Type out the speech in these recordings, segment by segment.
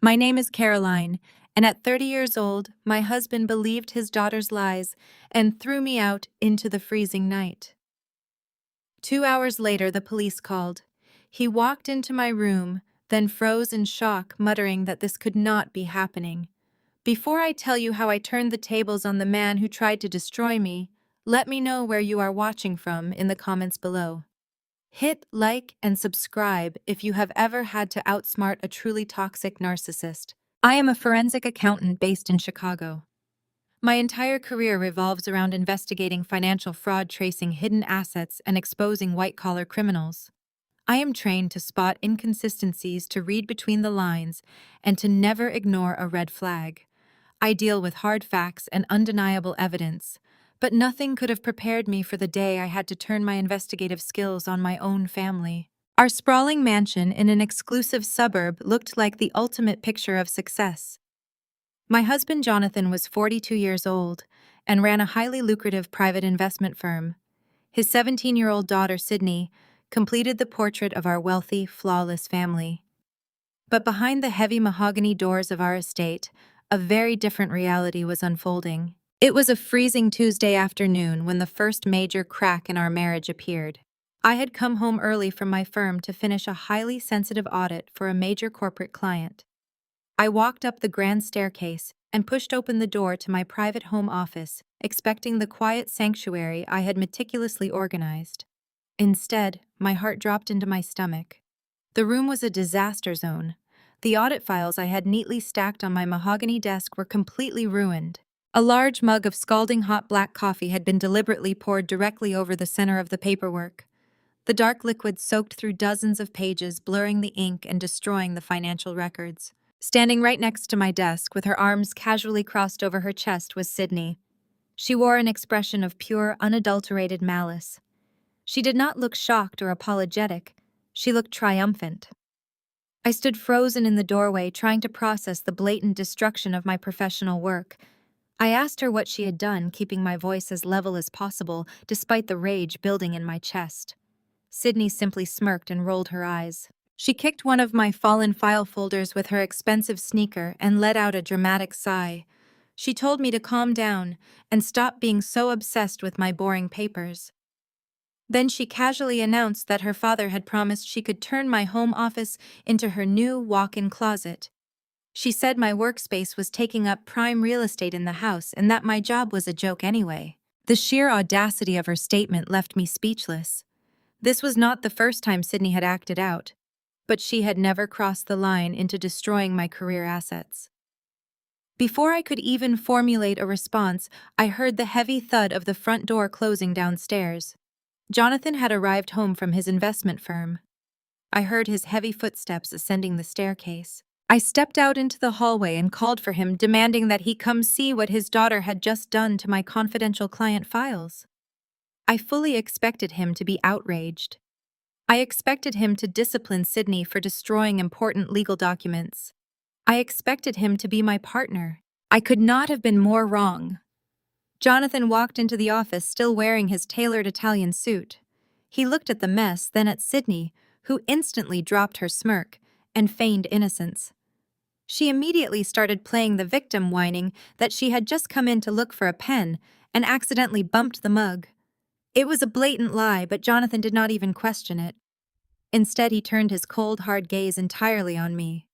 My name is Caroline, and at 30 years old, my husband believed his daughter's lies and threw me out into the freezing night. 2 hours later, the police called. He walked into my room, then froze in shock, muttering that this could not be happening. Before I tell you how I turned the tables on the man who tried to destroy me, let me know where you are watching from in the comments below. Hit like and subscribe if you have ever had to outsmart a truly toxic narcissist. I am a forensic accountant based in Chicago. My entire career revolves around investigating financial fraud, tracing hidden assets, and exposing white-collar criminals. I am trained to spot inconsistencies, to read between the lines, and to never ignore a red flag. I deal with hard facts and undeniable evidence, but nothing could have prepared me for the day I had to turn my investigative skills on my own family. Our sprawling mansion in an exclusive suburb looked like the ultimate picture of success. My husband Jonathan was 42 years old and ran a highly lucrative private investment firm. His 17-year-old daughter Sydney completed the portrait of our wealthy, flawless family. But behind the heavy mahogany doors of our estate, a very different reality was unfolding. It was a freezing Tuesday afternoon when the first major crack in our marriage appeared. I had come home early from my firm to finish a highly sensitive audit for a major corporate client. I walked up the grand staircase and pushed open the door to my private home office, expecting the quiet sanctuary I had meticulously organized. Instead, my heart dropped into my stomach. The room was a disaster zone. The audit files I had neatly stacked on my mahogany desk were completely ruined. A large mug of scalding hot black coffee had been deliberately poured directly over the center of the paperwork. The dark liquid soaked through dozens of pages, blurring the ink and destroying the financial records. Standing right next to my desk, with her arms casually crossed over her chest, was Sydney. She wore an expression of pure, unadulterated malice. She did not look shocked or apologetic. She looked triumphant. I stood frozen in the doorway, trying to process the blatant destruction of my professional work. I asked her what she had done, keeping my voice as level as possible, despite the rage building in my chest. Sydney simply smirked and rolled her eyes. She kicked one of my fallen file folders with her expensive sneaker and let out a dramatic sigh. She told me to calm down and stop being so obsessed with my boring papers. Then she casually announced that her father had promised she could turn my home office into her new walk-in closet. She said my workspace was taking up prime real estate in the house and that my job was a joke anyway. The sheer audacity of her statement left me speechless. This was not the first time Sydney had acted out, but she had never crossed the line into destroying my career assets. Before I could even formulate a response, I heard the heavy thud of the front door closing downstairs. Jonathan had arrived home from his investment firm. I heard his heavy footsteps ascending the staircase. I stepped out into the hallway and called for him, demanding that he come see what his daughter had just done to my confidential client files. I fully expected him to be outraged. I expected him to discipline Sydney for destroying important legal documents. I expected him to be my partner. I could not have been more wrong. Jonathan walked into the office still wearing his tailored Italian suit. He looked at the mess, then at Sydney, who instantly dropped her smirk and feigned innocence. She immediately started playing the victim, whining that she had just come in to look for a pen and accidentally bumped the mug. It was a blatant lie, but Jonathan did not even question it. Instead, he turned his cold, hard gaze entirely on me.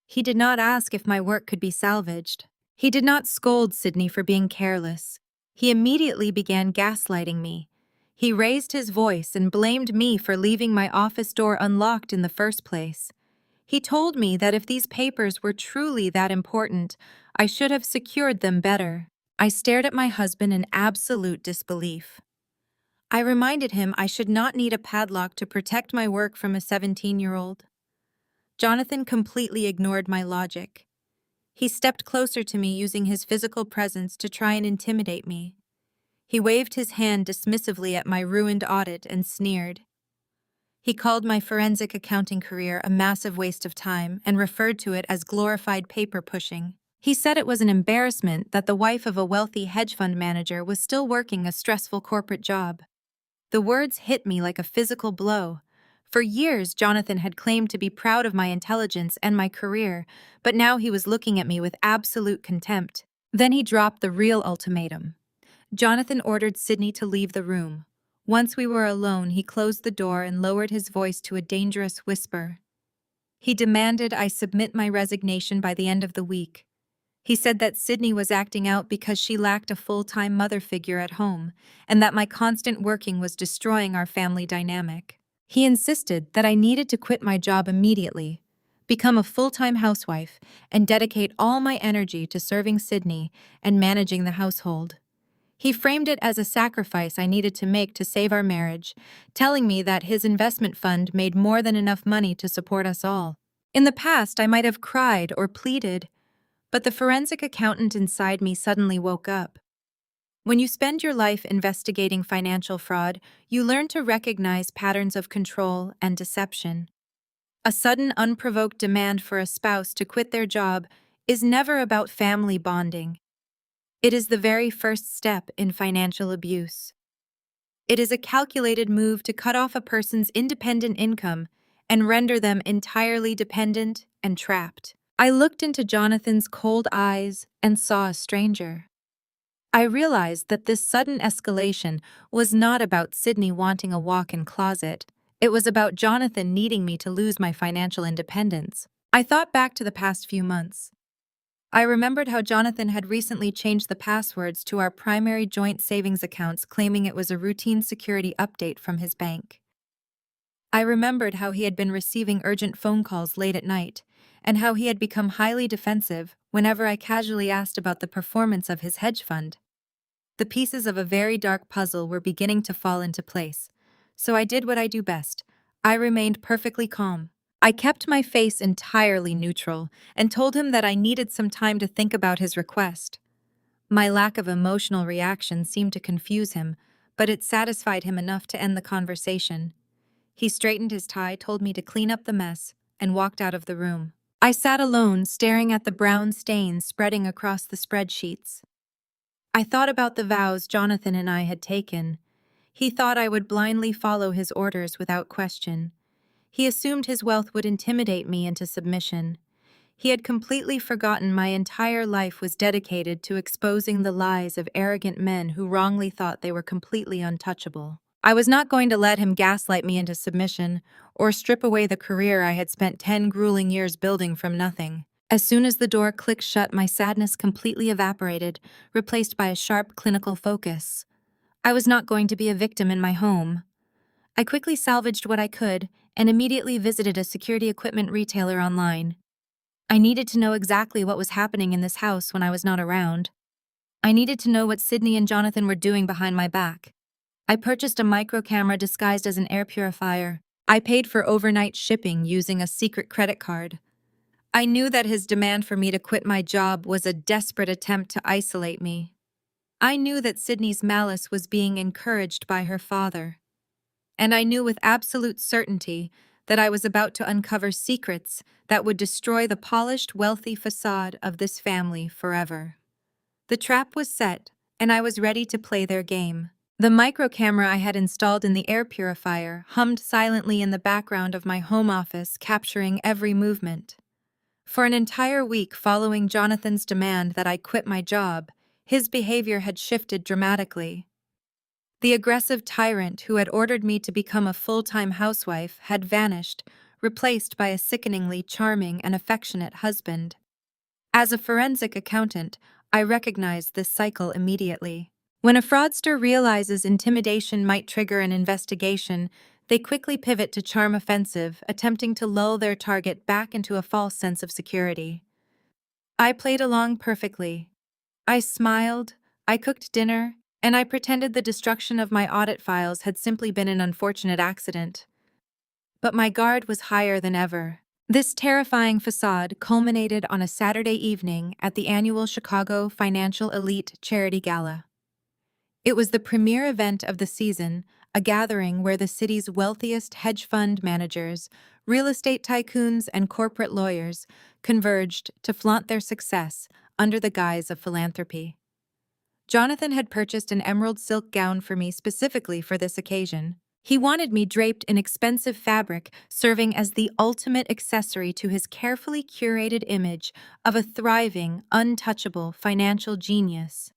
He did not ask if my work could be salvaged. He did not scold Sydney for being careless. He immediately began gaslighting me. He raised his voice and blamed me for leaving my office door unlocked in the first place. He told me that if these papers were truly that important, I should have secured them better. I stared at my husband in absolute disbelief. I reminded him I should not need a padlock to protect my work from a 17-year-old. Jonathan completely ignored my logic. He stepped closer to me, using his physical presence to try and intimidate me. He waved his hand dismissively at my ruined audit and sneered. He called my forensic accounting career a massive waste of time and referred to it as glorified paper pushing. He said it was an embarrassment that the wife of a wealthy hedge fund manager was still working a stressful corporate job. The words hit me like a physical blow. For years, Jonathan had claimed to be proud of my intelligence and my career, but now he was looking at me with absolute contempt. Then he dropped the real ultimatum. Jonathan ordered Sydney to leave the room. Once we were alone, he closed the door and lowered his voice to a dangerous whisper. He demanded I submit my resignation by the end of the week. He said that Sydney was acting out because she lacked a full-time mother figure at home, and that my constant working was destroying our family dynamic. He insisted that I needed to quit my job immediately, become a full-time housewife, and dedicate all my energy to serving Sydney and managing the household. He framed it as a sacrifice I needed to make to save our marriage, telling me that his investment fund made more than enough money to support us all. In the past, I might have cried or pleaded, but the forensic accountant inside me suddenly woke up. When you spend your life investigating financial fraud, you learn to recognize patterns of control and deception. A sudden, unprovoked demand for a spouse to quit their job is never about family bonding. It is the very first step in financial abuse. It is a calculated move to cut off a person's independent income and render them entirely dependent and trapped. I looked into Jonathan's cold eyes and saw a stranger. I realized that this sudden escalation was not about Sydney wanting a walk-in closet. It was about Jonathan needing me to lose my financial independence. I thought back to the past few months. I remembered how Jonathan had recently changed the passwords to our primary joint savings accounts, claiming it was a routine security update from his bank. I remembered how he had been receiving urgent phone calls late at night, and how he had become highly defensive whenever I casually asked about the performance of his hedge fund. The pieces of a very dark puzzle were beginning to fall into place, so I did what I do best. I remained perfectly calm. I kept my face entirely neutral and told him that I needed some time to think about his request. My lack of emotional reaction seemed to confuse him, but it satisfied him enough to end the conversation. He straightened his tie, told me to clean up the mess, and walked out of the room. I sat alone, staring at the brown stains spreading across the spreadsheets. I thought about the vows Jonathan and I had taken. He thought I would blindly follow his orders without question. He assumed his wealth would intimidate me into submission. He had completely forgotten my entire life was dedicated to exposing the lies of arrogant men who wrongly thought they were completely untouchable. I was not going to let him gaslight me into submission or strip away the career I had spent 10 grueling years building from nothing. As soon as the door clicked shut, my sadness completely evaporated, replaced by a sharp clinical focus. I was not going to be a victim in my home. I quickly salvaged what I could and immediately visited a security equipment retailer online. I needed to know exactly what was happening in this house when I was not around. I needed to know what Sydney and Jonathan were doing behind my back. I purchased a micro camera disguised as an air purifier. I paid for overnight shipping using a secret credit card. I knew that his demand for me to quit my job was a desperate attempt to isolate me. I knew that Sydney's malice was being encouraged by her father. And I knew with absolute certainty that I was about to uncover secrets that would destroy the polished, wealthy facade of this family forever. The trap was set, and I was ready to play their game. The micro camera I had installed in the air purifier hummed silently in the background of my home office, capturing every movement. For an entire week following Jonathan's demand that I quit my job, his behavior had shifted dramatically. The aggressive tyrant who had ordered me to become a full-time housewife had vanished, replaced by a sickeningly charming and affectionate husband. As a forensic accountant, I recognized this cycle immediately. When a fraudster realizes intimidation might trigger an investigation, they quickly pivot to charm offensive, attempting to lull their target back into a false sense of security. I played along perfectly. I smiled, I cooked dinner, and I pretended the destruction of my audit files had simply been an unfortunate accident. But my guard was higher than ever. This terrifying facade culminated on a Saturday evening at the annual Chicago Financial Elite Charity Gala. It was the premier event of the season, a gathering where the city's wealthiest hedge fund managers, real estate tycoons, and corporate lawyers converged to flaunt their success under the guise of philanthropy. Jonathan had purchased an emerald silk gown for me specifically for this occasion. He wanted me draped in expensive fabric, serving as the ultimate accessory to his carefully curated image of a thriving, untouchable financial genius.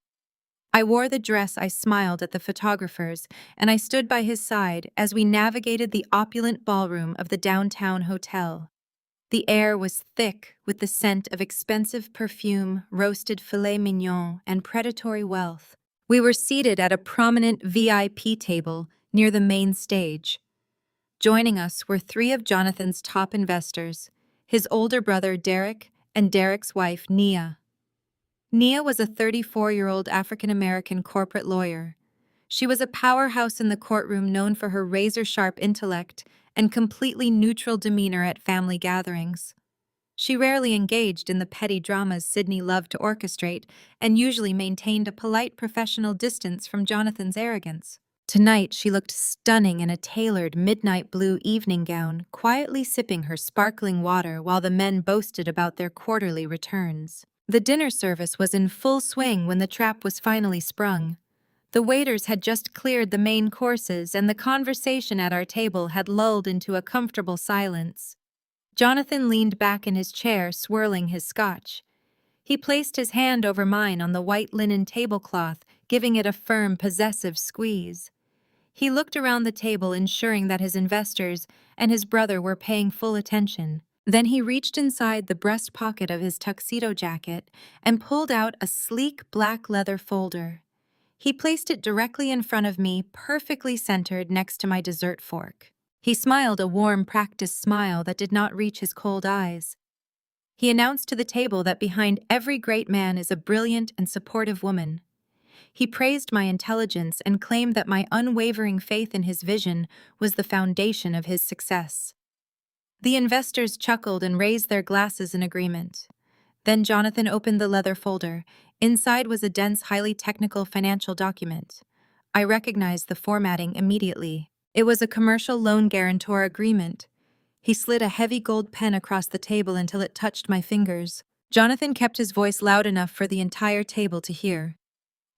I wore the dress, I smiled at the photographers, and I stood by his side as we navigated the opulent ballroom of the downtown hotel. The air was thick with the scent of expensive perfume, roasted filet mignon, and predatory wealth. We were seated at a prominent VIP table near the main stage. Joining us were three of Jonathan's top investors, his older brother Derek and Derek's wife Nia. Nia was a 34-year-old African-American corporate lawyer. She was a powerhouse in the courtroom, known for her razor-sharp intellect and completely neutral demeanor at family gatherings. She rarely engaged in the petty dramas Sydney loved to orchestrate and usually maintained a polite professional distance from Jonathan's arrogance. Tonight, she looked stunning in a tailored midnight blue evening gown, quietly sipping her sparkling water while the men boasted about their quarterly returns. The dinner service was in full swing when the trap was finally sprung. The waiters had just cleared the main courses, and the conversation at our table had lulled into a comfortable silence. Jonathan leaned back in his chair, swirling his scotch. He placed his hand over mine on the white linen tablecloth, giving it a firm, possessive squeeze. He looked around the table, ensuring that his investors and his brother were paying full attention. Then he reached inside the breast pocket of his tuxedo jacket and pulled out a sleek black leather folder. He placed it directly in front of me, perfectly centered next to my dessert fork. He smiled a warm, practiced smile that did not reach his cold eyes. He announced to the table that behind every great man is a brilliant and supportive woman. He praised my intelligence and claimed that my unwavering faith in his vision was the foundation of his success. The investors chuckled and raised their glasses in agreement. Then Jonathan opened the leather folder. Inside was a dense, highly technical financial document. I recognized the formatting immediately. It was a commercial loan guarantor agreement. He slid a heavy gold pen across the table until it touched my fingers. Jonathan kept his voice loud enough for the entire table to hear.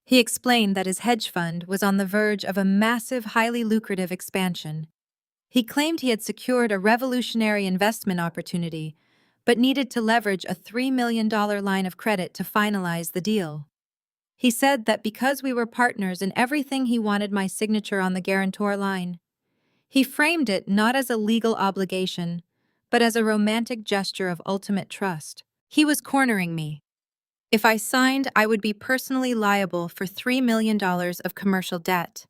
He explained that his hedge fund was on the verge of a massive, highly lucrative expansion. He claimed he had secured a revolutionary investment opportunity, but needed to leverage a $3 million line of credit to finalize the deal. He said that because we were partners in everything, he wanted my signature on the guarantor line. He framed it not as a legal obligation, but as a romantic gesture of ultimate trust. He was cornering me. If I signed, I would be personally liable for $3 million of commercial debt.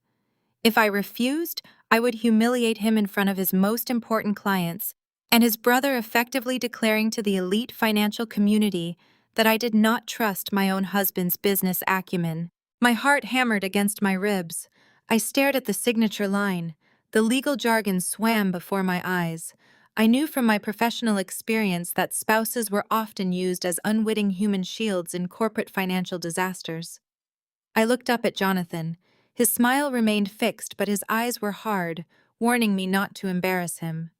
If I refused, I would humiliate him in front of his most important clients, and his brother, effectively declaring to the elite financial community that I did not trust my own husband's business acumen. My heart hammered against my ribs. I stared at the signature line. The legal jargon swam before my eyes. I knew from my professional experience that spouses were often used as unwitting human shields in corporate financial disasters. I looked up at Jonathan. His smile remained fixed, but his eyes were hard, warning me not to embarrass him.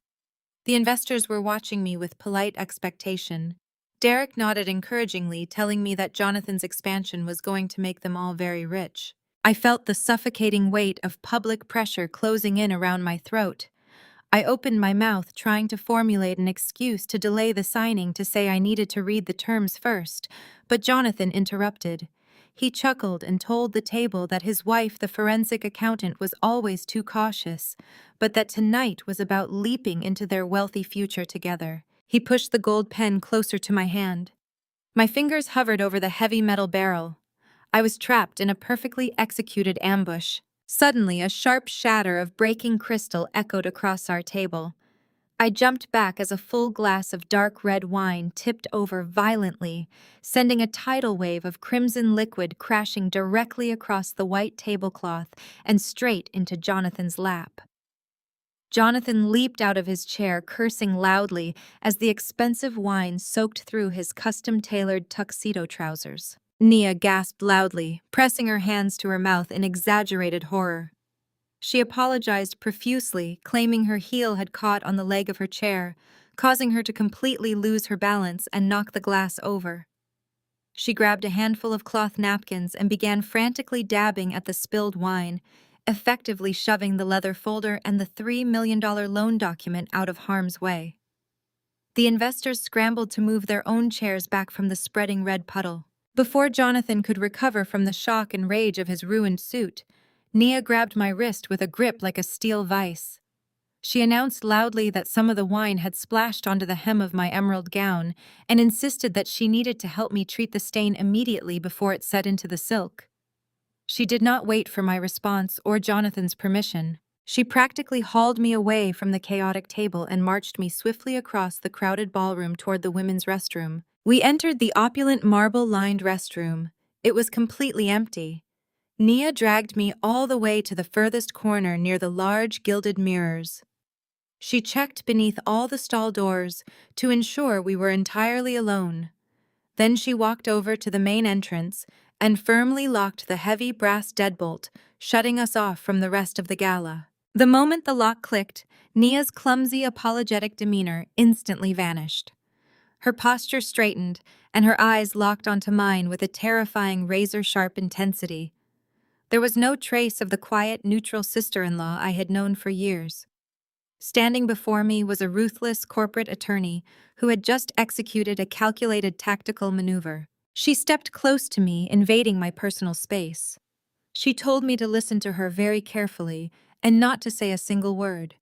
The investors were watching me with polite expectation. Derek nodded encouragingly, telling me that Jonathan's expansion was going to make them all very rich. I felt the suffocating weight of public pressure closing in around my throat. I opened my mouth, trying to formulate an excuse to delay the signing, to say I needed to read the terms first, but Jonathan interrupted. He chuckled and told the table that his wife, the forensic accountant, was always too cautious, but that tonight was about leaping into their wealthy future together. He pushed the gold pen closer to my hand. My fingers hovered over the heavy metal barrel. I was trapped in a perfectly executed ambush. Suddenly, a sharp shatter of breaking crystal echoed across our table. I jumped back as a full glass of dark red wine tipped over violently, sending a tidal wave of crimson liquid crashing directly across the white tablecloth and straight into Jonathan's lap. Jonathan leaped out of his chair, cursing loudly as the expensive wine soaked through his custom-tailored tuxedo trousers. Nia gasped loudly, pressing her hands to her mouth in exaggerated horror. She apologized profusely, claiming her heel had caught on the leg of her chair, causing her to completely lose her balance and knock the glass over. She grabbed a handful of cloth napkins and began frantically dabbing at the spilled wine, effectively shoving the leather folder and the $3 million loan document out of harm's way. The investors scrambled to move their own chairs back from the spreading red puddle. Before Jonathan could recover from the shock and rage of his ruined suit, Nia grabbed my wrist with a grip like a steel vice. She announced loudly that some of the wine had splashed onto the hem of my emerald gown and insisted that she needed to help me treat the stain immediately before it set into the silk. She did not wait for my response or Jonathan's permission. She practically hauled me away from the chaotic table and marched me swiftly across the crowded ballroom toward the women's restroom. We entered the opulent marble-lined restroom. It was completely empty. Nia dragged me all the way to the furthest corner near the large gilded mirrors. She checked beneath all the stall doors to ensure we were entirely alone. Then she walked over to the main entrance and firmly locked the heavy brass deadbolt, shutting us off from the rest of the gala. The moment the lock clicked, Nia's clumsy, apologetic demeanor instantly vanished. Her posture straightened, and her eyes locked onto mine with a terrifying razor-sharp intensity. There was no trace of the quiet, neutral sister-in-law I had known for years. Standing before me was a ruthless corporate attorney who had just executed a calculated tactical maneuver. She stepped close to me, invading my personal space. She told me to listen to her very carefully and not to say a single word.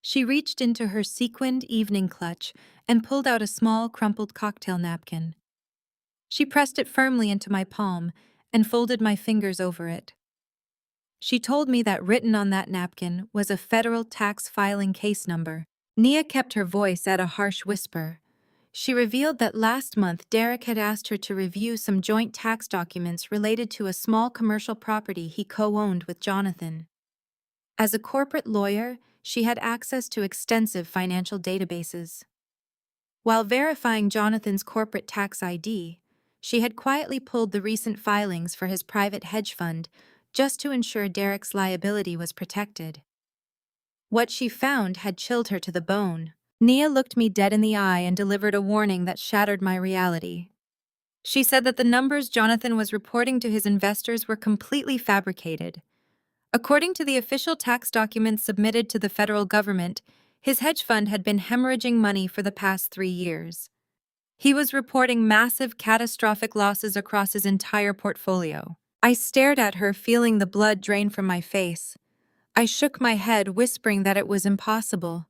She reached into her sequined evening clutch and pulled out a small, crumpled cocktail napkin. She pressed it firmly into my palm and folded my fingers over it. She told me that written on that napkin was a federal tax filing case number. Nia kept her voice at a harsh whisper. She revealed that last month Derek had asked her to review some joint tax documents related to a small commercial property he co-owned with Jonathan. As a corporate lawyer, she had access to extensive financial databases. While verifying Jonathan's corporate tax ID, she had quietly pulled the recent filings for his private hedge fund just to ensure Derek's liability was protected. What she found had chilled her to the bone. Nia looked me dead in the eye and delivered a warning that shattered my reality. She said that the numbers Jonathan was reporting to his investors were completely fabricated. According to the official tax documents submitted to the federal government, his hedge fund had been hemorrhaging money for the past 3 years. He was reporting massive, catastrophic losses across his entire portfolio. I stared at her, feeling the blood drain from my face. I shook my head, whispering that it was impossible.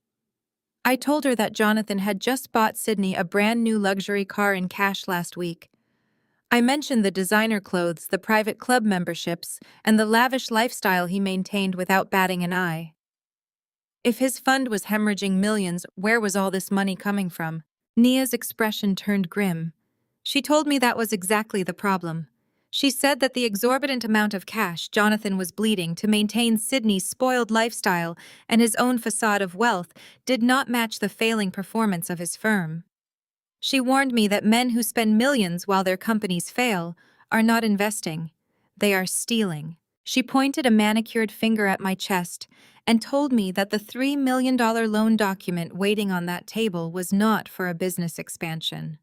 I told her that Jonathan had just bought Sydney a brand new luxury car in cash last week. I mentioned the designer clothes, the private club memberships, and the lavish lifestyle he maintained without batting an eye. If his fund was hemorrhaging millions, where was all this money coming from? Nia's expression turned grim. She told me that was exactly the problem. She said that the exorbitant amount of cash Jonathan was bleeding to maintain Sydney's spoiled lifestyle and his own facade of wealth did not match the failing performance of his firm. She warned me that men who spend millions while their companies fail are not investing. They are stealing. She pointed a manicured finger at my chest and told me that the $3 million loan document waiting on that table was not for a business expansion.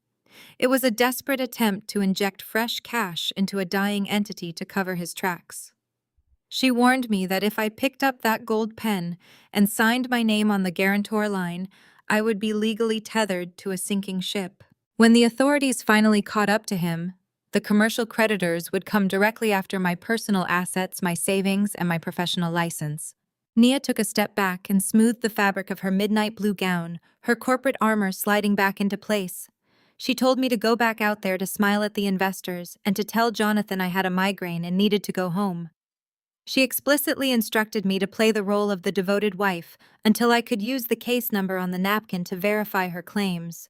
It was a desperate attempt to inject fresh cash into a dying entity to cover his tracks. She warned me that if I picked up that gold pen and signed my name on the guarantor line, I would be legally tethered to a sinking ship. When the authorities finally caught up to him, the commercial creditors would come directly after my personal assets, my savings, and my professional license. Nia took a step back and smoothed the fabric of her midnight blue gown, her corporate armor sliding back into place. She told me to go back out there to smile at the investors and to tell Jonathan I had a migraine and needed to go home. She explicitly instructed me to play the role of the devoted wife until I could use the case number on the napkin to verify her claims.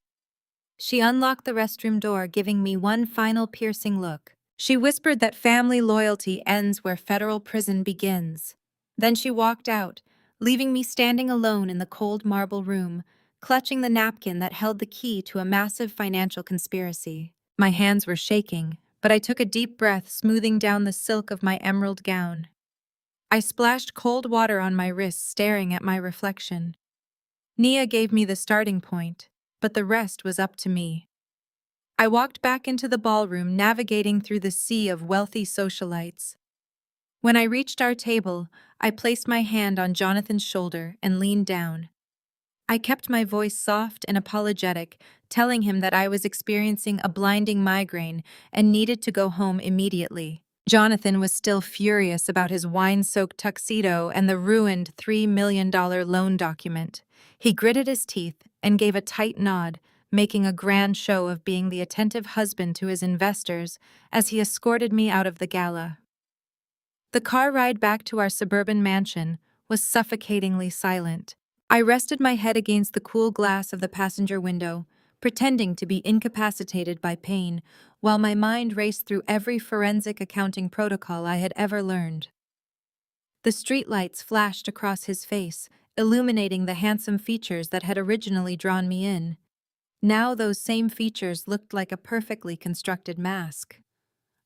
She unlocked the restroom door, giving me one final piercing look. She whispered that family loyalty ends where federal prison begins. Then she walked out, leaving me standing alone in the cold marble room, clutching the napkin that held the key to a massive financial conspiracy. My hands were shaking, but I took a deep breath, smoothing down the silk of my emerald gown. I splashed cold water on my wrists, staring at my reflection. Nia gave me the starting point, but the rest was up to me. I walked back into the ballroom, navigating through the sea of wealthy socialites. When I reached our table, I placed my hand on Jonathan's shoulder and leaned down. I kept my voice soft and apologetic, telling him that I was experiencing a blinding migraine and needed to go home immediately. Jonathan was still furious about his wine-soaked tuxedo and the ruined $3 million loan document. He gritted his teeth and gave a tight nod, making a grand show of being the attentive husband to his investors as he escorted me out of the gala. The car ride back to our suburban mansion was suffocatingly silent. I rested my head against the cool glass of the passenger window, pretending to be incapacitated by pain, while my mind raced through every forensic accounting protocol I had ever learned. The streetlights flashed across his face, illuminating the handsome features that had originally drawn me in. Now those same features looked like a perfectly constructed mask.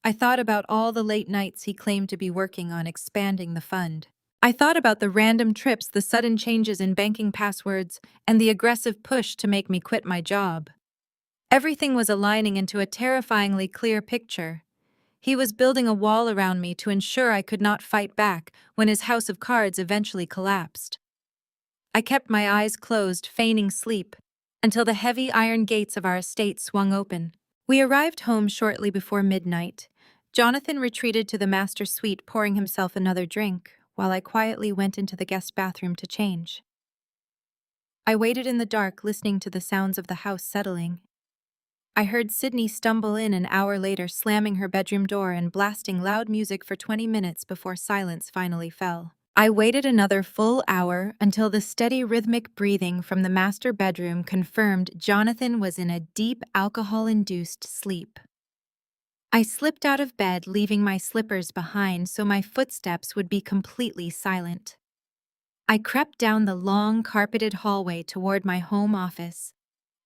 I thought about all the late nights he claimed to be working on expanding the fund. I thought about the random trips, the sudden changes in banking passwords, and the aggressive push to make me quit my job. Everything was aligning into a terrifyingly clear picture. He was building a wall around me to ensure I could not fight back when his house of cards eventually collapsed. I kept my eyes closed, feigning sleep, until the heavy iron gates of our estate swung open. We arrived home shortly before midnight. Jonathan retreated to the master suite, pouring himself another drink, while I quietly went into the guest bathroom to change. I waited in the dark, listening to the sounds of the house settling. I heard Sydney stumble in an hour later, slamming her bedroom door and blasting loud music for 20 minutes before silence finally fell. I waited another full hour until the steady rhythmic breathing from the master bedroom confirmed Jonathan was in a deep alcohol-induced sleep. I slipped out of bed, leaving my slippers behind so my footsteps would be completely silent. I crept down the long, carpeted hallway toward my home office.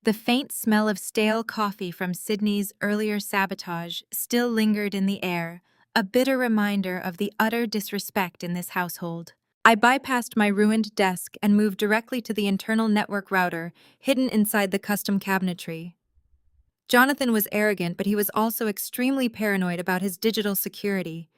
The faint smell of stale coffee from Sydney's earlier sabotage still lingered in the air, a bitter reminder of the utter disrespect in this household. I bypassed my ruined desk and moved directly to the internal network router, hidden inside the custom cabinetry. Jonathan was arrogant, but he was also extremely paranoid about his digital security.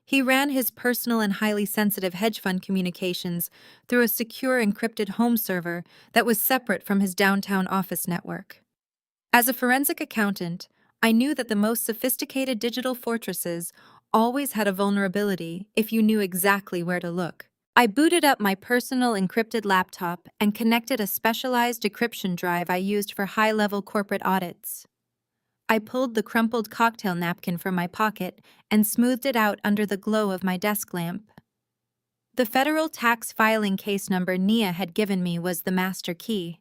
He ran his personal and highly sensitive hedge fund communications through a secure encrypted home server that was separate from his downtown office network. As a forensic accountant, I knew that the most sophisticated digital fortresses always had a vulnerability if you knew exactly where to look. I booted up my personal encrypted laptop and connected a specialized decryption drive I used for high-level corporate audits. I pulled the crumpled cocktail napkin from my pocket and smoothed it out under the glow of my desk lamp. The federal tax filing case number Nia had given me was the master key.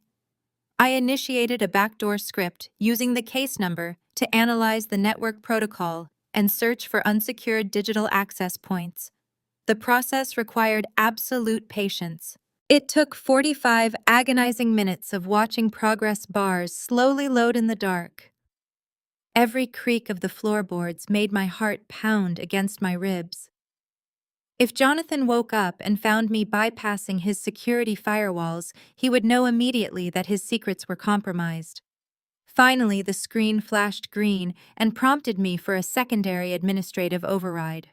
I initiated a backdoor script using the case number to analyze the network protocol and search for unsecured digital access points. The process required absolute patience. It took 45 agonizing minutes of watching progress bars slowly load in the dark. Every creak of the floorboards made my heart pound against my ribs. If Jonathan woke up and found me bypassing his security firewalls, he would know immediately that his secrets were compromised. Finally, the screen flashed green and prompted me for a secondary administrative override.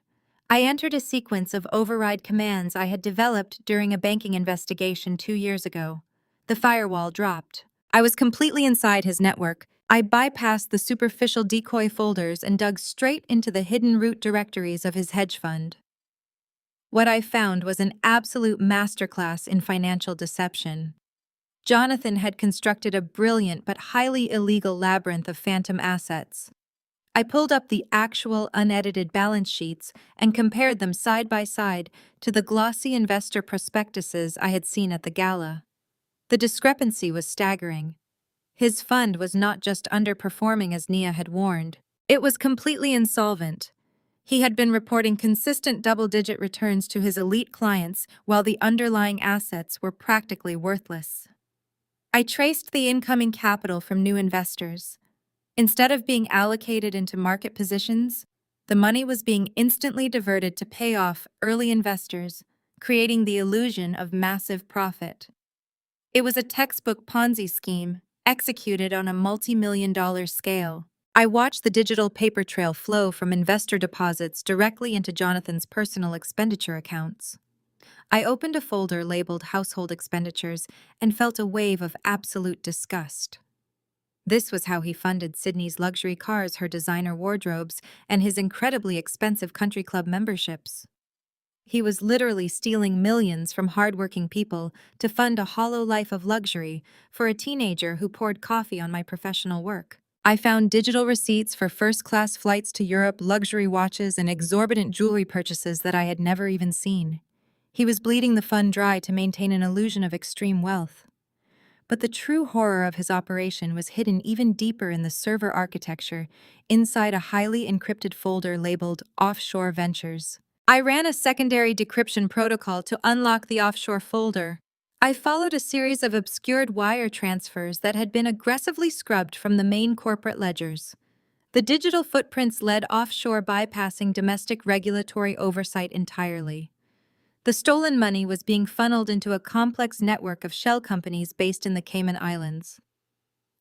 I entered a sequence of override commands I had developed during a banking investigation 2 years ago. The firewall dropped. I was completely inside his network. I bypassed the superficial decoy folders and dug straight into the hidden root directories of his hedge fund. What I found was an absolute masterclass in financial deception. Jonathan had constructed a brilliant but highly illegal labyrinth of phantom assets. I pulled up the actual unedited balance sheets and compared them side by side to the glossy investor prospectuses I had seen at the gala. The discrepancy was staggering. His fund was not just underperforming as Nia had warned. It was completely insolvent. He had been reporting consistent double-digit returns to his elite clients while the underlying assets were practically worthless. I traced the incoming capital from new investors. Instead of being allocated into market positions, the money was being instantly diverted to pay off early investors, creating the illusion of massive profit. It was a textbook Ponzi scheme, executed on a multi-million-dollar scale. I watched the digital paper trail flow from investor deposits directly into Jonathan's personal expenditure accounts. I opened a folder labeled Household Expenditures and felt a wave of absolute disgust. This was how he funded Sydney's luxury cars, her designer wardrobes, and his incredibly expensive country club memberships. He was literally stealing millions from hardworking people to fund a hollow life of luxury for a teenager who poured coffee on my professional work. I found digital receipts for first-class flights to Europe, luxury watches, and exorbitant jewelry purchases that I had never even seen. He was bleeding the fund dry to maintain an illusion of extreme wealth. But the true horror of his operation was hidden even deeper in the server architecture, inside a highly encrypted folder labeled Offshore Ventures. I ran a secondary decryption protocol to unlock the offshore folder. I followed a series of obscured wire transfers that had been aggressively scrubbed from the main corporate ledgers. The digital footprints led offshore, bypassing domestic regulatory oversight entirely. The stolen money was being funneled into a complex network of shell companies based in the Cayman Islands.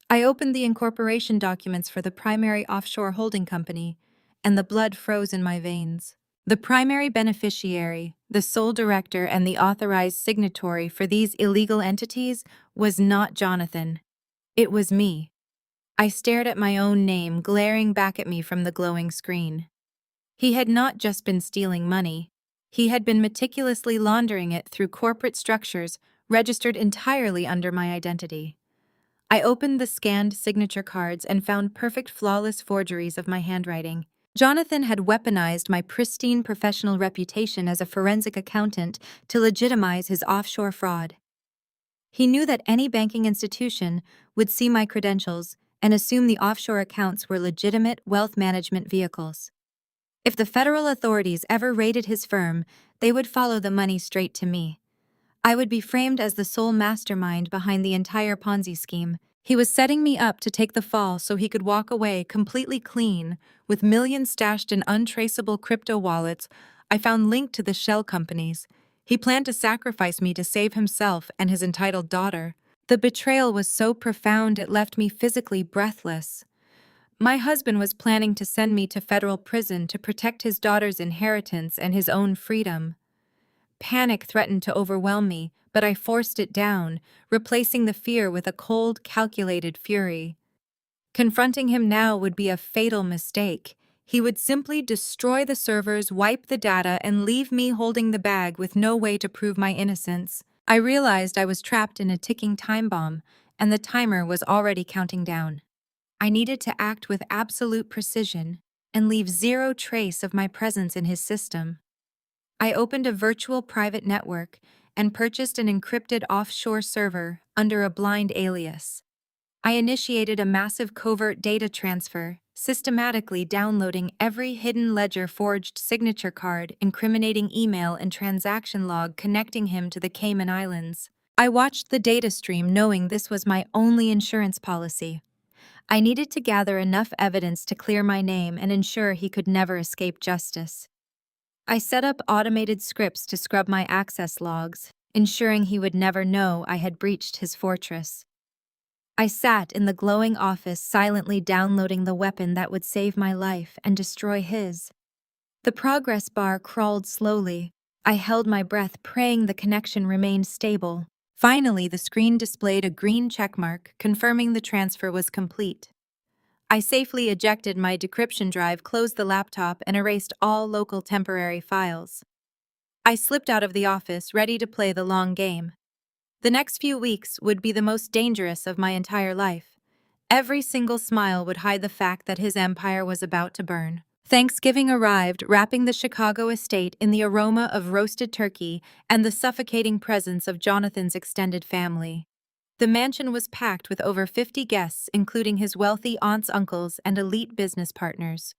I opened the incorporation documents for the primary offshore holding company, and the blood froze in my veins. The primary beneficiary, the sole director, and the authorized signatory for these illegal entities was not Jonathan. It was me. I stared at my own name glaring back at me from the glowing screen. He had not just been stealing money. He had been meticulously laundering it through corporate structures registered entirely under my identity. I opened the scanned signature cards and found perfect, flawless forgeries of my handwriting. Jonathan had weaponized my pristine professional reputation as a forensic accountant to legitimize his offshore fraud. He knew that any banking institution would see my credentials and assume the offshore accounts were legitimate wealth management vehicles. If the federal authorities ever raided his firm, they would follow the money straight to me. I would be framed as the sole mastermind behind the entire Ponzi scheme. He was setting me up to take the fall so he could walk away completely clean, with millions stashed in untraceable crypto wallets I found linked to the shell companies. He planned to sacrifice me to save himself and his entitled daughter. The betrayal was so profound it left me physically breathless. My husband was planning to send me to federal prison to protect his daughter's inheritance and his own freedom. Panic threatened to overwhelm me, but I forced it down, replacing the fear with a cold, calculated fury. Confronting him now would be a fatal mistake. He would simply destroy the servers, wipe the data, and leave me holding the bag with no way to prove my innocence. I realized I was trapped in a ticking time bomb, and the timer was already counting down. I needed to act with absolute precision and leave zero trace of my presence in his system. I opened a virtual private network and purchased an encrypted offshore server under a blind alias. I initiated a massive covert data transfer, systematically downloading every hidden ledger forged signature card, incriminating email, and transaction log connecting him to the Cayman Islands. I watched the data stream knowing this was my only insurance policy. I needed to gather enough evidence to clear my name and ensure he could never escape justice. I set up automated scripts to scrub my access logs, ensuring he would never know I had breached his fortress. I sat in the glowing office silently downloading the weapon that would save my life and destroy his. The progress bar crawled slowly. I held my breath, praying the connection remained stable. Finally, the screen displayed a green checkmark, confirming the transfer was complete. I safely ejected my decryption drive, closed the laptop, and erased all local temporary files. I slipped out of the office, ready to play the long game. The next few weeks would be the most dangerous of my entire life. Every single smile would hide the fact that his empire was about to burn. Thanksgiving arrived, wrapping the Chicago estate in the aroma of roasted turkey and the suffocating presence of Jonathan's extended family. The mansion was packed with over 50 guests, including his wealthy aunts, uncles, and elite business partners.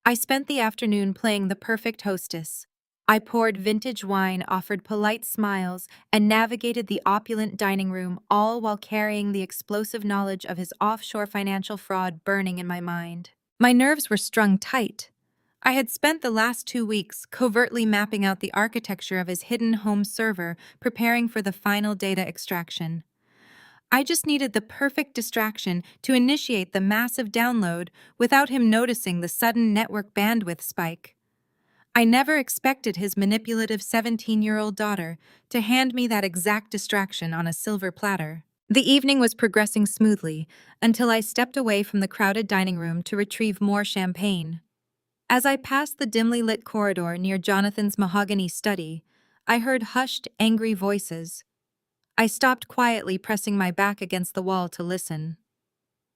I spent the afternoon playing the perfect hostess. I poured vintage wine, offered polite smiles, and navigated the opulent dining room, all while carrying the explosive knowledge of his offshore financial fraud burning in my mind. My nerves were strung tight. I had spent the last 2 weeks covertly mapping out the architecture of his hidden home server, preparing for the final data extraction. I just needed the perfect distraction to initiate the massive download without him noticing the sudden network bandwidth spike. I never expected his manipulative 17-year-old daughter to hand me that exact distraction on a silver platter. The evening was progressing smoothly until I stepped away from the crowded dining room to retrieve more champagne. As I passed the dimly lit corridor near Jonathan's mahogany study, I heard hushed, angry voices. I stopped quietly, pressing my back against the wall to listen.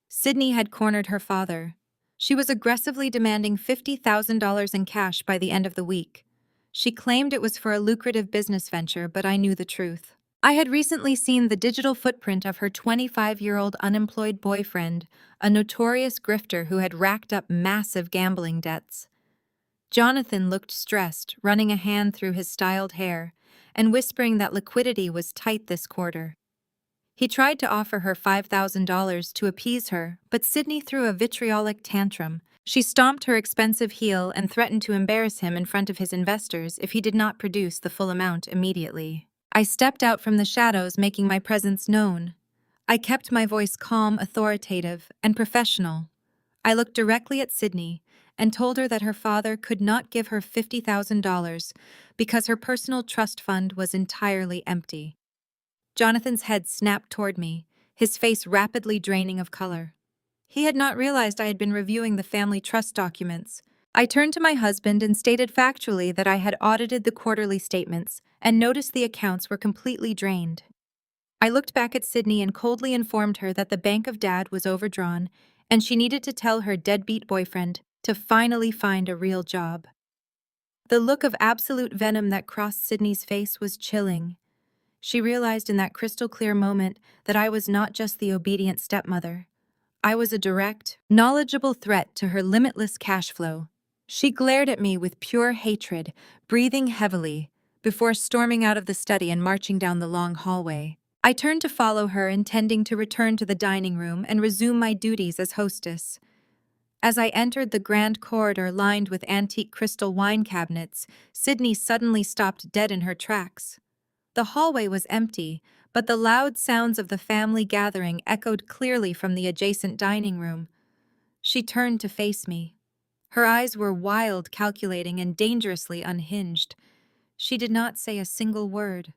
Sydney had cornered her father. She was aggressively demanding $50,000 in cash by the end of the week. She claimed it was for a lucrative business venture, but I knew the truth. I had recently seen the digital footprint of her 25-year-old unemployed boyfriend, a notorious grifter who had racked up massive gambling debts. Jonathan looked stressed, running a hand through his styled hair and whispering that liquidity was tight this quarter. He tried to offer her $5,000 to appease her, but Sydney threw a vitriolic tantrum. She stomped her expensive heel and threatened to embarrass him in front of his investors if he did not produce the full amount immediately. I stepped out from the shadows, making my presence known. I kept my voice calm, authoritative, and professional. I looked directly at Sydney and told her that her father could not give her $50,000 because her personal trust fund was entirely empty. Jonathan's head snapped toward me, his face rapidly draining of color. He had not realized I had been reviewing the family trust documents. I turned to my husband and stated factually that I had audited the quarterly statements and noticed the accounts were completely drained. I looked back at Sydney and coldly informed her that the bank of Dad was overdrawn and she needed to tell her deadbeat boyfriend to finally find a real job. The look of absolute venom that crossed Sydney's face was chilling. She realized in that crystal-clear moment that I was not just the obedient stepmother. I was a direct, knowledgeable threat to her limitless cash flow. She glared at me with pure hatred, breathing heavily, before storming out of the study and marching down the long hallway. I turned to follow her, intending to return to the dining room and resume my duties as hostess. As I entered the grand corridor lined with antique crystal wine cabinets, Sydney suddenly stopped dead in her tracks. The hallway was empty, but the loud sounds of the family gathering echoed clearly from the adjacent dining room. She turned to face me. Her eyes were wild, calculating, and dangerously unhinged. She did not say a single word.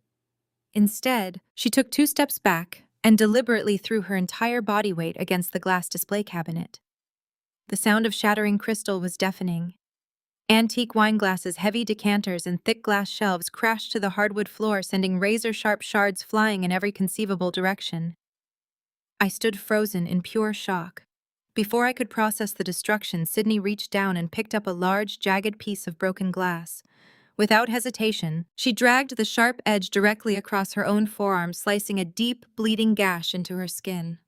Instead, she took 2 steps back and deliberately threw her entire body weight against the glass display cabinet. The sound of shattering crystal was deafening. Antique wine glasses, heavy decanters, and thick glass shelves crashed to the hardwood floor, sending razor-sharp shards flying in every conceivable direction. I stood frozen in pure shock. Before I could process the destruction, Sydney reached down and picked up a large, jagged piece of broken glass. Without hesitation, she dragged the sharp edge directly across her own forearm, slicing a deep, bleeding gash into her skin.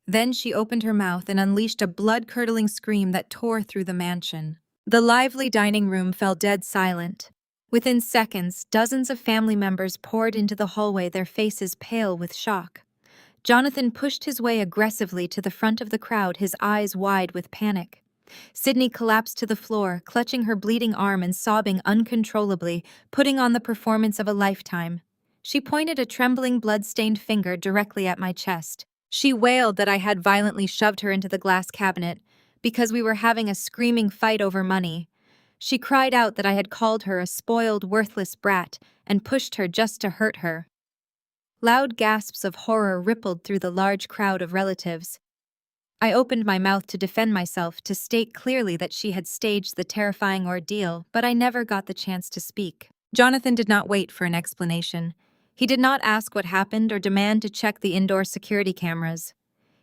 Then she opened her mouth and unleashed a blood-curdling scream that tore through the mansion. The lively dining room fell dead silent. Within seconds, dozens of family members poured into the hallway, their faces pale with shock. Jonathan pushed his way aggressively to the front of the crowd, his eyes wide with panic. Sydney collapsed to the floor, clutching her bleeding arm and sobbing uncontrollably, putting on the performance of a lifetime. She pointed a trembling, blood-stained finger directly at my chest. She wailed that I had violently shoved her into the glass cabinet because we were having a screaming fight over money. She cried out that I had called her a spoiled, worthless brat and pushed her just to hurt her. Loud gasps of horror rippled through the large crowd of relatives. I opened my mouth to defend myself, to state clearly that she had staged the terrifying ordeal, but I never got the chance to speak. Jonathan did not wait for an explanation. He did not ask what happened or demand to check the indoor security cameras.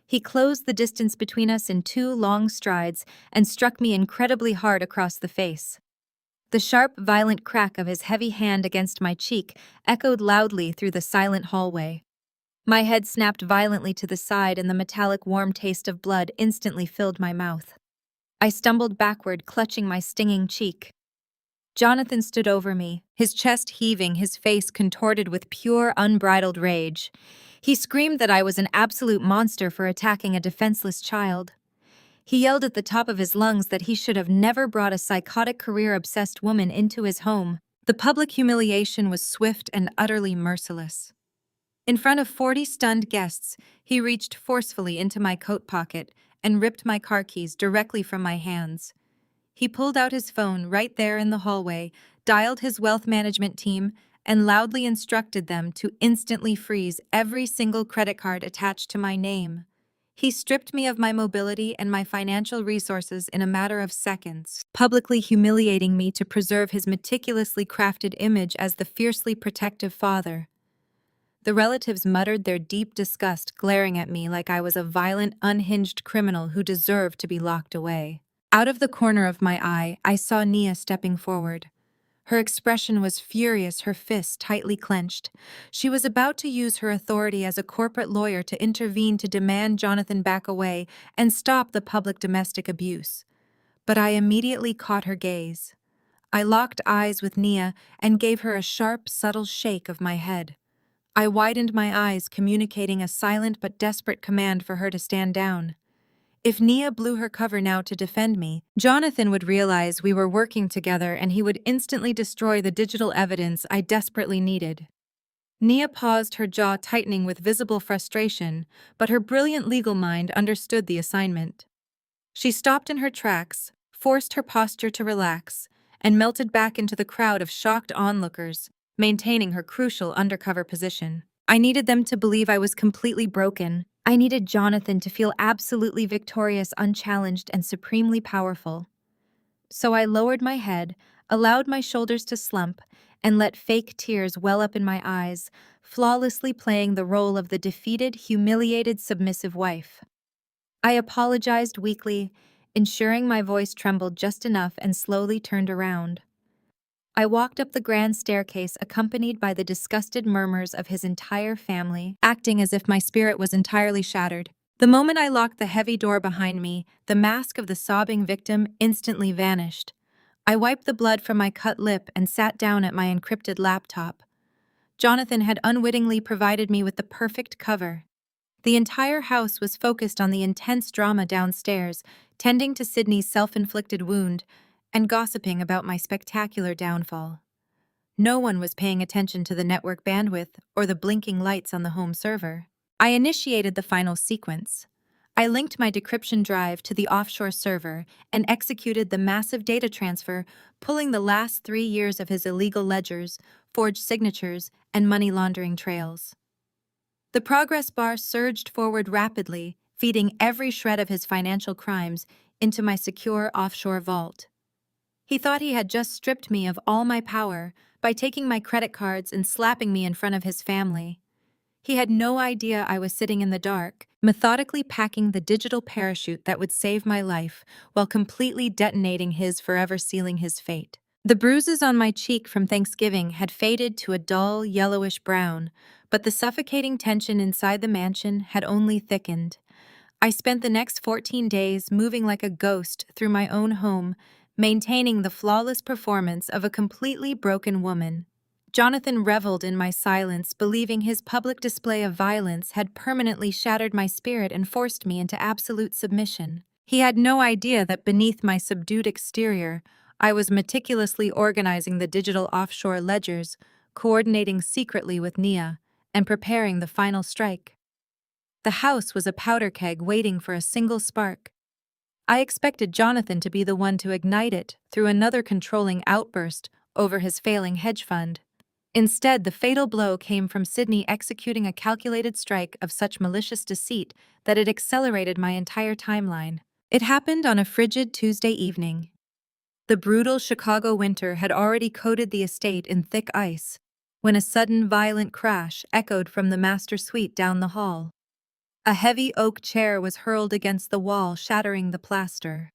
He closed the distance between us in 2 long strides and struck me incredibly hard across the face. The sharp, violent crack of his heavy hand against my cheek echoed loudly through the silent hallway. My head snapped violently to the side and the metallic warm taste of blood instantly filled my mouth. I stumbled backward, clutching my stinging cheek. Jonathan stood over me, his chest heaving, his face contorted with pure, unbridled rage. He screamed that I was an absolute monster for attacking a defenseless child. He yelled at the top of his lungs that he should have never brought a psychotic, career-obsessed woman into his home. The public humiliation was swift and utterly merciless. In front of 40 stunned guests, he reached forcefully into my coat pocket and ripped my car keys directly from my hands. He pulled out his phone right there in the hallway, dialed his wealth management team, and loudly instructed them to instantly freeze every single credit card attached to my name. He stripped me of my mobility and my financial resources in a matter of seconds, publicly humiliating me to preserve his meticulously crafted image as the fiercely protective father. The relatives muttered their deep disgust, glaring at me like I was a violent, unhinged criminal who deserved to be locked away. Out of the corner of my eye, I saw Nia stepping forward. Her expression was furious, her fists tightly clenched. She was about to use her authority as a corporate lawyer to intervene to demand Jonathan back away and stop the public domestic abuse. But I immediately caught her gaze. I locked eyes with Nia and gave her a sharp, subtle shake of my head. I widened my eyes, communicating a silent but desperate command for her to stand down. If Nia blew her cover now to defend me, Jonathan would realize we were working together and he would instantly destroy the digital evidence I desperately needed. Nia paused, her jaw tightening with visible frustration, but her brilliant legal mind understood the assignment. She stopped in her tracks, forced her posture to relax, and melted back into the crowd of shocked onlookers, maintaining her crucial undercover position. I needed them to believe I was completely broken. I needed Jonathan to feel absolutely victorious, unchallenged, and supremely powerful. So I lowered my head, allowed my shoulders to slump, and let fake tears well up in my eyes, flawlessly playing the role of the defeated, humiliated, submissive wife. I apologized weakly, ensuring my voice trembled just enough, and slowly turned around. I walked up the grand staircase accompanied by the disgusted murmurs of his entire family, acting as if my spirit was entirely shattered. The moment I locked the heavy door behind me, the mask of the sobbing victim instantly vanished. I wiped the blood from my cut lip and sat down at my encrypted laptop. Jonathan had unwittingly provided me with the perfect cover. The entire house was focused on the intense drama downstairs, tending to Sydney's self-inflicted wound, and gossiping about my spectacular downfall. No one was paying attention to the network bandwidth or the blinking lights on the home server. I initiated the final sequence. I linked my decryption drive to the offshore server and executed the massive data transfer, pulling the last 3 years of his illegal ledgers, forged signatures, and money laundering trails. The progress bar surged forward rapidly, feeding every shred of his financial crimes into my secure offshore vault. He thought he had just stripped me of all my power by taking my credit cards and slapping me in front of his family. He had no idea I was sitting in the dark, methodically packing the digital parachute that would save my life while completely detonating his, forever sealing his fate. The bruises on my cheek from Thanksgiving had faded to a dull, yellowish brown, but the suffocating tension inside the mansion had only thickened. I spent the next 14 days moving like a ghost through my own home, maintaining the flawless performance of a completely broken woman. Jonathan reveled in my silence, believing his public display of violence had permanently shattered my spirit and forced me into absolute submission. He had no idea that beneath my subdued exterior, I was meticulously organizing the digital offshore ledgers, coordinating secretly with Nia, and preparing the final strike. The house was a powder keg waiting for a single spark. I expected Jonathan to be the one to ignite it through another controlling outburst over his failing hedge fund. Instead, the fatal blow came from Sydney executing a calculated strike of such malicious deceit that it accelerated my entire timeline. It happened on a frigid Tuesday evening. The brutal Chicago winter had already coated the estate in thick ice, when a sudden violent crash echoed from the master suite down the hall. A heavy oak chair was hurled against the wall, shattering the plaster.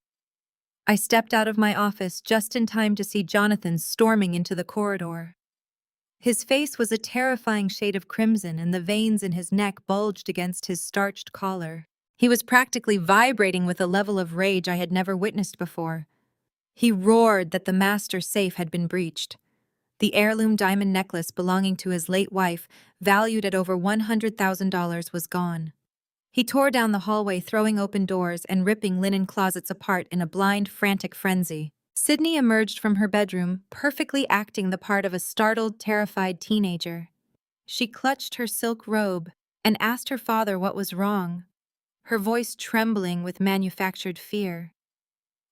I stepped out of my office just in time to see Jonathan storming into the corridor. His face was a terrifying shade of crimson, and the veins in his neck bulged against his starched collar. He was practically vibrating with a level of rage I had never witnessed before. He roared that the master safe had been breached. The heirloom diamond necklace belonging to his late wife, valued at over $100,000, was gone. He tore down the hallway, throwing open doors and ripping linen closets apart in a blind, frantic frenzy. Sydney emerged from her bedroom, perfectly acting the part of a startled, terrified teenager. She clutched her silk robe and asked her father what was wrong, her voice trembling with manufactured fear.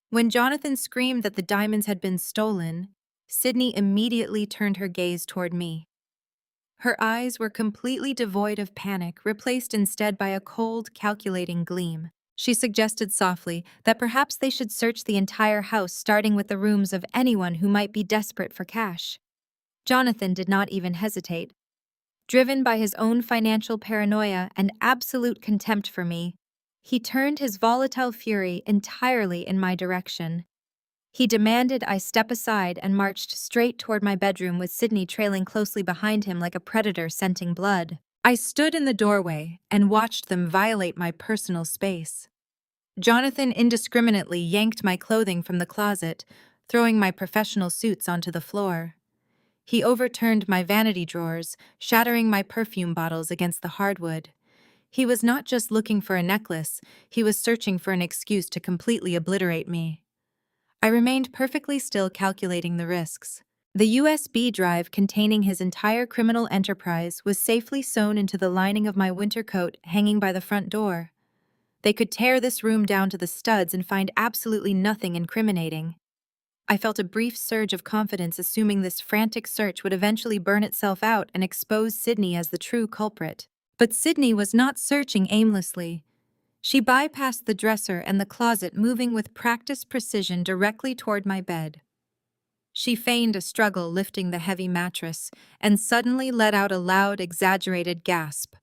When Jonathan screamed that the diamonds had been stolen, Sydney immediately turned her gaze toward me. Her eyes were completely devoid of panic, replaced instead by a cold, calculating gleam. She suggested softly that perhaps they should search the entire house, starting with the rooms of anyone who might be desperate for cash. Jonathan did not even hesitate. Driven by his own financial paranoia and absolute contempt for me, he turned his volatile fury entirely in my direction. He demanded I step aside and marched straight toward my bedroom with Sydney trailing closely behind him like a predator scenting blood. I stood in the doorway and watched them violate my personal space. Jonathan indiscriminately yanked my clothing from the closet, throwing my professional suits onto the floor. He overturned my vanity drawers, shattering my perfume bottles against the hardwood. He was not just looking for a necklace, he was searching for an excuse to completely obliterate me. I remained perfectly still, calculating the risks. The USB drive containing his entire criminal enterprise was safely sewn into the lining of my winter coat hanging by the front door. They could tear this room down to the studs and find absolutely nothing incriminating. I felt a brief surge of confidence, assuming this frantic search would eventually burn itself out and expose Sydney as the true culprit. But Sydney was not searching aimlessly. She bypassed the dresser and the closet, moving with practiced precision directly toward my bed. She feigned a struggle lifting the heavy mattress and suddenly let out a loud, exaggerated gasp.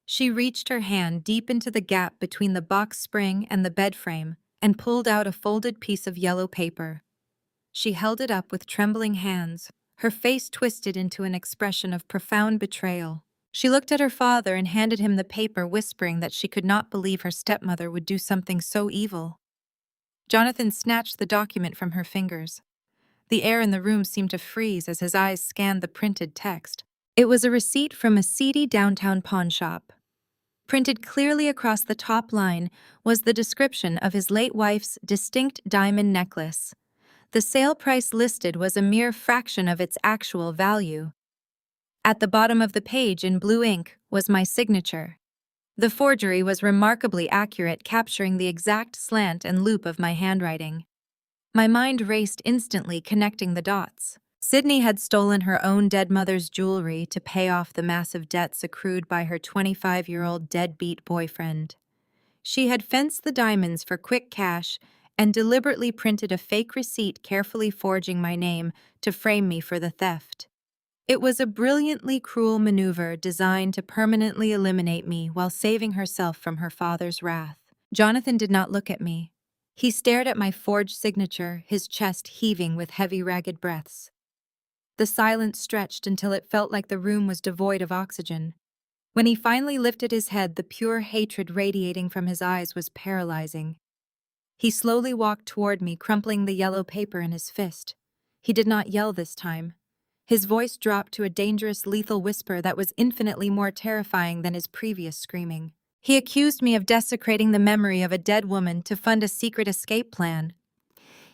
She reached her hand deep into the gap between the box spring and the bed frame and pulled out a folded piece of yellow paper. She held it up with trembling hands, her face twisted into an expression of profound betrayal. She looked at her father and handed him the paper, whispering that she could not believe her stepmother would do something so evil. Jonathan snatched the document from her fingers. The air in the room seemed to freeze as his eyes scanned the printed text. It was a receipt from a seedy downtown pawn shop. Printed clearly across the top line was the description of his late wife's distinct diamond necklace. The sale price listed was a mere fraction of its actual value. At the bottom of the page in blue ink was my signature. The forgery was remarkably accurate, capturing the exact slant and loop of my handwriting. My mind raced instantly, connecting the dots. Sydney had stolen her own dead mother's jewelry to pay off the massive debts accrued by her 25-year-old deadbeat boyfriend. She had fenced the diamonds for quick cash and deliberately printed a fake receipt, carefully forging my name to frame me for the theft. It was a brilliantly cruel maneuver designed to permanently eliminate me while saving herself from her father's wrath. Jonathan did not look at me. He stared at my forged signature, his chest heaving with heavy, ragged breaths. The silence stretched until it felt like the room was devoid of oxygen. When he finally lifted his head, the pure hatred radiating from his eyes was paralyzing. He slowly walked toward me, crumpling the yellow paper in his fist. He did not yell this time. His voice dropped to a dangerous, lethal whisper that was infinitely more terrifying than his previous screaming. He accused me of desecrating the memory of a dead woman to fund a secret escape plan.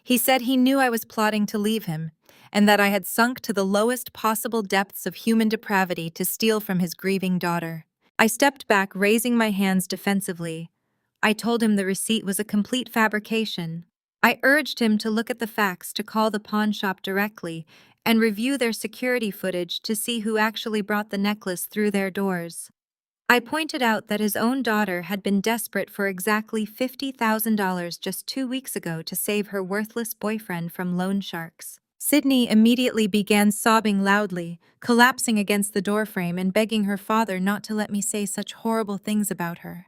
He said he knew I was plotting to leave him, and that I had sunk to the lowest possible depths of human depravity to steal from his grieving daughter. I stepped back, raising my hands defensively. I told him the receipt was a complete fabrication. I urged him to look at the facts, to call the pawn shop directly, and review their security footage to see who actually brought the necklace through their doors. I pointed out that his own daughter had been desperate for exactly $50,000 just 2 weeks ago to save her worthless boyfriend from loan sharks. Sydney immediately began sobbing loudly, collapsing against the doorframe and begging her father not to let me say such horrible things about her.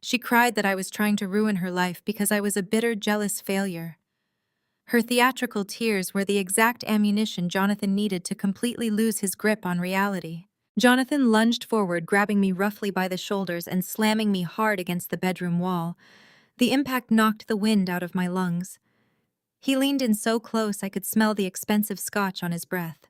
She cried that I was trying to ruin her life because I was a bitter, jealous failure. Her theatrical tears were the exact ammunition Jonathan needed to completely lose his grip on reality. Jonathan lunged forward, grabbing me roughly by the shoulders and slamming me hard against the bedroom wall. The impact knocked the wind out of my lungs. He leaned in so close I could smell the expensive scotch on his breath.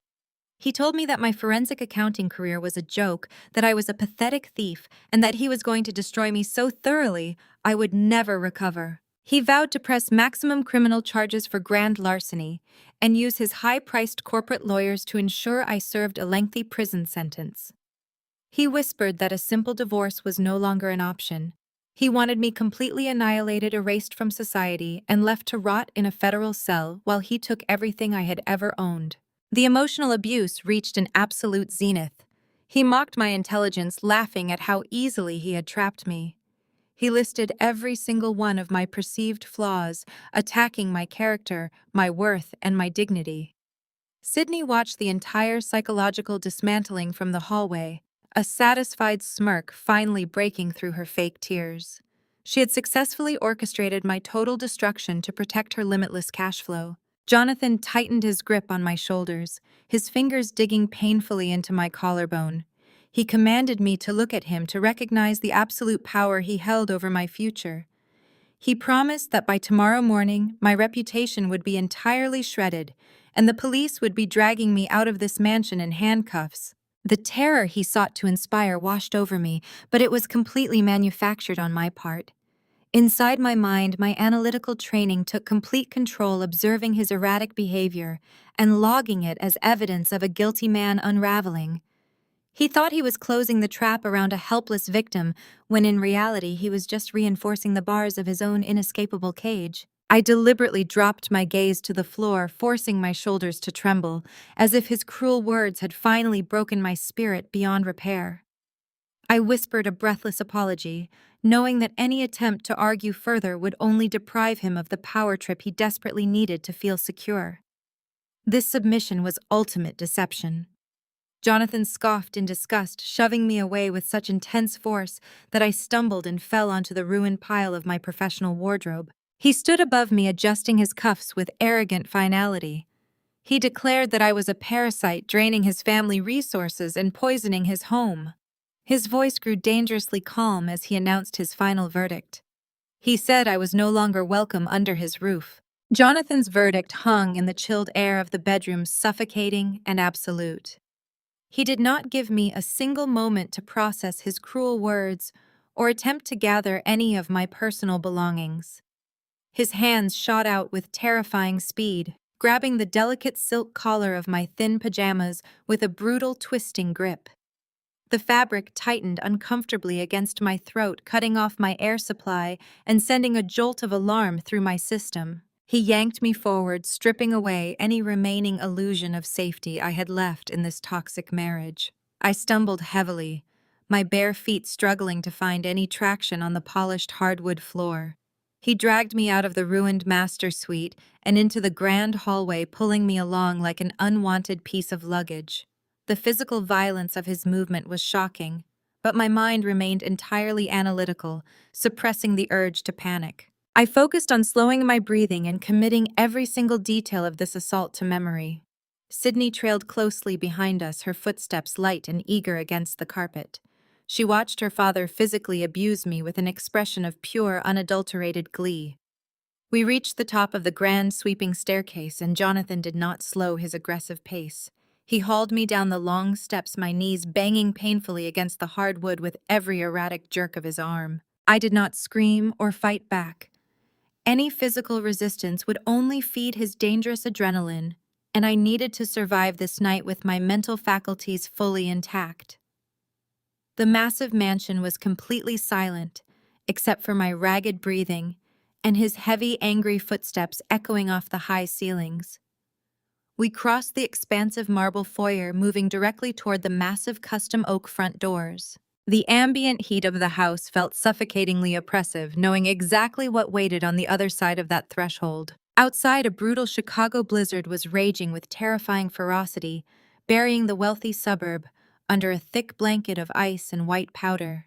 He told me that my forensic accounting career was a joke, that I was a pathetic thief, and that he was going to destroy me so thoroughly I would never recover. He vowed to press maximum criminal charges for grand larceny and use his high-priced corporate lawyers to ensure I served a lengthy prison sentence. He whispered that a simple divorce was no longer an option. He wanted me completely annihilated, erased from society, and left to rot in a federal cell while he took everything I had ever owned. The emotional abuse reached an absolute zenith. He mocked my intelligence, laughing at how easily he had trapped me. He listed every single one of my perceived flaws, attacking my character, my worth, and my dignity. Sydney watched the entire psychological dismantling from the hallway, a satisfied smirk finally breaking through her fake tears. She had successfully orchestrated my total destruction to protect her limitless cash flow. Jonathan tightened his grip on my shoulders, his fingers digging painfully into my collarbone. He commanded me to look at him to recognize the absolute power he held over my future. He promised that by tomorrow morning, my reputation would be entirely shredded, and the police would be dragging me out of this mansion in handcuffs. The terror he sought to inspire washed over me, but it was completely manufactured on my part. Inside my mind, my analytical training took complete control, observing his erratic behavior and logging it as evidence of a guilty man unraveling. He thought he was closing the trap around a helpless victim, when in reality he was just reinforcing the bars of his own inescapable cage. I deliberately dropped my gaze to the floor, forcing my shoulders to tremble, as if his cruel words had finally broken my spirit beyond repair. I whispered a breathless apology, knowing that any attempt to argue further would only deprive him of the power trip he desperately needed to feel secure. This submission was ultimate deception. Jonathan scoffed in disgust, shoving me away with such intense force that I stumbled and fell onto the ruined pile of my professional wardrobe. He stood above me, adjusting his cuffs with arrogant finality. He declared that I was a parasite, draining his family resources and poisoning his home. His voice grew dangerously calm as he announced his final verdict. He said I was no longer welcome under his roof. Jonathan's verdict hung in the chilled air of the bedroom, suffocating and absolute. He did not give me a single moment to process his cruel words or attempt to gather any of my personal belongings. His hands shot out with terrifying speed, grabbing the delicate silk collar of my thin pajamas with a brutal, twisting grip. The fabric tightened uncomfortably against my throat, cutting off my air supply and sending a jolt of alarm through my system. He yanked me forward, stripping away any remaining illusion of safety I had left in this toxic marriage. I stumbled heavily, my bare feet struggling to find any traction on the polished hardwood floor. He dragged me out of the ruined master suite and into the grand hallway, pulling me along like an unwanted piece of luggage. The physical violence of his movement was shocking, but my mind remained entirely analytical, suppressing the urge to panic. I focused on slowing my breathing and committing every single detail of this assault to memory. Sydney trailed closely behind us, her footsteps light and eager against the carpet. She watched her father physically abuse me with an expression of pure, unadulterated glee. We reached the top of the grand, sweeping staircase, and Jonathan did not slow his aggressive pace. He hauled me down the long steps, my knees banging painfully against the hardwood with every erratic jerk of his arm. I did not scream or fight back. Any physical resistance would only feed his dangerous adrenaline, and I needed to survive this night with my mental faculties fully intact. The massive mansion was completely silent, except for my ragged breathing and his heavy, angry footsteps echoing off the high ceilings. We crossed the expansive marble foyer, moving directly toward the massive custom oak front doors. The ambient heat of the house felt suffocatingly oppressive, knowing exactly what waited on the other side of that threshold. Outside, a brutal Chicago blizzard was raging with terrifying ferocity, burying the wealthy suburb under a thick blanket of ice and white powder.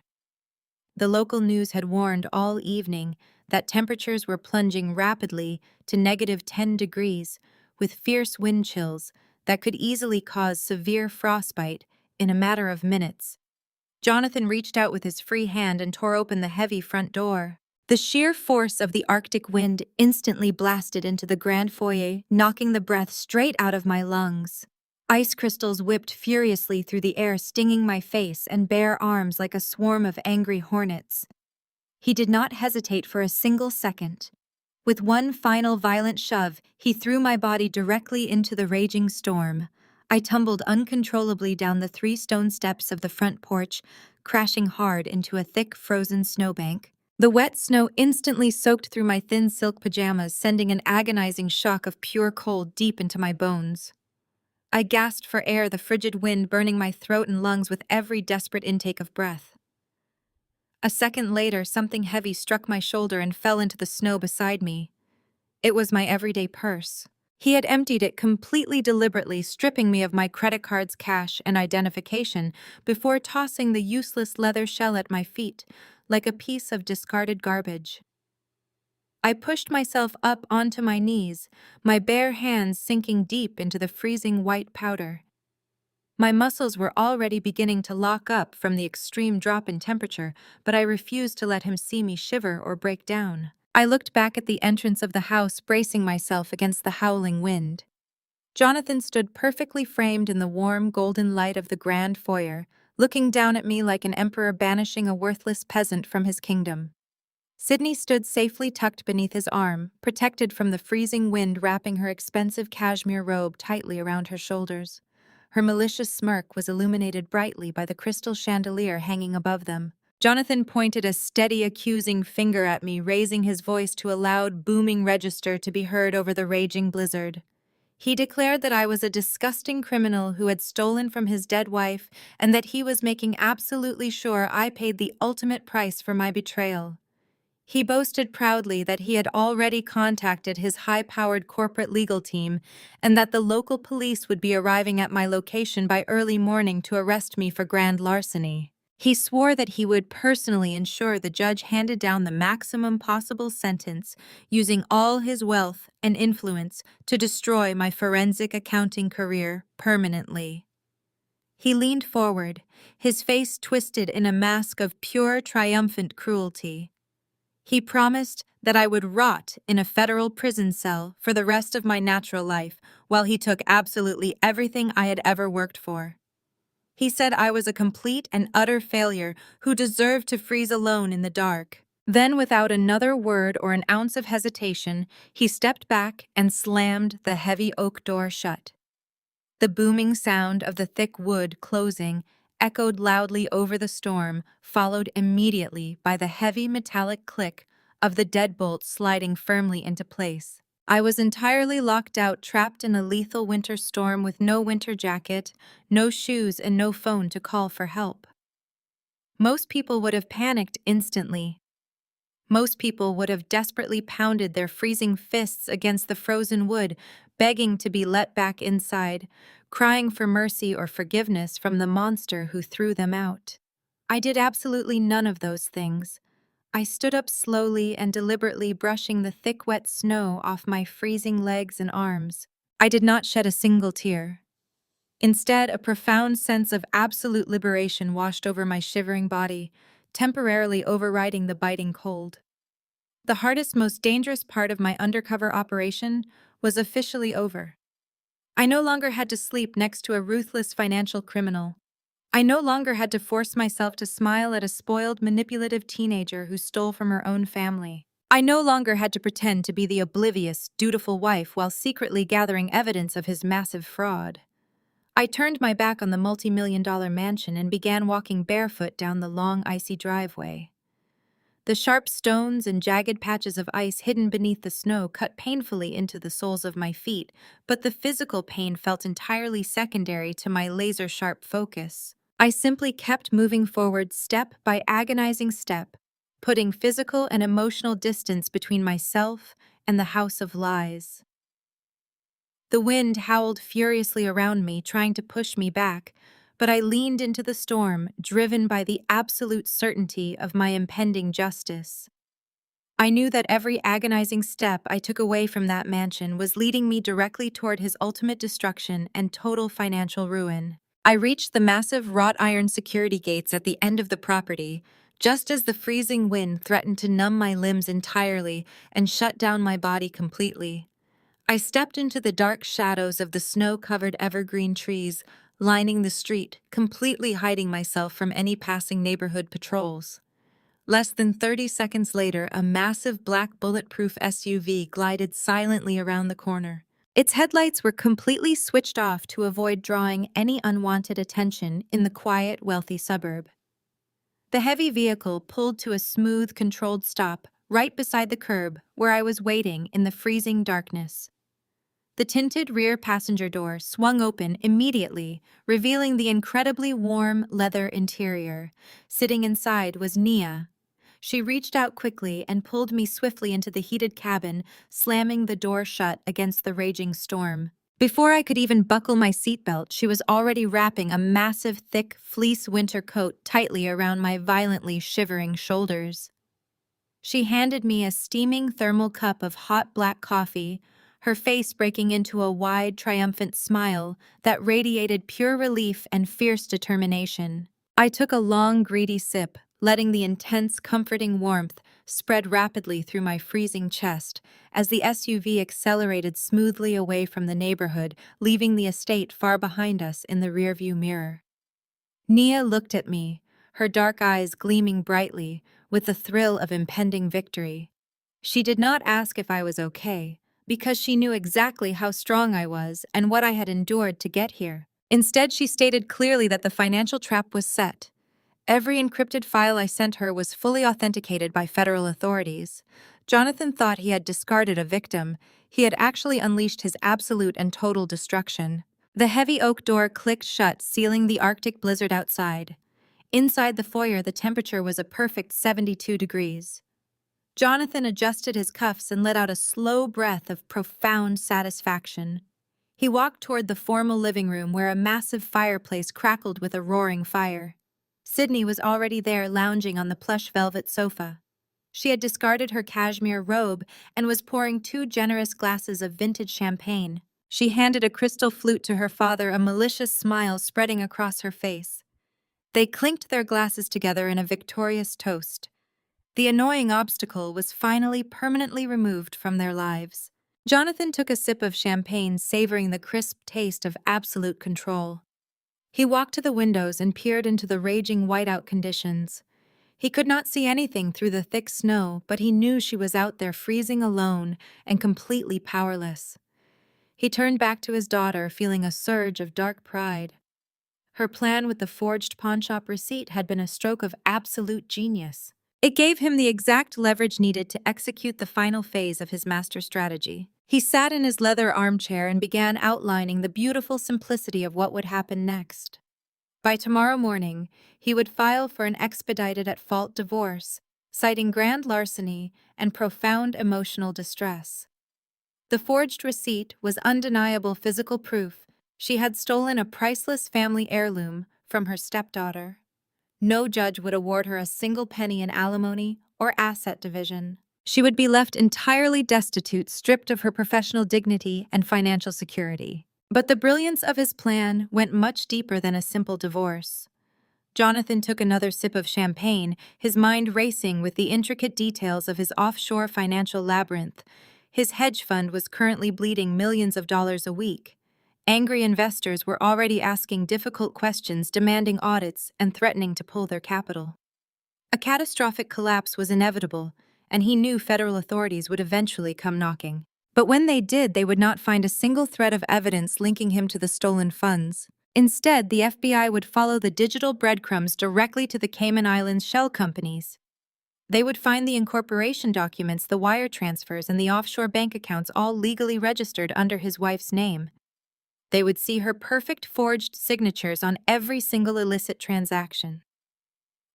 The local news had warned all evening that temperatures were plunging rapidly to -10 degrees, with fierce wind chills that could easily cause severe frostbite in a matter of minutes. Jonathan reached out with his free hand and tore open the heavy front door. The sheer force of the Arctic wind instantly blasted into the grand foyer, knocking the breath straight out of my lungs. Ice crystals whipped furiously through the air, stinging my face and bare arms like a swarm of angry hornets. He did not hesitate for a single second. With one final violent shove, he threw my body directly into the raging storm. I tumbled uncontrollably down the 3 stone steps of the front porch, crashing hard into a thick, frozen snowbank. The wet snow instantly soaked through my thin silk pajamas, sending an agonizing shock of pure cold deep into my bones. I gasped for air, the frigid wind burning my throat and lungs with every desperate intake of breath. A second later, something heavy struck my shoulder and fell into the snow beside me. It was my everyday purse. He had emptied it completely deliberately, stripping me of my credit card's cash and identification before tossing the useless leather shell at my feet like a piece of discarded garbage. I pushed myself up onto my knees, my bare hands sinking deep into the freezing white powder. My muscles were already beginning to lock up from the extreme drop in temperature, but I refused to let him see me shiver or break down. I looked back at the entrance of the house, bracing myself against the howling wind. Jonathan stood perfectly framed in the warm, golden light of the grand foyer, looking down at me like an emperor banishing a worthless peasant from his kingdom. Sydney stood safely tucked beneath his arm, protected from the freezing wind, wrapping her expensive cashmere robe tightly around her shoulders. Her malicious smirk was illuminated brightly by the crystal chandelier hanging above them. Jonathan pointed a steady, accusing finger at me, raising his voice to a loud, booming register to be heard over the raging blizzard. He declared that I was a disgusting criminal who had stolen from his dead wife and that he was making absolutely sure I paid the ultimate price for my betrayal. He boasted proudly that he had already contacted his high-powered corporate legal team and that the local police would be arriving at my location by early morning to arrest me for grand larceny. He swore that he would personally ensure the judge handed down the maximum possible sentence, using all his wealth and influence to destroy my forensic accounting career permanently. He leaned forward, his face twisted in a mask of pure, triumphant cruelty. He promised that I would rot in a federal prison cell for the rest of my natural life while he took absolutely everything I had ever worked for. He said I was a complete and utter failure who deserved to freeze alone in the dark. Then, without another word or an ounce of hesitation, he stepped back and slammed the heavy oak door shut. The booming sound of the thick wood closing echoed loudly over the storm, followed immediately by the heavy metallic click of the deadbolt sliding firmly into place. I was entirely locked out, trapped in a lethal winter storm with no winter jacket, no shoes, and no phone to call for help. Most people would have panicked instantly. Most people would have desperately pounded their freezing fists against the frozen wood, begging to be let back inside, crying for mercy or forgiveness from the monster who threw them out. I did absolutely none of those things. I stood up slowly and deliberately, brushing the thick, wet snow off my freezing legs and arms. I did not shed a single tear. Instead, a profound sense of absolute liberation washed over my shivering body, temporarily overriding the biting cold. The hardest, most dangerous part of my undercover operation was officially over. I no longer had to sleep next to a ruthless financial criminal. I no longer had to force myself to smile at a spoiled, manipulative teenager who stole from her own family. I no longer had to pretend to be the oblivious, dutiful wife while secretly gathering evidence of his massive fraud. I turned my back on the multi-million-dollar mansion and began walking barefoot down the long, icy driveway. The sharp stones and jagged patches of ice hidden beneath the snow cut painfully into the soles of my feet, but the physical pain felt entirely secondary to my laser-sharp focus. I simply kept moving forward step by agonizing step, putting physical and emotional distance between myself and the house of lies. The wind howled furiously around me, trying to push me back, but I leaned into the storm, driven by the absolute certainty of my impending justice. I knew that every agonizing step I took away from that mansion was leading me directly toward his ultimate destruction and total financial ruin. I reached the massive wrought iron security gates at the end of the property, just as the freezing wind threatened to numb my limbs entirely and shut down my body completely. I stepped into the dark shadows of the snow-covered evergreen trees, lining the street, completely hiding myself from any passing neighborhood patrols. Less than 30 seconds later, a massive black bulletproof SUV glided silently around the corner. Its headlights were completely switched off to avoid drawing any unwanted attention in the quiet, wealthy suburb. The heavy vehicle pulled to a smooth, controlled stop right beside the curb where I was waiting in the freezing darkness. The tinted rear passenger door swung open immediately, revealing the incredibly warm leather interior. Sitting inside was Nia. She reached out quickly and pulled me swiftly into the heated cabin, slamming the door shut against the raging storm. Before I could even buckle my seatbelt, she was already wrapping a massive, thick fleece winter coat tightly around my violently shivering shoulders. She handed me a steaming thermal cup of hot black coffee, her face breaking into a wide, triumphant smile that radiated pure relief and fierce determination. I took a long, greedy sip, letting the intense, comforting warmth spread rapidly through my freezing chest as the SUV accelerated smoothly away from the neighborhood, leaving the estate far behind us in the rearview mirror. Nia looked at me, her dark eyes gleaming brightly with the thrill of impending victory. She did not ask if I was okay, because she knew exactly how strong I was and what I had endured to get here. Instead, she stated clearly that the financial trap was set. Every encrypted file I sent her was fully authenticated by federal authorities. Jonathan thought he had discarded a victim. He had actually unleashed his absolute and total destruction. The heavy oak door clicked shut, sealing the Arctic blizzard outside. Inside the foyer, the temperature was a perfect 72 degrees. Jonathan adjusted his cuffs and let out a slow breath of profound satisfaction. He walked toward the formal living room where a massive fireplace crackled with a roaring fire. Sydney was already there, lounging on the plush velvet sofa. She had discarded her cashmere robe and was pouring 2 generous glasses of vintage champagne. She handed a crystal flute to her father, a malicious smile spreading across her face. They clinked their glasses together in a victorious toast. The annoying obstacle was finally permanently removed from their lives. Jonathan took a sip of champagne, savoring the crisp taste of absolute control. He walked to the windows and peered into the raging whiteout conditions. He could not see anything through the thick snow, but he knew she was out there freezing alone and completely powerless. He turned back to his daughter, feeling a surge of dark pride. Her plan with the forged pawnshop receipt had been a stroke of absolute genius. It gave him the exact leverage needed to execute the final phase of his master strategy. He sat in his leather armchair and began outlining the beautiful simplicity of what would happen next. By tomorrow morning, he would file for an expedited at-fault divorce, citing grand larceny and profound emotional distress. The forged receipt was undeniable physical proof she had stolen a priceless family heirloom from her stepdaughter. No judge would award her a single penny in alimony or asset division. She would be left entirely destitute, stripped of her professional dignity and financial security. But the brilliance of his plan went much deeper than a simple divorce. Jonathan took another sip of champagne, his mind racing with the intricate details of his offshore financial labyrinth. His hedge fund was currently bleeding millions of dollars a week. Angry investors were already asking difficult questions, demanding audits, and threatening to pull their capital. A catastrophic collapse was inevitable, and he knew federal authorities would eventually come knocking. But when they did, they would not find a single thread of evidence linking him to the stolen funds. Instead, the FBI would follow the digital breadcrumbs directly to the Cayman Islands shell companies. They would find the incorporation documents, the wire transfers, and the offshore bank accounts all legally registered under his wife's name. They would see her perfect forged signatures on every single illicit transaction.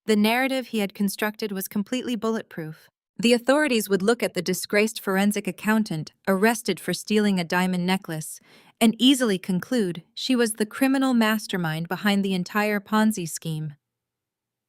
The narrative he had constructed was completely bulletproof. The authorities would look at the disgraced forensic accountant arrested for stealing a diamond necklace and easily conclude she was the criminal mastermind behind the entire Ponzi scheme.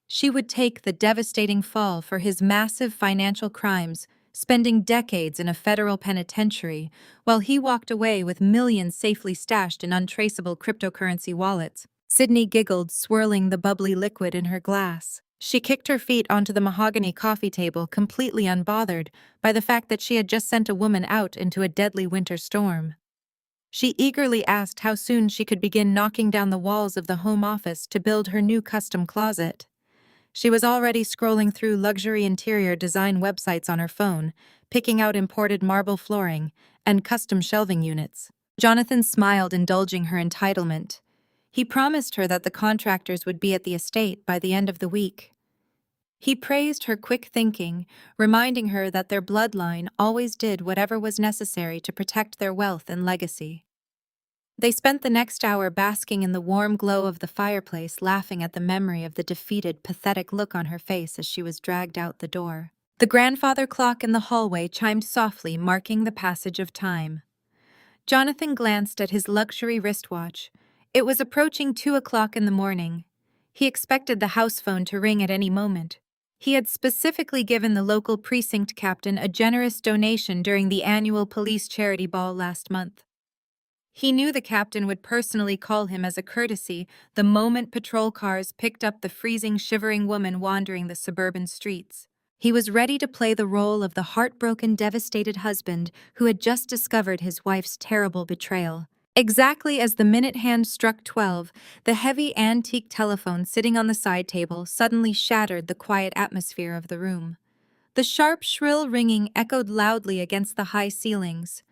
She would take the devastating fall for his massive financial crimes, spending decades in a federal penitentiary, while he walked away with millions safely stashed in untraceable cryptocurrency wallets. Sydney giggled, swirling the bubbly liquid in her glass. She kicked her feet onto the mahogany coffee table, completely unbothered by the fact that she had just sent a woman out into a deadly winter storm. She eagerly asked how soon she could begin knocking down the walls of the home office to build her new custom closet. She was already scrolling through luxury interior design websites on her phone, picking out imported marble flooring and custom shelving units. Jonathan smiled, indulging her entitlement. He promised her that the contractors would be at the estate by the end of the week. He praised her quick thinking, reminding her that their bloodline always did whatever was necessary to protect their wealth and legacy. They spent the next hour basking in the warm glow of the fireplace, laughing at the memory of the defeated, pathetic look on her face as she was dragged out the door. The grandfather clock in the hallway chimed softly, marking the passage of time. Jonathan glanced at his luxury wristwatch. It was approaching 2 o'clock in the morning. He expected the house phone to ring at any moment. He had specifically given the local precinct captain a generous donation during the annual police charity ball last month. He knew the captain would personally call him as a courtesy the moment patrol cars picked up the freezing, shivering woman wandering the suburban streets. He was ready to play the role of the heartbroken, devastated husband who had just discovered his wife's terrible betrayal. Exactly as the minute hand struck 12, the heavy antique telephone sitting on the side table suddenly shattered the quiet atmosphere of the room. The sharp, shrill ringing echoed loudly against the high ceilings.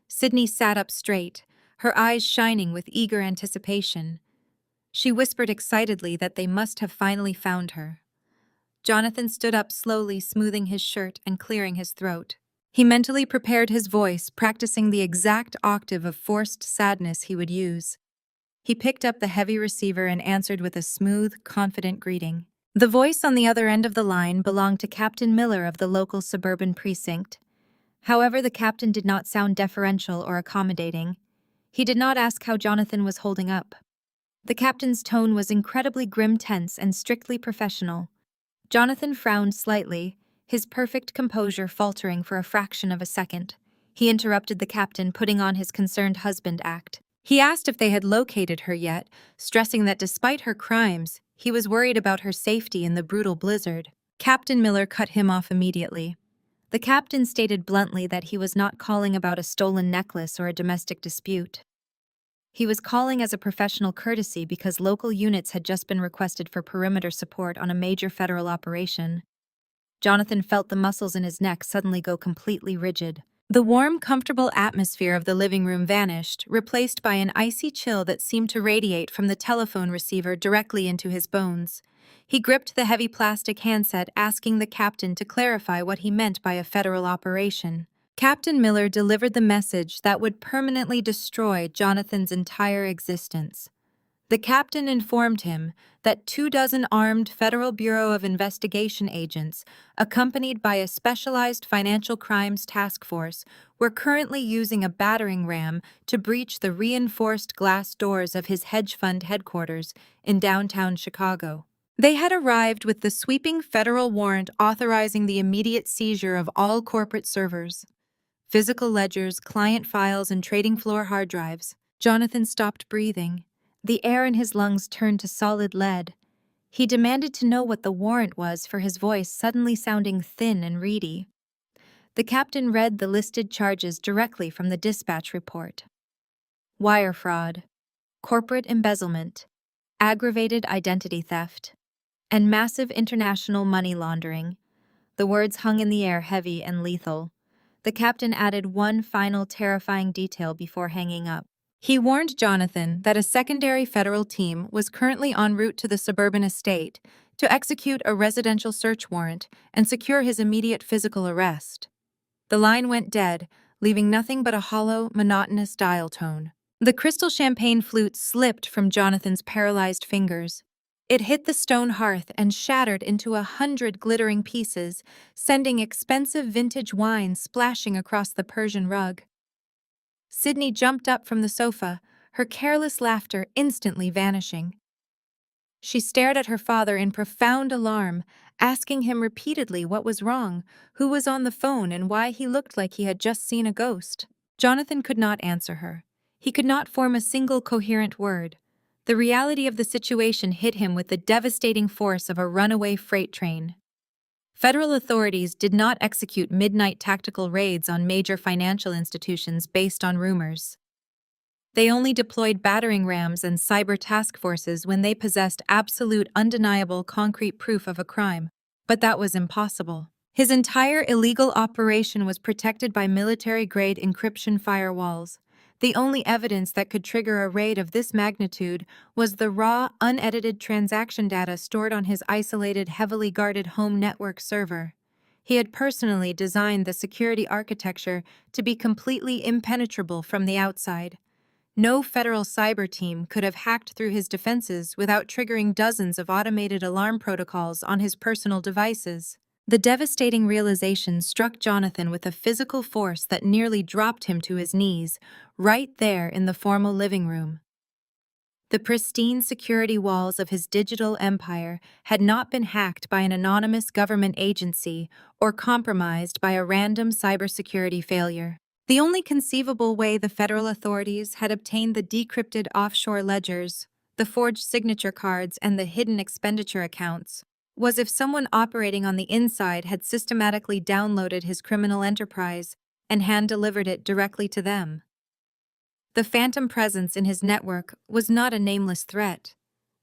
Sydney sat up straight, her eyes shining with eager anticipation. She whispered excitedly that they must have finally found her. Jonathan stood up slowly, smoothing his shirt and clearing his throat. He mentally prepared his voice, practicing the exact octave of forced sadness he would use. He picked up the heavy receiver and answered with a smooth, confident greeting. The voice on the other end of the line belonged to Captain Miller of the local suburban precinct. However, the captain did not sound deferential or accommodating. He did not ask how Jonathan was holding up. The captain's tone was incredibly grim, tense, and strictly professional. Jonathan frowned slightly, his perfect composure faltering for a fraction of a second. He interrupted the captain, putting on his concerned husband act. He asked if they had located her yet, stressing that despite her crimes, he was worried about her safety in the brutal blizzard. Captain Miller cut him off immediately. The captain stated bluntly that he was not calling about a stolen necklace or a domestic dispute. He was calling as a professional courtesy because local units had just been requested for perimeter support on a major federal operation. Jonathan felt the muscles in his neck suddenly go completely rigid. The warm, comfortable atmosphere of the living room vanished, replaced by an icy chill that seemed to radiate from the telephone receiver directly into his bones. He gripped the heavy plastic handset, asking the captain to clarify what he meant by a federal operation. Captain Miller delivered the message that would permanently destroy Jonathan's entire existence. The captain informed him that 24 armed Federal Bureau of Investigation agents, accompanied by a specialized financial crimes task force, were currently using a battering ram to breach the reinforced glass doors of his hedge fund headquarters in downtown Chicago. They had arrived with the sweeping federal warrant authorizing the immediate seizure of all corporate servers, physical ledgers, client files, and trading floor hard drives. Jonathan stopped breathing. The air in his lungs turned to solid lead. He demanded to know what the warrant was, for his voice suddenly sounding thin and reedy. The captain read the listed charges directly from the dispatch report. Wire fraud, corporate embezzlement, aggravated identity theft, and massive international money laundering. The words hung in the air, heavy and lethal. The captain added one final terrifying detail before hanging up. He warned Jonathan that a secondary federal team was currently en route to the suburban estate to execute a residential search warrant and secure his immediate physical arrest. The line went dead, leaving nothing but a hollow, monotonous dial tone. The crystal champagne flute slipped from Jonathan's paralyzed fingers. It hit the stone hearth and shattered into 100 glittering pieces, sending expensive vintage wine splashing across the Persian rug. Sydney jumped up from the sofa, her careless laughter instantly vanishing. She stared at her father in profound alarm, asking him repeatedly what was wrong, who was on the phone, and why he looked like he had just seen a ghost. Jonathan could not answer her. He could not form a single coherent word. The reality of the situation hit him with the devastating force of a runaway freight train. Federal authorities did not execute midnight tactical raids on major financial institutions based on rumors. They only deployed battering rams and cyber task forces when they possessed absolute, undeniable, concrete proof of a crime. But that was impossible. His entire illegal operation was protected by military-grade encryption firewalls. The only evidence that could trigger a raid of this magnitude was the raw, unedited transaction data stored on his isolated, heavily guarded home network server. He had personally designed the security architecture to be completely impenetrable from the outside. No federal cyber team could have hacked through his defenses without triggering dozens of automated alarm protocols on his personal devices. The devastating realization struck Jonathan with a physical force that nearly dropped him to his knees, right there in the formal living room. The pristine security walls of his digital empire had not been hacked by an anonymous government agency or compromised by a random cybersecurity failure. The only conceivable way the federal authorities had obtained the decrypted offshore ledgers, the forged signature cards, and the hidden expenditure accounts was if someone operating on the inside had systematically downloaded his criminal enterprise and hand-delivered it directly to them. The phantom presence in his network was not a nameless threat.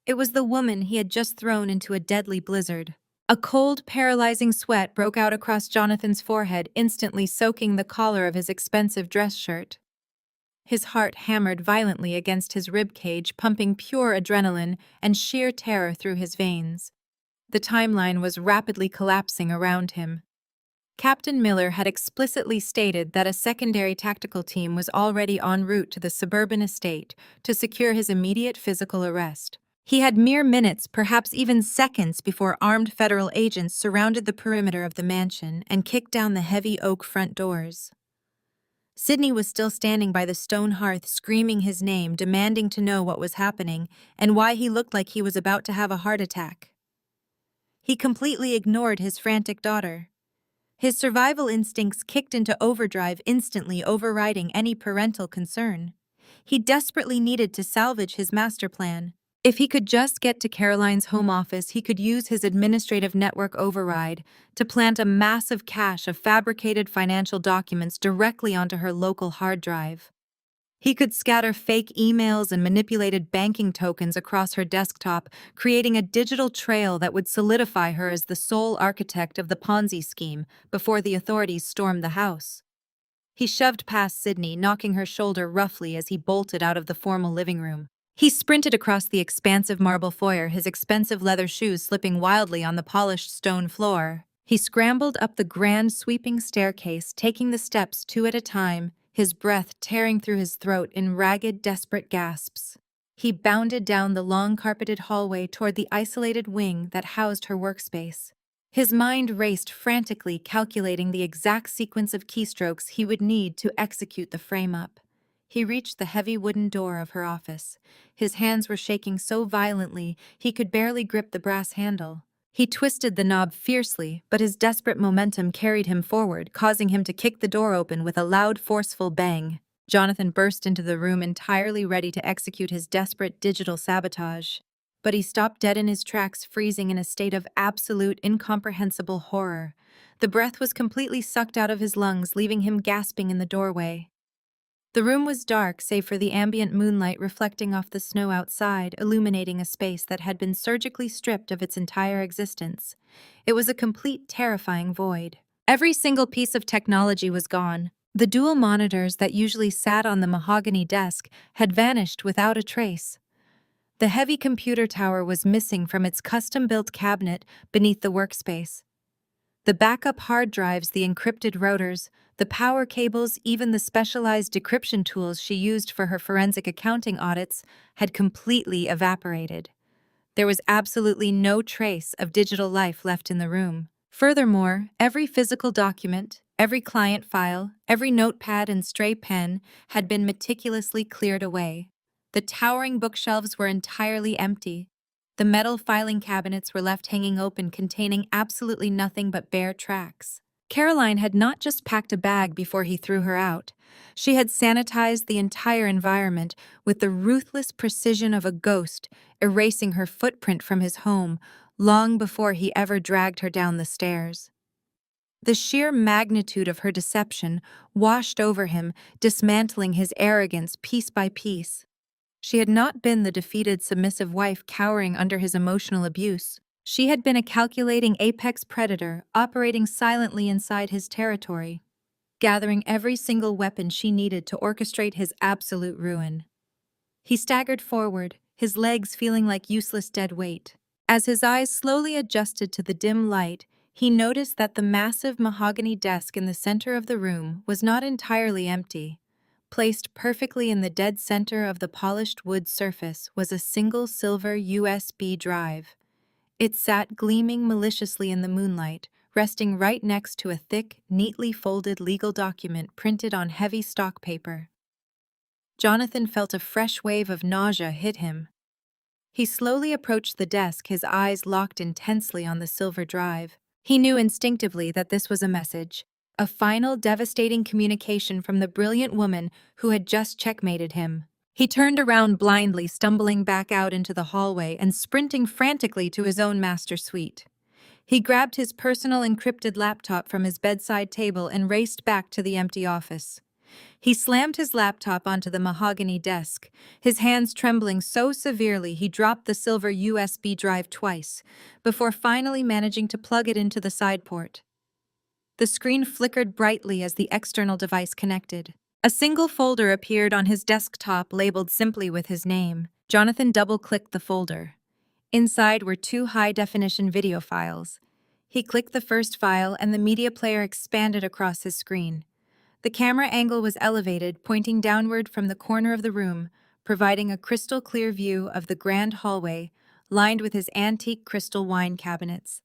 It was the woman he had just thrown into a deadly blizzard. A cold, paralyzing sweat broke out across Jonathan's forehead, instantly soaking the collar of his expensive dress shirt. His heart hammered violently against his rib cage, pumping pure adrenaline and sheer terror through his veins. The timeline was rapidly collapsing around him. Captain Miller had explicitly stated that a secondary tactical team was already en route to the suburban estate to secure his immediate physical arrest. He had mere minutes, perhaps even seconds, before armed federal agents surrounded the perimeter of the mansion and kicked down the heavy oak front doors. Sydney was still standing by the stone hearth, screaming his name, demanding to know what was happening and why he looked like he was about to have a heart attack. He completely ignored his frantic daughter. His survival instincts kicked into overdrive, instantly overriding any parental concern. He desperately needed to salvage his master plan. If he could just get to Caroline's home office, he could use his administrative network override to plant a massive cache of fabricated financial documents directly onto her local hard drive. He could scatter fake emails and manipulated banking tokens across her desktop, creating a digital trail that would solidify her as the sole architect of the Ponzi scheme before the authorities stormed the house. He shoved past Sydney, knocking her shoulder roughly as he bolted out of the formal living room. He sprinted across the expansive marble foyer, his expensive leather shoes slipping wildly on the polished stone floor. He scrambled up the grand sweeping staircase, taking the steps two at a time, his breath tearing through his throat in ragged, desperate gasps. He bounded down the long carpeted hallway toward the isolated wing that housed her workspace. His mind raced frantically, calculating the exact sequence of keystrokes he would need to execute the frame-up. He reached the heavy wooden door of her office. His hands were shaking so violently he could barely grip the brass handle. He twisted the knob fiercely, but his desperate momentum carried him forward, causing him to kick the door open with a loud, forceful bang. Jonathan burst into the room, entirely ready to execute his desperate digital sabotage. But he stopped dead in his tracks, freezing in a state of absolute, incomprehensible horror. The breath was completely sucked out of his lungs, leaving him gasping in the doorway. The room was dark, save for the ambient moonlight reflecting off the snow outside, illuminating a space that had been surgically stripped of its entire existence. It was a complete, terrifying void. Every single piece of technology was gone. The dual monitors that usually sat on the mahogany desk had vanished without a trace. The heavy computer tower was missing from its custom-built cabinet beneath the workspace. The backup hard drives, the encrypted routers, the power cables, even the specialized decryption tools she used for her forensic accounting audits had completely evaporated. There was absolutely no trace of digital life left in the room. Furthermore, every physical document, every client file, every notepad and stray pen had been meticulously cleared away. The towering bookshelves were entirely empty. The metal filing cabinets were left hanging open, containing absolutely nothing but bare tracks. Caroline had not just packed a bag before he threw her out. She had sanitized the entire environment with the ruthless precision of a ghost, erasing her footprint from his home long before he ever dragged her down the stairs. The sheer magnitude of her deception washed over him, dismantling his arrogance piece by piece. She had not been the defeated, submissive wife cowering under his emotional abuse. She had been a calculating apex predator operating silently inside his territory. gathering every single weapon she needed to orchestrate his absolute ruin. He staggered forward, his legs feeling like useless dead weight. As his eyes slowly adjusted to the dim light, he noticed that the massive mahogany desk in the center of the room was not entirely empty. Placed perfectly in the dead center of the polished wood surface was a single silver USB drive. It sat gleaming maliciously in the moonlight, resting right next to a thick, neatly folded legal document printed on heavy stock paper. Jonathan felt a fresh wave of nausea hit him. He slowly approached the desk, his eyes locked intensely on the silver drive. He knew instinctively that this was a message, a final devastating communication from the brilliant woman who had just checkmated him. He turned around blindly, stumbling back out into the hallway and sprinting frantically to his own master suite. He grabbed his personal encrypted laptop from his bedside table and raced back to the empty office. He slammed his laptop onto the mahogany desk, his hands trembling so severely he dropped the silver USB drive twice, before finally managing to plug it into the side port. The screen flickered brightly as the external device connected. A single folder appeared on his desktop labeled simply with his name. Jonathan double-clicked the folder. Inside were 2 high-definition video files. He clicked the first file and the media player expanded across his screen. The camera angle was elevated, pointing downward from the corner of the room, providing a crystal-clear view of the grand hallway, lined with his antique crystal wine cabinets.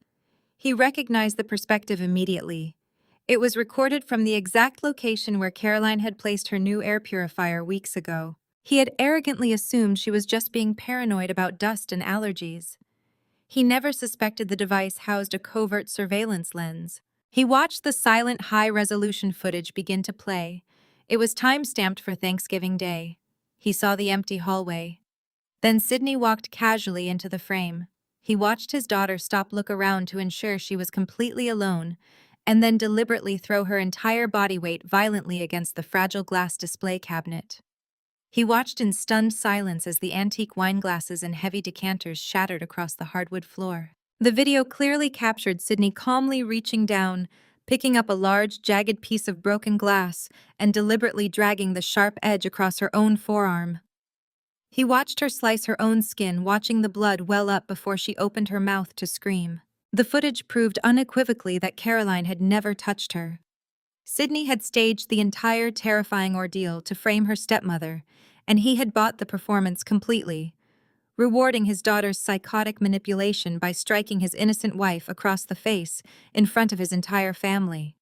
He recognized the perspective immediately. It was recorded from the exact location where Caroline had placed her new air purifier weeks ago. He had arrogantly assumed she was just being paranoid about dust and allergies. He never suspected the device housed a covert surveillance lens. He watched the silent, high-resolution footage begin to play. It was time-stamped for Thanksgiving Day. He saw the empty hallway. Then Sydney walked casually into the frame. He watched his daughter look around to ensure she was completely alone, and then deliberately throw her entire body weight violently against the fragile glass display cabinet. He watched in stunned silence as the antique wine glasses and heavy decanters shattered across the hardwood floor. The video clearly captured Sydney calmly reaching down, picking up a large, jagged piece of broken glass, and deliberately dragging the sharp edge across her own forearm. He watched her slice her own skin, watching the blood well up before she opened her mouth to scream. The footage proved unequivocally that Caroline had never touched her. Sydney had staged the entire terrifying ordeal to frame her stepmother, and he had bought the performance completely, rewarding his daughter's psychotic manipulation by striking his innocent wife across the face in front of his entire family.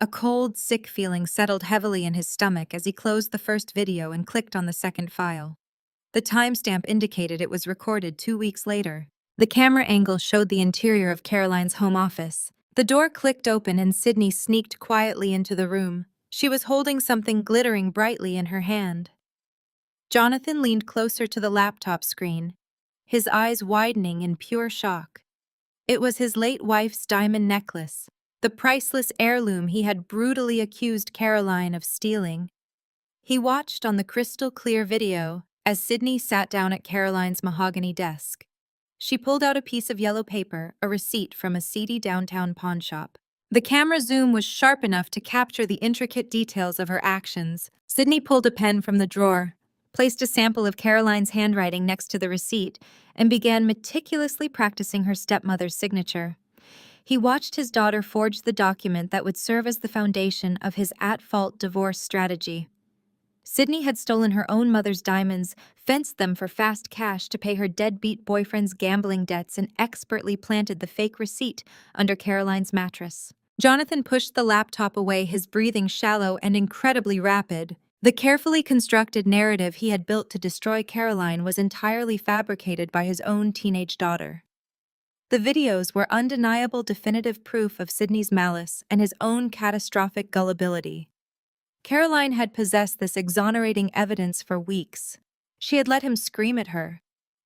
A cold, sick feeling settled heavily in his stomach as he closed the first video and clicked on the second file. The timestamp indicated it was recorded 2 weeks later. The camera angle showed the interior of Caroline's home office. The door clicked open and Sydney sneaked quietly into the room. She was holding something glittering brightly in her hand. Jonathan leaned closer to the laptop screen, his eyes widening in pure shock. It was his late wife's diamond necklace, the priceless heirloom he had brutally accused Caroline of stealing. He watched on the crystal-clear video as Sydney sat down at Caroline's mahogany desk. She pulled out a piece of yellow paper, a receipt from a seedy downtown pawnshop. The camera zoom was sharp enough to capture the intricate details of her actions. Sydney pulled a pen from the drawer, placed a sample of Caroline's handwriting next to the receipt, and began meticulously practicing her stepmother's signature. He watched his daughter forge the document that would serve as the foundation of his at-fault divorce strategy. Sydney had stolen her own mother's diamonds, fenced them for fast cash to pay her deadbeat boyfriend's gambling debts, and expertly planted the fake receipt under Caroline's mattress. Jonathan pushed the laptop away, his breathing shallow and incredibly rapid. The carefully constructed narrative he had built to destroy Caroline was entirely fabricated by his own teenage daughter. The videos were undeniable definitive proof of Sydney's malice and his own catastrophic gullibility. Caroline had possessed this exonerating evidence for weeks. She had let him scream at her.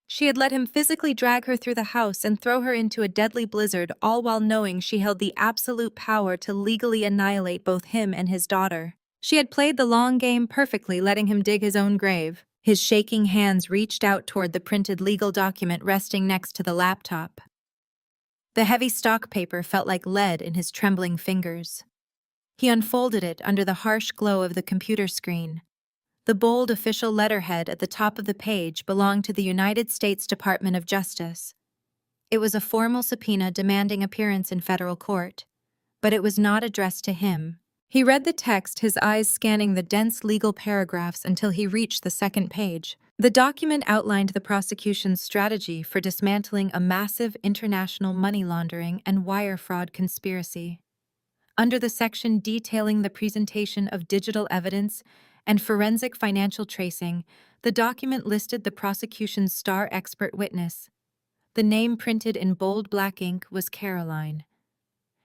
She had let him physically drag her through the house and throw her into a deadly blizzard, all while knowing she held the absolute power to legally annihilate both him and his daughter. She had played the long game perfectly, letting him dig his own grave. His shaking hands reached out toward the printed legal document resting next to the laptop. The heavy stock paper felt like lead in his trembling fingers. He unfolded it under the harsh glow of the computer screen. The bold official letterhead at the top of the page belonged to the United States Department of Justice. It was a formal subpoena demanding appearance in federal court, but it was not addressed to him. He read the text, his eyes scanning the dense legal paragraphs until he reached the second page. The document outlined the prosecution's strategy for dismantling a massive international money laundering and wire fraud conspiracy. Under the section detailing the presentation of digital evidence and forensic financial tracing, the document listed the prosecution's star expert witness. The name printed in bold black ink was Caroline.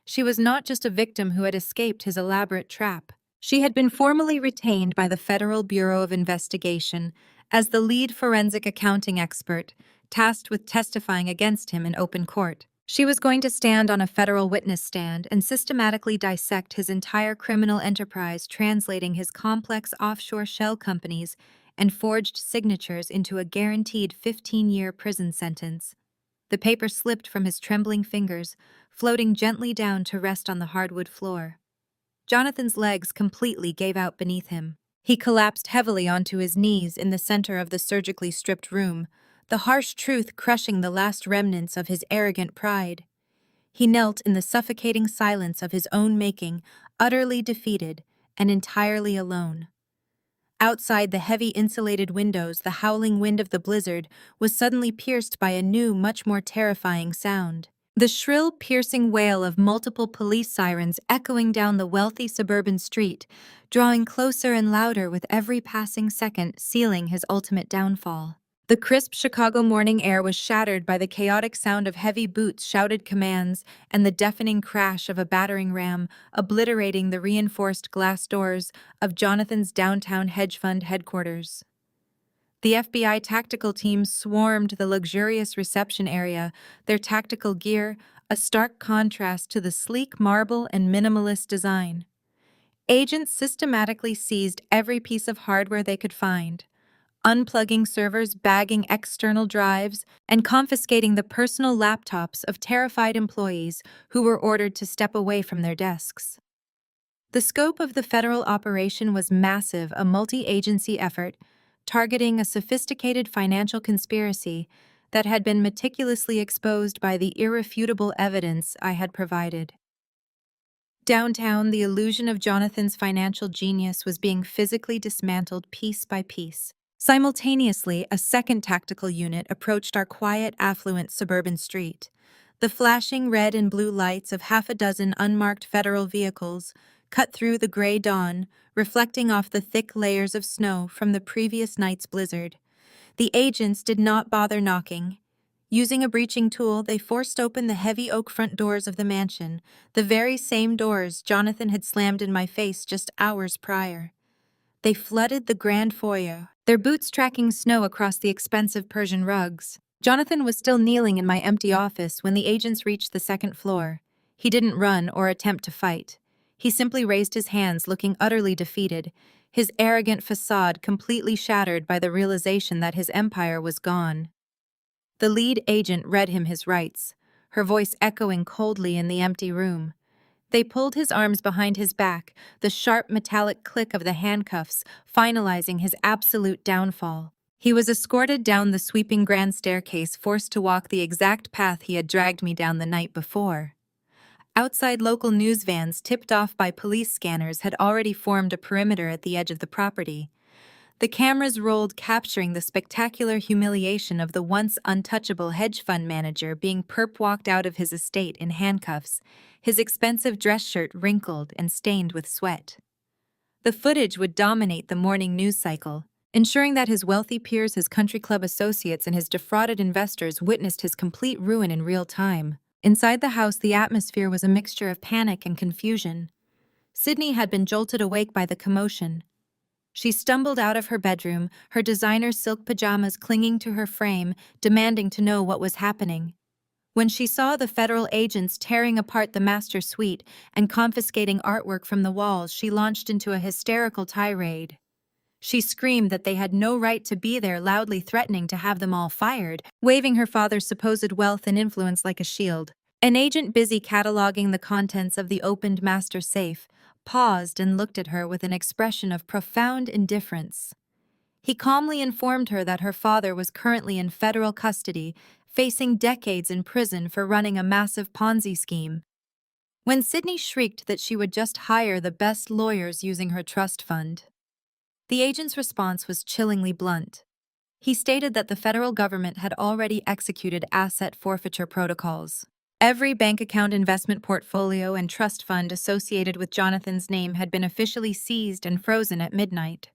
She was not just a victim who had escaped his elaborate trap. She had been formally retained by the Federal Bureau of Investigation as the lead forensic accounting expert, tasked with testifying against him in open court. She was going to stand on a federal witness stand and systematically dissect his entire criminal enterprise, translating his complex offshore shell companies and forged signatures into a guaranteed 15-year prison sentence. The paper slipped from his trembling fingers, floating gently down to rest on the hardwood floor. Jonathan's legs completely gave out beneath him. He collapsed heavily onto his knees in the center of the surgically stripped room, the harsh truth crushing the last remnants of his arrogant pride. He knelt in the suffocating silence of his own making, utterly defeated and entirely alone. Outside the heavy insulated windows, the howling wind of the blizzard was suddenly pierced by a new, much more terrifying sound. The shrill, piercing wail of multiple police sirens echoing down the wealthy suburban street, drawing closer and louder with every passing second, sealing his ultimate downfall. The crisp Chicago morning air was shattered by the chaotic sound of heavy boots, shouted commands, and the deafening crash of a battering ram, obliterating the reinforced glass doors of Jonathan's downtown hedge fund headquarters. The FBI tactical team swarmed the luxurious reception area, their tactical gear a stark contrast to the sleek marble and minimalist design. Agents systematically seized every piece of hardware they could find, unplugging servers, bagging external drives, and confiscating the personal laptops of terrified employees who were ordered to step away from their desks. The scope of the federal operation was massive, a multi-agency effort targeting a sophisticated financial conspiracy that had been meticulously exposed by the irrefutable evidence I had provided. Downtown, the illusion of Jonathan's financial genius was being physically dismantled piece by piece. Simultaneously, a second tactical unit approached our quiet, affluent suburban street. The flashing red and blue lights of half a dozen unmarked federal vehicles cut through the gray dawn, reflecting off the thick layers of snow from the previous night's blizzard. The agents did not bother knocking. Using a breaching tool, they forced open the heavy oak front doors of the mansion, the very same doors Jonathan had slammed in my face just hours prior. They flooded the grand foyer, their boots tracking snow across the expensive Persian rugs. Jonathan was still kneeling in my empty office when the agents reached the second floor. He didn't run or attempt to fight. He simply raised his hands, looking utterly defeated, his arrogant facade completely shattered by the realization that his empire was gone. The lead agent read him his rights, her voice echoing coldly in the empty room. They pulled his arms behind his back, the sharp metallic click of the handcuffs finalizing his absolute downfall. He was escorted down the sweeping grand staircase, forced to walk the exact path he had dragged me down the night before. Outside, local news vans tipped off by police scanners had already formed a perimeter at the edge of the property. The cameras rolled, capturing the spectacular humiliation of the once untouchable hedge fund manager being perp-walked out of his estate in handcuffs, his expensive dress shirt wrinkled and stained with sweat. The footage would dominate the morning news cycle, ensuring that his wealthy peers, his country club associates, and his defrauded investors witnessed his complete ruin in real time. Inside the house, the atmosphere was a mixture of panic and confusion. Sydney had been jolted awake by the commotion. She stumbled out of her bedroom, her designer silk pajamas clinging to her frame, demanding to know what was happening. When she saw the federal agents tearing apart the master suite and confiscating artwork from the walls, she launched into a hysterical tirade. She screamed that they had no right to be there, loudly threatening to have them all fired, waving her father's supposed wealth and influence like a shield. An agent busy cataloging the contents of the opened master safe paused and looked at her with an expression of profound indifference. He calmly informed her that her father was currently in federal custody, facing decades in prison for running a massive Ponzi scheme. When Sydney shrieked that she would just hire the best lawyers using her trust fund, the agent's response was chillingly blunt. He stated that the federal government had already executed asset forfeiture protocols. Every bank account, investment portfolio, and trust fund associated with Jonathan's name had been officially seized and frozen at midnight.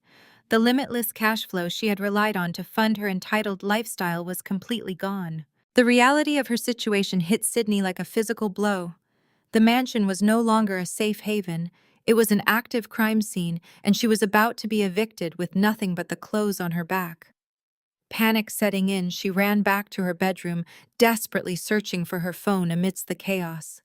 The limitless cash flow she had relied on to fund her entitled lifestyle was completely gone. The reality of her situation hit Sydney like a physical blow. The mansion was no longer a safe haven. It was an active crime scene, and she was about to be evicted with nothing but the clothes on her back. Panic setting in, she ran back to her bedroom, desperately searching for her phone amidst the chaos.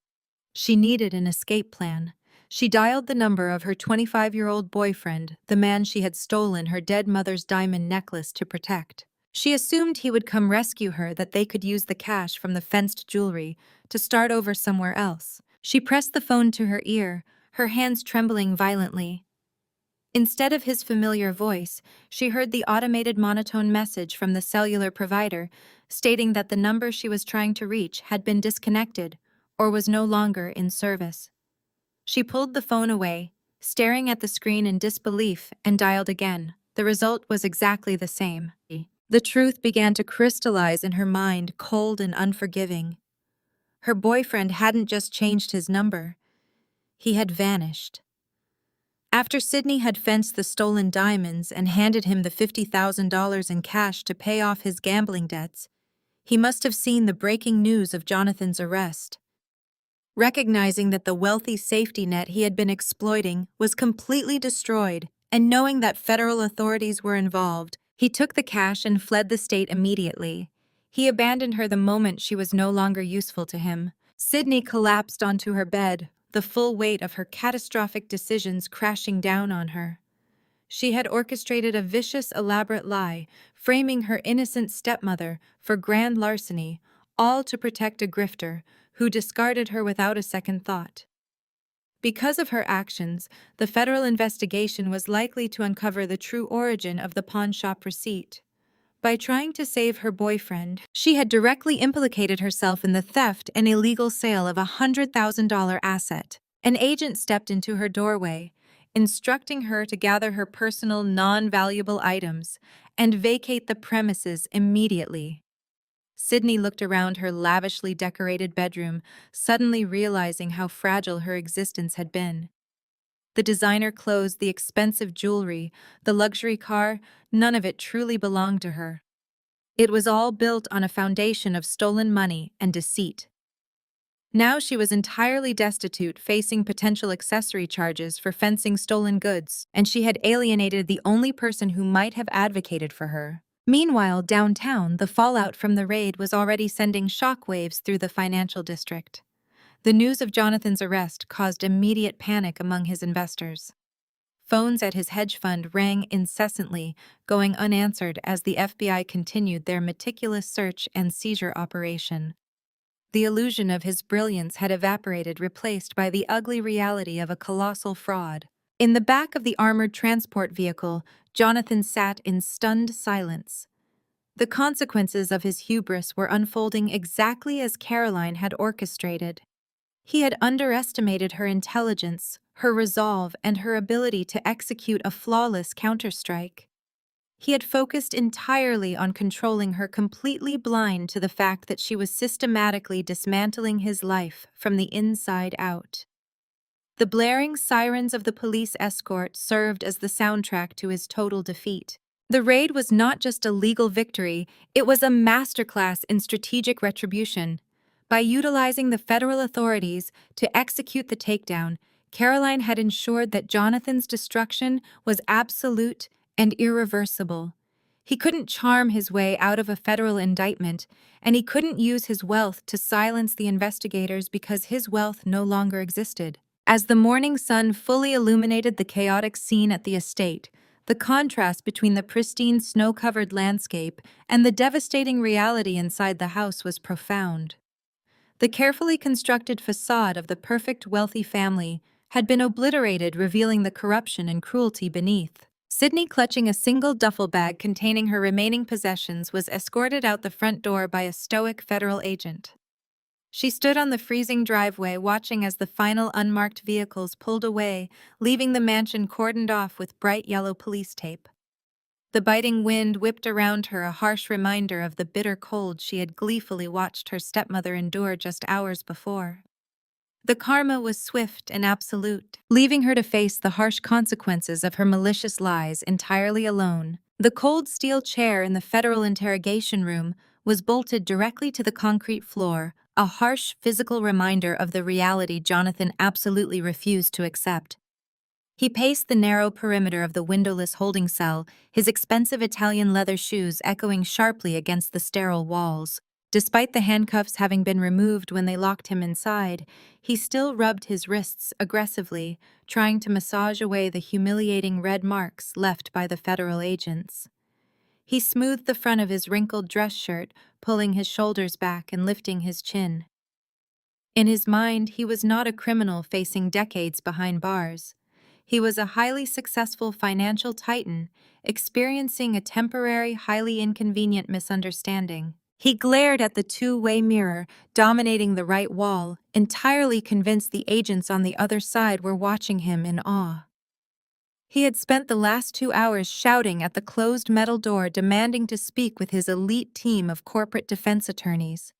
She needed an escape plan. She dialed the number of her 25-year-old boyfriend, the man she had stolen her dead mother's diamond necklace to protect. She assumed he would come rescue her, that they could use the cash from the fenced jewelry to start over somewhere else. She pressed the phone to her ear, her hands trembling violently. Instead of his familiar voice, she heard the automated monotone message from the cellular provider, stating that the number she was trying to reach had been disconnected or was no longer in service. She pulled the phone away, staring at the screen in disbelief, and dialed again. The result was exactly the same. The truth began to crystallize in her mind, cold and unforgiving. Her boyfriend hadn't just changed his number. He had vanished. After Sydney had fenced the stolen diamonds and handed him the $50,000 in cash to pay off his gambling debts, he must have seen the breaking news of Jonathan's arrest. Recognizing that the wealthy safety net he had been exploiting was completely destroyed, and knowing that federal authorities were involved, he took the cash and fled the state immediately. He abandoned her the moment she was no longer useful to him. Sydney collapsed onto her bed, the full weight of her catastrophic decisions crashing down on her. She had orchestrated a vicious, elaborate lie, framing her innocent stepmother for grand larceny, all to protect a grifter who discarded her without a second thought. Because of her actions, the federal investigation was likely to uncover the true origin of the pawn shop receipt. By trying to save her boyfriend, she had directly implicated herself in the theft and illegal sale of a $100,000 asset. An agent stepped into her doorway, instructing her to gather her personal, non-valuable items and vacate the premises immediately. Sydney looked around her lavishly decorated bedroom, suddenly realizing how fragile her existence had been. The designer clothes, the expensive jewelry, the luxury car, none of it truly belonged to her. It was all built on a foundation of stolen money and deceit. Now she was entirely destitute, facing potential accessory charges for fencing stolen goods, and she had alienated the only person who might have advocated for her. Meanwhile, downtown, the fallout from the raid was already sending shockwaves through the financial district. The news of Jonathan's arrest caused immediate panic among his investors. Phones at his hedge fund rang incessantly, going unanswered as the FBI continued their meticulous search and seizure operation. The illusion of his brilliance had evaporated, replaced by the ugly reality of a colossal fraud. In the back of the armored transport vehicle, Jonathan sat in stunned silence. The consequences of his hubris were unfolding exactly as Caroline had orchestrated. He had underestimated her intelligence, her resolve, and her ability to execute a flawless counterstrike. He had focused entirely on controlling her, completely blind to the fact that she was systematically dismantling his life from the inside out. The blaring sirens of the police escort served as the soundtrack to his total defeat. The raid was not just a legal victory, it was a masterclass in strategic retribution. By utilizing the federal authorities to execute the takedown, Caroline had ensured that Jonathan's destruction was absolute and irreversible. He couldn't charm his way out of a federal indictment, and he couldn't use his wealth to silence the investigators because his wealth no longer existed. As the morning sun fully illuminated the chaotic scene at the estate, the contrast between the pristine snow-covered landscape and the devastating reality inside the house was profound. The carefully constructed facade of the perfect wealthy family had been obliterated, revealing the corruption and cruelty beneath. Sydney, clutching a single duffel bag containing her remaining possessions, was escorted out the front door by a stoic federal agent. She stood on the freezing driveway, watching as the final unmarked vehicles pulled away, leaving the mansion cordoned off with bright yellow police tape. The biting wind whipped around her, a harsh reminder of the bitter cold she had gleefully watched her stepmother endure just hours before. The karma was swift and absolute, leaving her to face the harsh consequences of her malicious lies entirely alone. The cold steel chair in the federal interrogation room was bolted directly to the concrete floor, a harsh physical reminder of the reality Jonathan absolutely refused to accept. He paced the narrow perimeter of the windowless holding cell, his expensive Italian leather shoes echoing sharply against the sterile walls. Despite the handcuffs having been removed when they locked him inside, he still rubbed his wrists aggressively, trying to massage away the humiliating red marks left by the federal agents. He smoothed the front of his wrinkled dress shirt, pulling his shoulders back and lifting his chin. In his mind, he was not a criminal facing decades behind bars. He was a highly successful financial titan, experiencing a temporary, highly inconvenient misunderstanding. He glared at the two-way mirror, dominating the right wall, entirely convinced the agents on the other side were watching him in awe. He had spent the last 2 hours shouting at the closed metal door, demanding to speak with his elite team of corporate defense attorneys.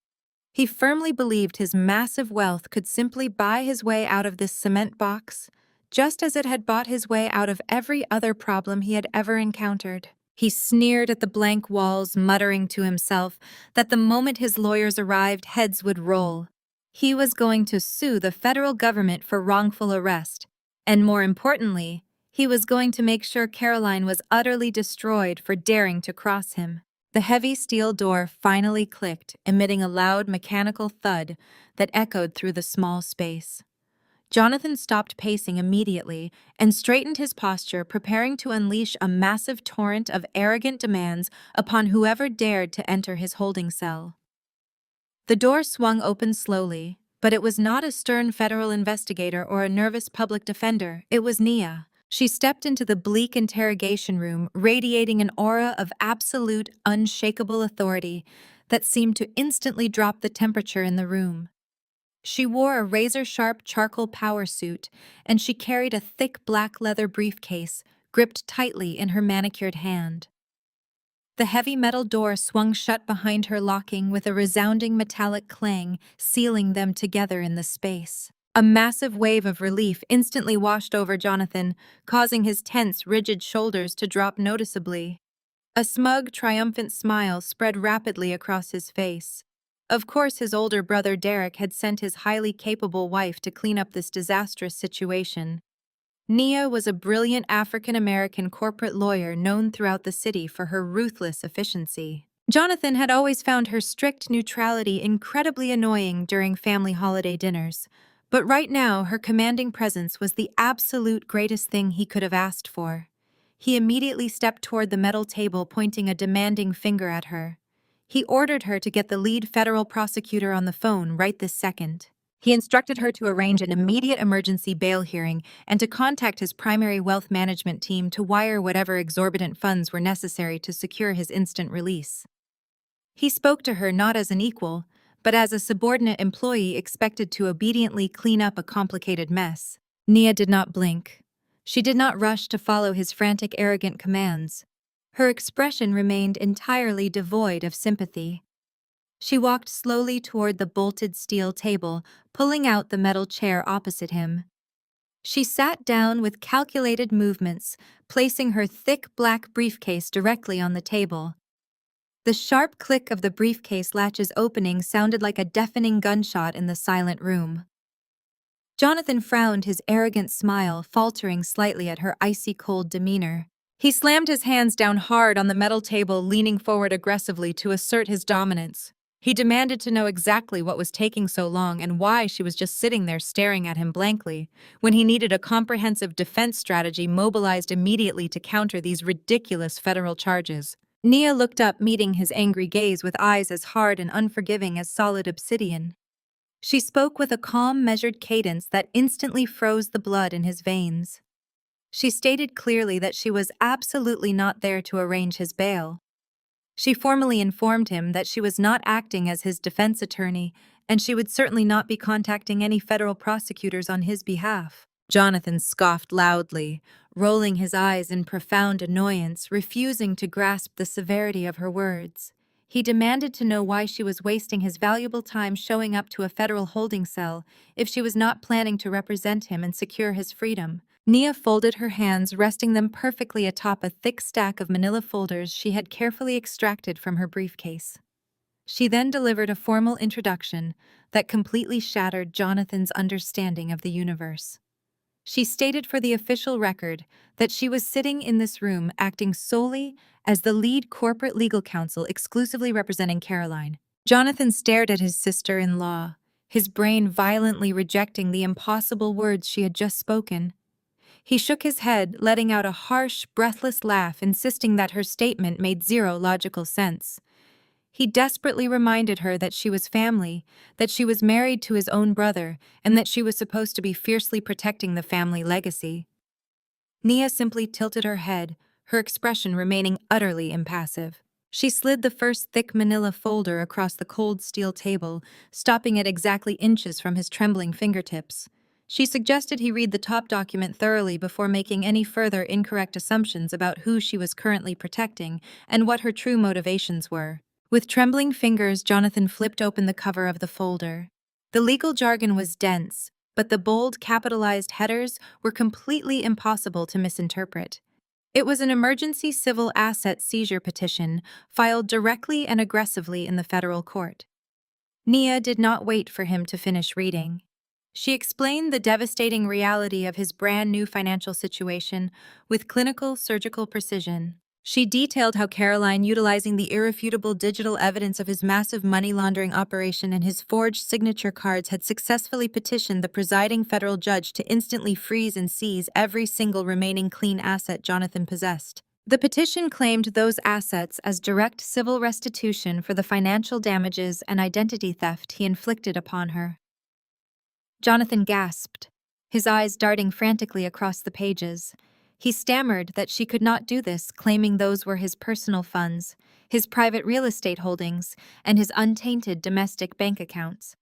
He firmly believed his massive wealth could simply buy his way out of this cement box, just as it had bought his way out of every other problem he had ever encountered. He sneered at the blank walls, muttering to himself that the moment his lawyers arrived, heads would roll. He was going to sue the federal government for wrongful arrest, and more importantly, he was going to make sure Caroline was utterly destroyed for daring to cross him. The heavy steel door finally clicked, emitting a loud mechanical thud that echoed through the small space. Jonathan stopped pacing immediately and straightened his posture, preparing to unleash a massive torrent of arrogant demands upon whoever dared to enter his holding cell. The door swung open slowly, but it was not a stern federal investigator or a nervous public defender. It was Nia. She stepped into the bleak interrogation room, radiating an aura of absolute, unshakable authority that seemed to instantly drop the temperature in the room. She wore a razor-sharp charcoal power suit, and she carried a thick black leather briefcase, gripped tightly in her manicured hand. The heavy metal door swung shut behind her, locking with a resounding metallic clang, sealing them together in the space. A massive wave of relief instantly washed over Jonathan, causing his tense, rigid shoulders to drop noticeably. A smug, triumphant smile spread rapidly across his face. Of course, his older brother Derek had sent his highly capable wife to clean up this disastrous situation. Nia was a brilliant African-American corporate lawyer known throughout the city for her ruthless efficiency. Jonathan had always found her strict neutrality incredibly annoying during family holiday dinners, but right now her commanding presence was the absolute greatest thing he could have asked for. He immediately stepped toward the metal table, pointing a demanding finger at her. He ordered her to get the lead federal prosecutor on the phone right this second. He instructed her to arrange an immediate emergency bail hearing and to contact his primary wealth management team to wire whatever exorbitant funds were necessary to secure his instant release. He spoke to her not as an equal, but as a subordinate employee expected to obediently clean up a complicated mess. Nia did not blink. She did not rush to follow his frantic, arrogant commands. Her expression remained entirely devoid of sympathy. She walked slowly toward the bolted steel table, pulling out the metal chair opposite him. She sat down with calculated movements, placing her thick black briefcase directly on the table. The sharp click of the briefcase latch's opening sounded like a deafening gunshot in the silent room. Jonathan frowned, his arrogant smile faltering slightly at her icy-cold demeanor. He slammed his hands down hard on the metal table, leaning forward aggressively to assert his dominance. He demanded to know exactly what was taking so long and why she was just sitting there staring at him blankly, when he needed a comprehensive defense strategy mobilized immediately to counter these ridiculous federal charges. Nia looked up, meeting his angry gaze with eyes as hard and unforgiving as solid obsidian. She spoke with a calm, measured cadence that instantly froze the blood in his veins. She stated clearly that she was absolutely not there to arrange his bail. She formally informed him that she was not acting as his defense attorney, and she would certainly not be contacting any federal prosecutors on his behalf. Jonathan scoffed loudly, rolling his eyes in profound annoyance, refusing to grasp the severity of her words. He demanded to know why she was wasting his valuable time showing up to a federal holding cell if she was not planning to represent him and secure his freedom. Nia folded her hands, resting them perfectly atop a thick stack of manila folders she had carefully extracted from her briefcase. She then delivered a formal introduction that completely shattered Jonathan's understanding of the universe. She stated for the official record that she was sitting in this room acting solely as the lead corporate legal counsel exclusively representing Caroline. Jonathan stared at his sister-in-law, his brain violently rejecting the impossible words she had just spoken. He shook his head, letting out a harsh, breathless laugh, insisting that her statement made zero logical sense. He desperately reminded her that she was family, that she was married to his own brother, and that she was supposed to be fiercely protecting the family legacy. Nia simply tilted her head, her expression remaining utterly impassive. She slid the first thick manila folder across the cold steel table, stopping it exactly inches from his trembling fingertips. She suggested he read the top document thoroughly before making any further incorrect assumptions about who she was currently protecting and what her true motivations were. With trembling fingers, Jonathan flipped open the cover of the folder. The legal jargon was dense, but the bold, capitalized headers were completely impossible to misinterpret. It was an emergency civil asset seizure petition filed directly and aggressively in the federal court. Nia did not wait for him to finish reading. She explained the devastating reality of his brand new financial situation with clinical, surgical precision. She detailed how Caroline, utilizing the irrefutable digital evidence of his massive money laundering operation and his forged signature cards, had successfully petitioned the presiding federal judge to instantly freeze and seize every single remaining clean asset Jonathan possessed. The petition claimed those assets as direct civil restitution for the financial damages and identity theft he inflicted upon her. Jonathan gasped, his eyes darting frantically across the pages. He stammered that she could not do this, claiming those were his personal funds, his private real estate holdings, and his untainted domestic bank accounts.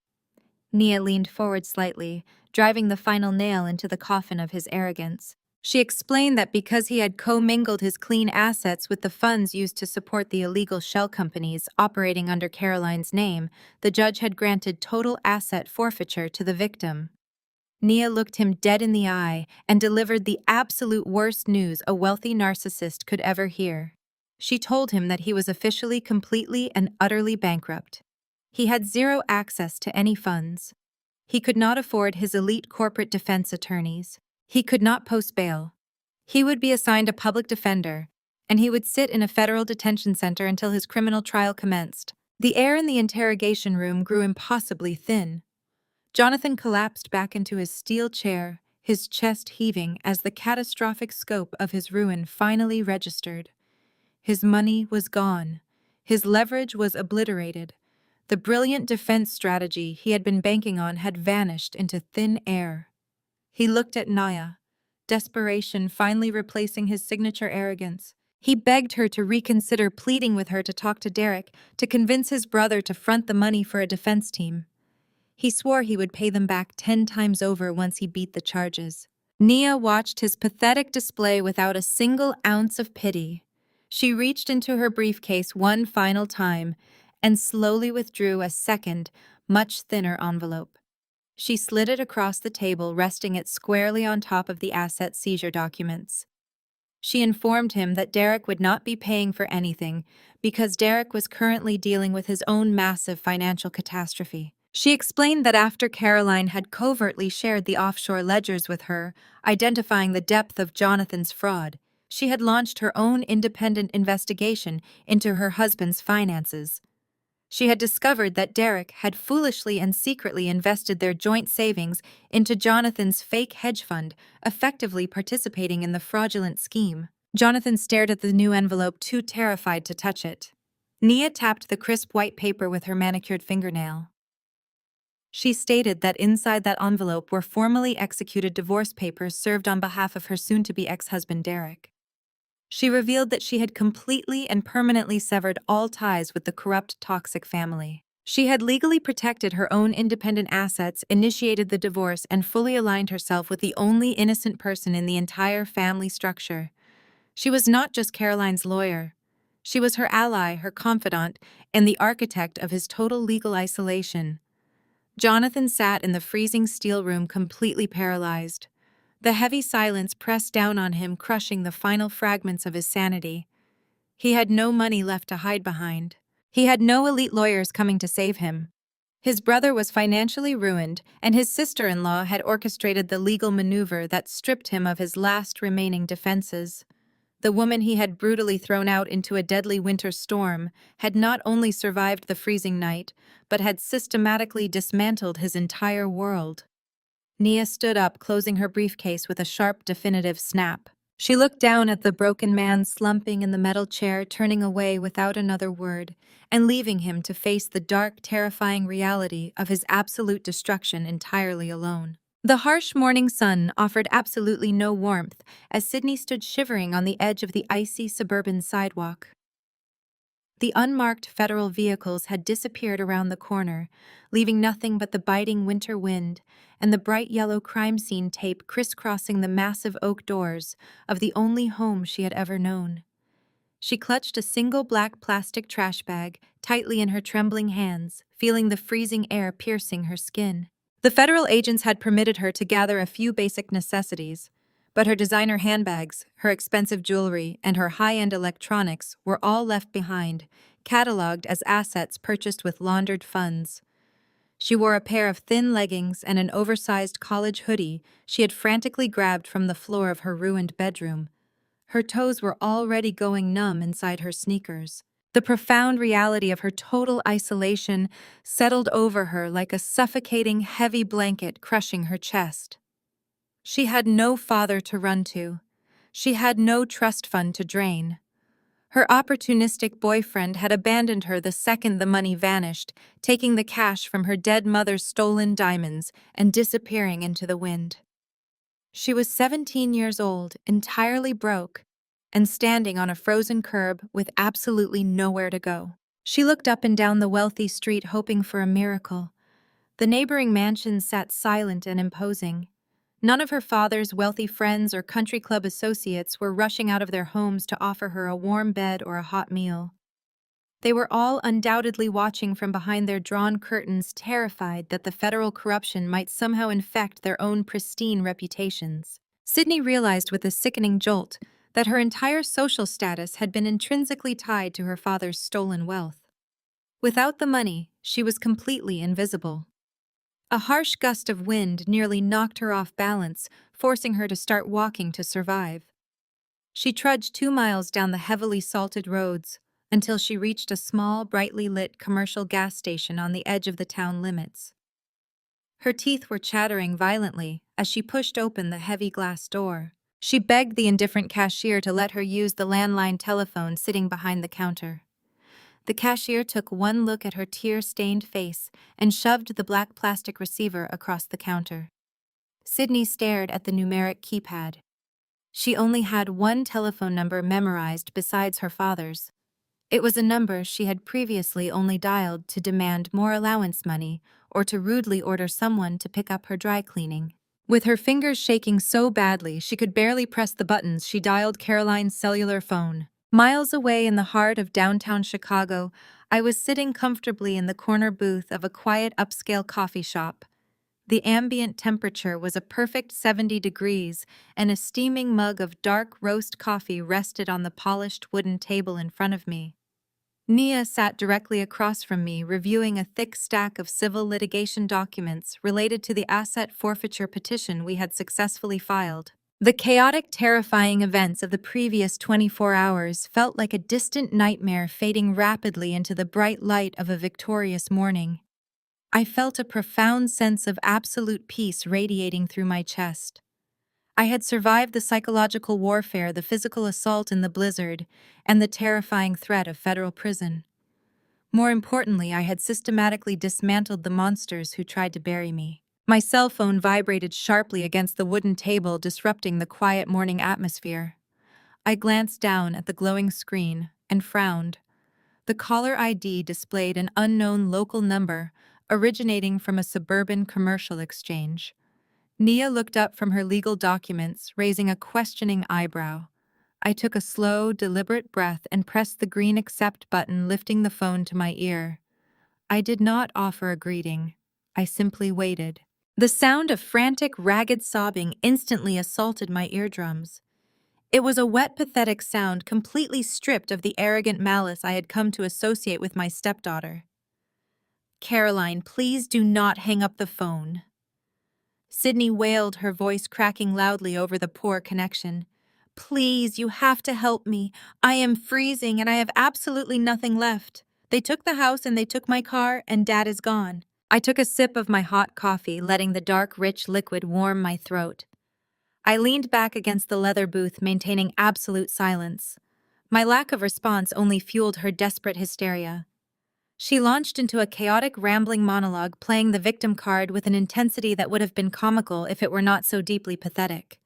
Nia leaned forward slightly, driving the final nail into the coffin of his arrogance. She explained that because he had commingled his clean assets with the funds used to support the illegal shell companies operating under Caroline's name, the judge had granted total asset forfeiture to the victim. Nia looked him dead in the eye and delivered the absolute worst news a wealthy narcissist could ever hear. She told him that he was officially, completely, and utterly bankrupt. He had zero access to any funds. He could not afford his elite corporate defense attorneys. He could not post bail. He would be assigned a public defender, and he would sit in a federal detention center until his criminal trial commenced. The air in the interrogation room grew impossibly thin. Jonathan collapsed back into his steel chair, his chest heaving as the catastrophic scope of his ruin finally registered. His money was gone. His leverage was obliterated. The brilliant defense strategy he had been banking on had vanished into thin air. He looked at Nia, desperation finally replacing his signature arrogance. He begged her to reconsider, pleading with her to talk to Derek, to convince his brother to front the money for a defense team. He swore he would pay them back 10 times over once he beat the charges. Nia watched his pathetic display without a single ounce of pity. She reached into her briefcase one final time and slowly withdrew a second, much thinner envelope. She slid it across the table, resting it squarely on top of the asset seizure documents. She informed him that Derek would not be paying for anything because Derek was currently dealing with his own massive financial catastrophe. She explained that after Caroline had covertly shared the offshore ledgers with her, identifying the depth of Jonathan's fraud, she had launched her own independent investigation into her husband's finances. She had discovered that Derek had foolishly and secretly invested their joint savings into Jonathan's fake hedge fund, effectively participating in the fraudulent scheme. Jonathan stared at the new envelope, too terrified to touch it. Nia tapped the crisp white paper with her manicured fingernail. She stated that inside that envelope were formally executed divorce papers served on behalf of her soon-to-be ex-husband Derek. She revealed that she had completely and permanently severed all ties with the corrupt, toxic family. She had legally protected her own independent assets, initiated the divorce, and fully aligned herself with the only innocent person in the entire family structure. She was not just Caroline's lawyer. She was her ally, her confidant, and the architect of his total legal isolation. Jonathan sat in the freezing steel room completely paralyzed. The heavy silence pressed down on him, crushing the final fragments of his sanity. He had no money left to hide behind. He had no elite lawyers coming to save him. His brother was financially ruined, and his sister-in-law had orchestrated the legal maneuver that stripped him of his last remaining defenses. The woman he had brutally thrown out into a deadly winter storm had not only survived the freezing night, but had systematically dismantled his entire world. Nia stood up, closing her briefcase with a sharp, definitive snap. She looked down at the broken man slumping in the metal chair, turning away without another word, and leaving him to face the dark, terrifying reality of his absolute destruction entirely alone. The harsh morning sun offered absolutely no warmth as Sydney stood shivering on the edge of the icy suburban sidewalk. The unmarked federal vehicles had disappeared around the corner, leaving nothing but the biting winter wind and the bright yellow crime scene tape crisscrossing the massive oak doors of the only home she had ever known. She clutched a single black plastic trash bag tightly in her trembling hands, feeling the freezing air piercing her skin. The federal agents had permitted her to gather a few basic necessities, but her designer handbags, her expensive jewelry, and her high-end electronics were all left behind, catalogued as assets purchased with laundered funds. She wore a pair of thin leggings and an oversized college hoodie she had frantically grabbed from the floor of her ruined bedroom. Her toes were already going numb inside her sneakers. The profound reality of her total isolation settled over her like a suffocating, heavy blanket crushing her chest. She had no father to run to. She had no trust fund to drain. Her opportunistic boyfriend had abandoned her the second the money vanished, taking the cash from her dead mother's stolen diamonds and disappearing into the wind. She was 17 years old, entirely broke, and standing on a frozen curb with absolutely nowhere to go. She looked up and down the wealthy street hoping for a miracle. The neighboring mansions sat silent and imposing. None of her father's wealthy friends or country club associates were rushing out of their homes to offer her a warm bed or a hot meal. They were all undoubtedly watching from behind their drawn curtains, terrified that the federal corruption might somehow infect their own pristine reputations. Sydney realized with a sickening jolt that her entire social status had been intrinsically tied to her father's stolen wealth. Without the money, she was completely invisible. A harsh gust of wind nearly knocked her off balance, forcing her to start walking to survive. She trudged 2 miles down the heavily salted roads until she reached a small, brightly lit commercial gas station on the edge of the town limits. Her teeth were chattering violently as she pushed open the heavy glass door. She begged the indifferent cashier to let her use the landline telephone sitting behind the counter. The cashier took one look at her tear-stained face and shoved the black plastic receiver across the counter. Sydney stared at the numeric keypad. She only had one telephone number memorized besides her father's. It was a number she had previously only dialed to demand more allowance money or to rudely order someone to pick up her dry cleaning. With her fingers shaking so badly she could barely press the buttons, she dialed Caroline's cellular phone. Miles away in the heart of downtown Chicago, I was sitting comfortably in the corner booth of a quiet upscale coffee shop. The ambient temperature was a perfect 70 degrees, and a steaming mug of dark roast coffee rested on the polished wooden table in front of me. Nia sat directly across from me, reviewing a thick stack of civil litigation documents related to the asset forfeiture petition we had successfully filed. The chaotic, terrifying events of the previous 24 hours felt like a distant nightmare fading rapidly into the bright light of a victorious morning. I felt a profound sense of absolute peace radiating through my chest. I had survived the psychological warfare, the physical assault in the blizzard, and the terrifying threat of federal prison. More importantly, I had systematically dismantled the monsters who tried to bury me. My cell phone vibrated sharply against the wooden table, disrupting the quiet morning atmosphere. I glanced down at the glowing screen and frowned. The caller ID displayed an unknown local number originating from a suburban commercial exchange. Nia looked up from her legal documents, raising a questioning eyebrow. I took a slow, deliberate breath and pressed the green accept button, lifting the phone to my ear. I did not offer a greeting. I simply waited. The sound of frantic, ragged sobbing instantly assaulted my eardrums. It was a wet, pathetic sound completely stripped of the arrogant malice I had come to associate with my stepdaughter. "Caroline, please do not hang up the phone." Sydney wailed, her voice cracking loudly over the poor connection. "Please, you have to help me. I am freezing and I have absolutely nothing left. They took the house and they took my car, and Dad is gone." I took a sip of my hot coffee, letting the dark, rich liquid warm my throat. I leaned back against the leather booth, maintaining absolute silence. My lack of response only fueled her desperate hysteria. She launched into a chaotic, rambling monologue, playing the victim card with an intensity that would have been comical if it were not so deeply pathetic.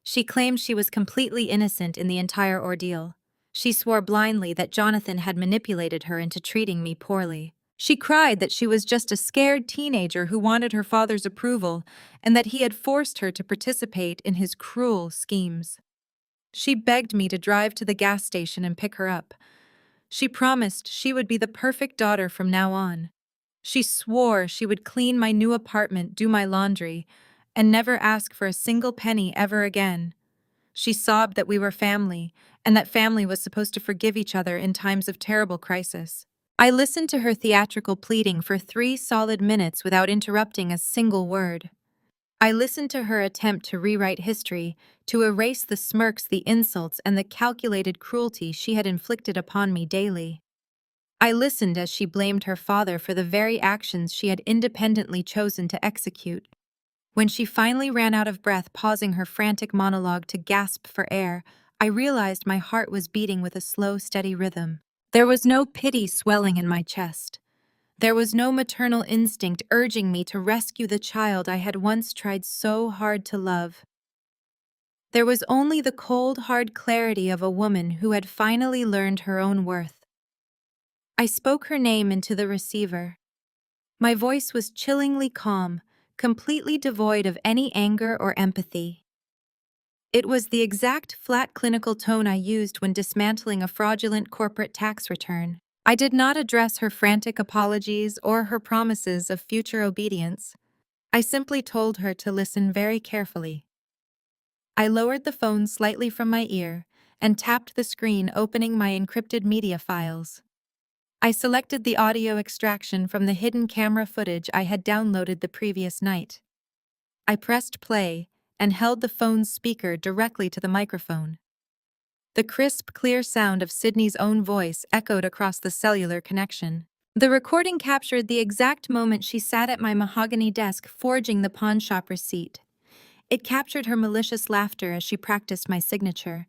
She claimed she was completely innocent in the entire ordeal. She swore blindly that Jonathan had manipulated her into treating me poorly. She cried that she was just a scared teenager who wanted her father's approval and that he had forced her to participate in his cruel schemes. She begged me to drive to the gas station and pick her up. She promised she would be the perfect daughter from now on. She swore she would clean my new apartment, do my laundry, and never ask for a single penny ever again. She sobbed that we were family, and that family was supposed to forgive each other in times of terrible crisis. I listened to her theatrical pleading for 3 solid minutes without interrupting a single word. I listened to her attempt to rewrite history, to erase the smirks, the insults, and the calculated cruelty she had inflicted upon me daily. I listened as she blamed her father for the very actions she had independently chosen to execute. When she finally ran out of breath, pausing her frantic monologue to gasp for air, I realized my heart was beating with a slow, steady rhythm. There was no pity swelling in my chest. There was no maternal instinct urging me to rescue the child I had once tried so hard to love. There was only the cold, hard clarity of a woman who had finally learned her own worth. I spoke her name into the receiver. My voice was chillingly calm, completely devoid of any anger or empathy. It was the exact flat clinical tone I used when dismantling a fraudulent corporate tax return. I did not address her frantic apologies or her promises of future obedience. I simply told her to listen very carefully. I lowered the phone slightly from my ear and tapped the screen, opening my encrypted media files. I selected the audio extraction from the hidden camera footage I had downloaded the previous night. I pressed play and held the phone's speaker directly to the microphone. The crisp, clear sound of Sydney's own voice echoed across the cellular connection. The recording captured the exact moment she sat at my mahogany desk forging the pawnshop receipt. It captured her malicious laughter as she practiced my signature.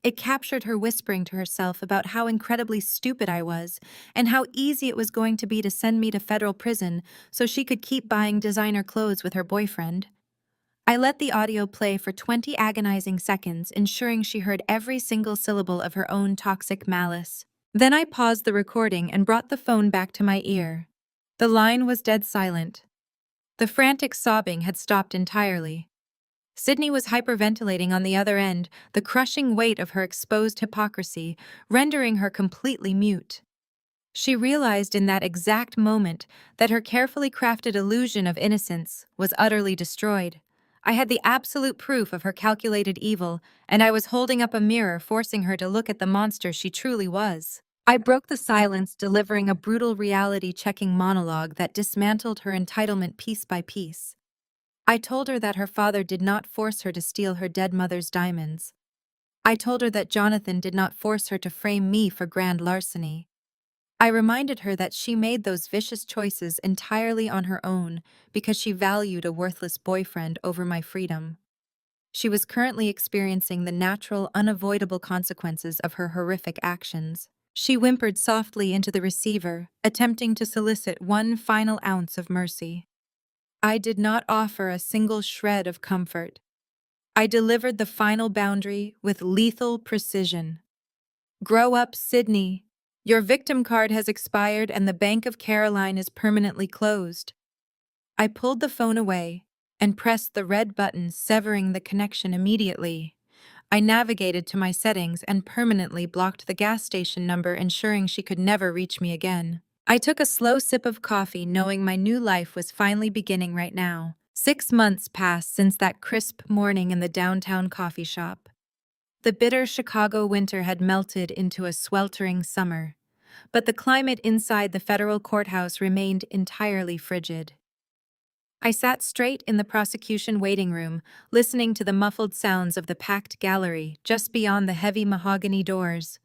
It captured her whispering to herself about how incredibly stupid I was and how easy it was going to be to send me to federal prison so she could keep buying designer clothes with her boyfriend. I let the audio play for 20 agonizing seconds, ensuring she heard every single syllable of her own toxic malice. Then I paused the recording and brought the phone back to my ear. The line was dead silent. The frantic sobbing had stopped entirely. Sydney was hyperventilating on the other end, the crushing weight of her exposed hypocrisy, rendering her completely mute. She realized in that exact moment that her carefully crafted illusion of innocence was utterly destroyed. I had the absolute proof of her calculated evil, and I was holding up a mirror, forcing her to look at the monster she truly was. I broke the silence, delivering a brutal reality-checking monologue that dismantled her entitlement piece by piece. I told her that her father did not force her to steal her dead mother's diamonds. I told her that Jonathan did not force her to frame me for grand larceny. I reminded her that she made those vicious choices entirely on her own because she valued a worthless boyfriend over my freedom. She was currently experiencing the natural, unavoidable consequences of her horrific actions. She whimpered softly into the receiver, attempting to solicit one final ounce of mercy. I did not offer a single shred of comfort. I delivered the final boundary with lethal precision. Grow up, Sydney. Your victim card has expired and the Bank of Caroline is permanently closed. I pulled the phone away and pressed the red button, severing the connection immediately. I navigated to my settings and permanently blocked the gas station number, ensuring she could never reach me again. I took a slow sip of coffee, knowing my new life was finally beginning right now. 6 months passed since that crisp morning in the downtown coffee shop. The bitter Chicago winter had melted into a sweltering summer, but the climate inside the federal courthouse remained entirely frigid. I sat straight in the prosecution waiting room, listening to the muffled sounds of the packed gallery just beyond the heavy mahogany doors.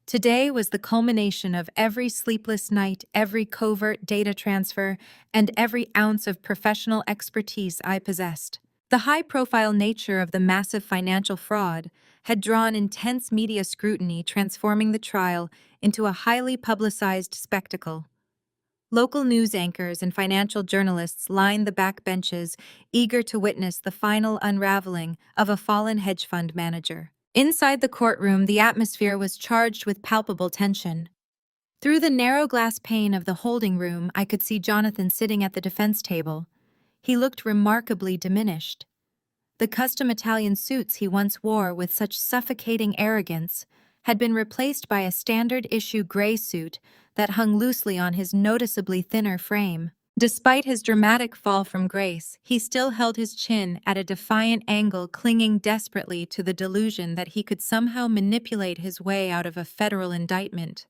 Today was the culmination of every sleepless night, every covert data transfer, and every ounce of professional expertise I possessed. The high-profile nature of the massive financial fraud had drawn intense media scrutiny, transforming the trial into a highly publicized spectacle. Local news anchors and financial journalists lined the back benches, eager to witness the final unraveling of a fallen hedge fund manager. Inside the courtroom, the atmosphere was charged with palpable tension. Through the narrow glass pane of the holding room, I could see Jonathan sitting at the defense table. He looked remarkably diminished. The custom Italian suits he once wore with such suffocating arrogance had been replaced by a standard-issue gray suit that hung loosely on his noticeably thinner frame. Despite his dramatic fall from grace, he still held his chin at a defiant angle, clinging desperately to the delusion that he could somehow manipulate his way out of a federal indictment.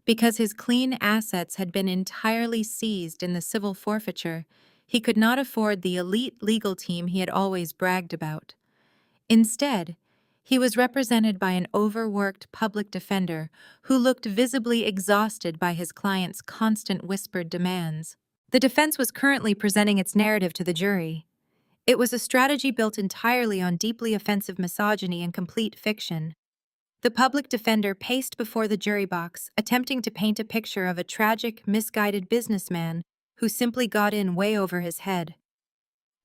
Because his clean assets had been entirely seized in the civil forfeiture, he could not afford the elite legal team he had always bragged about. Instead, he was represented by an overworked public defender who looked visibly exhausted by his client's constant whispered demands. The defense was currently presenting its narrative to the jury. It was a strategy built entirely on deeply offensive misogyny and complete fiction. The public defender paced before the jury box, attempting to paint a picture of a tragic, misguided businessman who simply got in way over his head.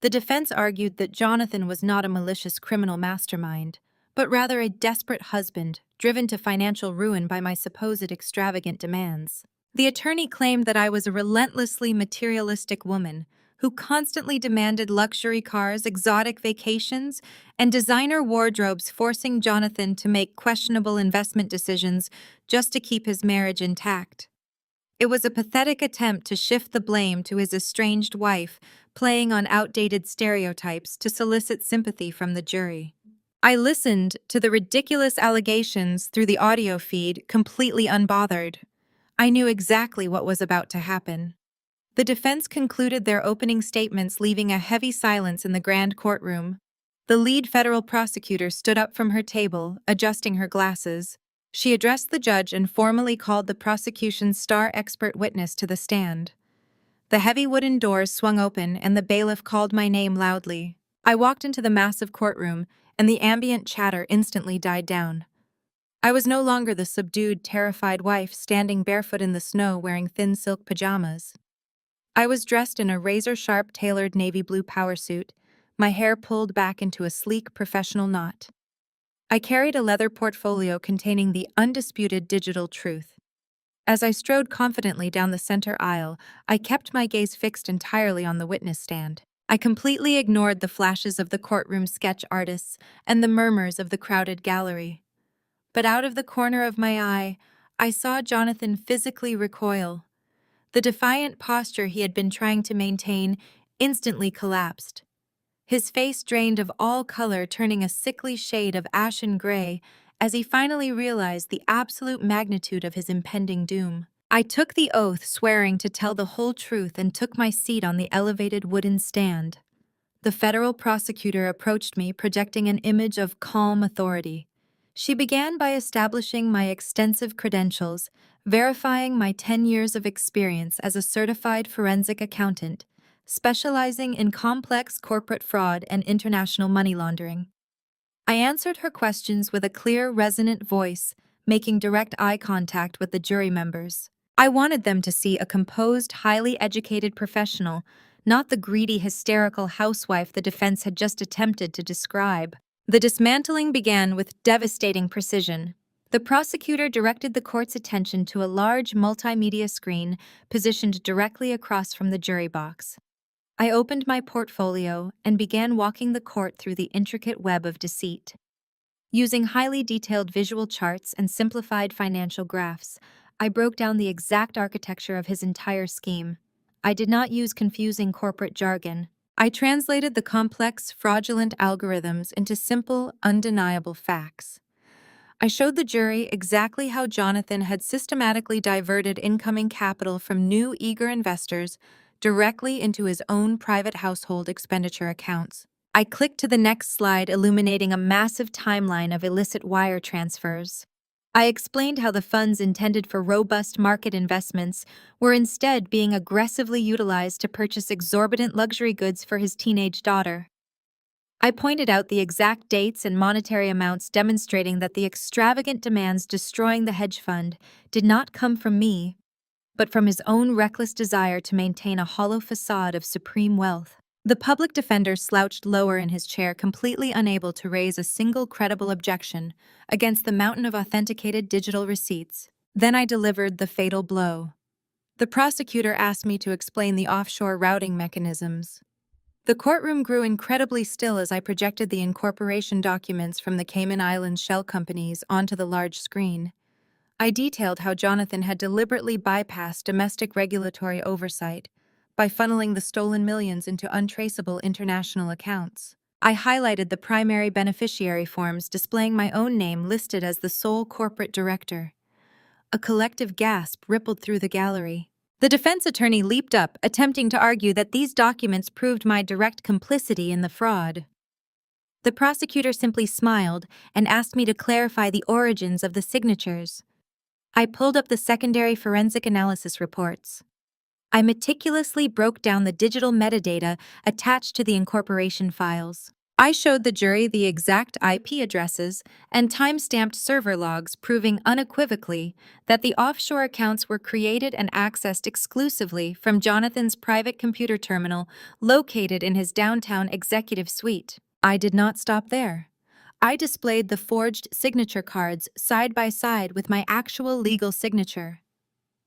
The defense argued that Jonathan was not a malicious criminal mastermind, but rather a desperate husband, driven to financial ruin by my supposed extravagant demands. The attorney claimed that I was a relentlessly materialistic woman who constantly demanded luxury cars, exotic vacations, and designer wardrobes, forcing Jonathan to make questionable investment decisions just to keep his marriage intact. It was a pathetic attempt to shift the blame to his estranged wife, playing on outdated stereotypes to solicit sympathy from the jury. I listened to the ridiculous allegations through the audio feed, completely unbothered. I knew exactly what was about to happen. The defense concluded their opening statements, leaving a heavy silence in the grand courtroom. The lead federal prosecutor stood up from her table, adjusting her glasses. She addressed the judge and formally called the prosecution's star expert witness to the stand. The heavy wooden doors swung open and the bailiff called my name loudly. I walked into the massive courtroom, and the ambient chatter instantly died down. I was no longer the subdued, terrified wife standing barefoot in the snow wearing thin silk pajamas. I was dressed in a razor-sharp tailored navy blue power suit, my hair pulled back into a sleek professional knot. I carried a leather portfolio containing the undisputed digital truth. As I strode confidently down the center aisle, I kept my gaze fixed entirely on the witness stand. I completely ignored the flashes of the courtroom sketch artists and the murmurs of the crowded gallery. But out of the corner of my eye, I saw Jonathan physically recoil. The defiant posture he had been trying to maintain instantly collapsed. His face drained of all color, turning a sickly shade of ashen gray as he finally realized the absolute magnitude of his impending doom. I took the oath, swearing to tell the whole truth, and took my seat on the elevated wooden stand. The federal prosecutor approached me, projecting an image of calm authority. She began by establishing my extensive credentials, verifying my 10 years of experience as a certified forensic accountant, specializing in complex corporate fraud and international money laundering. I answered her questions with a clear, resonant voice, making direct eye contact with the jury members. I wanted them to see a composed, highly educated professional, not the greedy, hysterical housewife the defense had just attempted to describe. The dismantling began with devastating precision. The prosecutor directed the court's attention to a large multimedia screen positioned directly across from the jury box. I opened my portfolio and began walking the court through the intricate web of deceit. Using highly detailed visual charts and simplified financial graphs, I broke down the exact architecture of his entire scheme. I did not use confusing corporate jargon. I translated the complex, fraudulent algorithms into simple, undeniable facts. I showed the jury exactly how Jonathan had systematically diverted incoming capital from new, eager investors directly into his own private household expenditure accounts. I clicked to the next slide, illuminating a massive timeline of illicit wire transfers. I explained how the funds intended for robust market investments were instead being aggressively utilized to purchase exorbitant luxury goods for his teenage daughter. I pointed out the exact dates and monetary amounts, demonstrating that the extravagant demands destroying the hedge fund did not come from me, but from his own reckless desire to maintain a hollow facade of supreme wealth. The public defender slouched lower in his chair, completely unable to raise a single credible objection against the mountain of authenticated digital receipts. Then I delivered the fatal blow. The prosecutor asked me to explain the offshore routing mechanisms. The courtroom grew incredibly still as I projected the incorporation documents from the Cayman Islands shell companies onto the large screen. I detailed how Jonathan had deliberately bypassed domestic regulatory oversight by funneling the stolen millions into untraceable international accounts. I highlighted the primary beneficiary forms, displaying my own name listed as the sole corporate director. A collective gasp rippled through the gallery. The defense attorney leaped up, attempting to argue that these documents proved my direct complicity in the fraud. The prosecutor simply smiled and asked me to clarify the origins of the signatures. I pulled up the secondary forensic analysis reports. I meticulously broke down the digital metadata attached to the incorporation files. I showed the jury the exact IP addresses and time-stamped server logs, proving unequivocally that the offshore accounts were created and accessed exclusively from Jonathan's private computer terminal located in his downtown executive suite. I did not stop there. I displayed the forged signature cards side by side with my actual legal signature.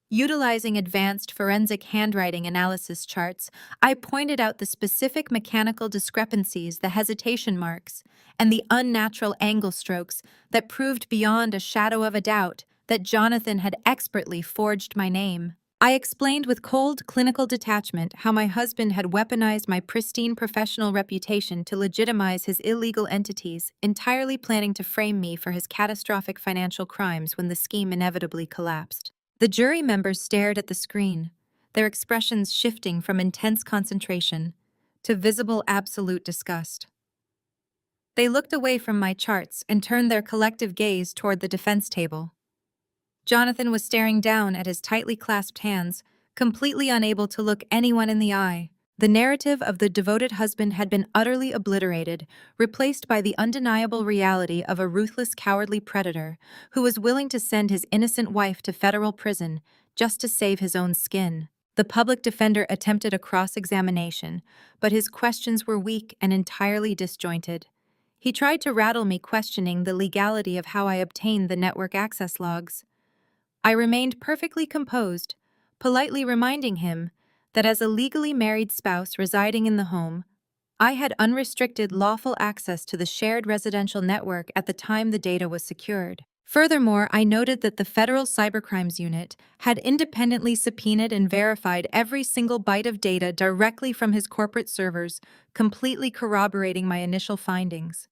Utilizing advanced forensic handwriting analysis charts, I pointed out the specific mechanical discrepancies, the hesitation marks, and the unnatural angle strokes that proved beyond a shadow of a doubt that Jonathan had expertly forged my name. I explained with cold, clinical detachment how my husband had weaponized my pristine professional reputation to legitimize his illegal entities, entirely planning to frame me for his catastrophic financial crimes when the scheme inevitably collapsed. The jury members stared at the screen, their expressions shifting from intense concentration to visible absolute disgust. They looked away from my charts and turned their collective gaze toward the defense table. Jonathan was staring down at his tightly clasped hands, completely unable to look anyone in the eye. The narrative of the devoted husband had been utterly obliterated, replaced by the undeniable reality of a ruthless, cowardly predator who was willing to send his innocent wife to federal prison just to save his own skin. The public defender attempted a cross-examination, but his questions were weak and entirely disjointed. He tried to rattle me, questioning the legality of how I obtained the network access logs. I remained perfectly composed, politely reminding him that as a legally married spouse residing in the home, I had unrestricted lawful access to the shared residential network at the time the data was secured. Furthermore, I noted that the Federal Cybercrimes Unit had independently subpoenaed and verified every single byte of data directly from his corporate servers, completely corroborating my initial findings.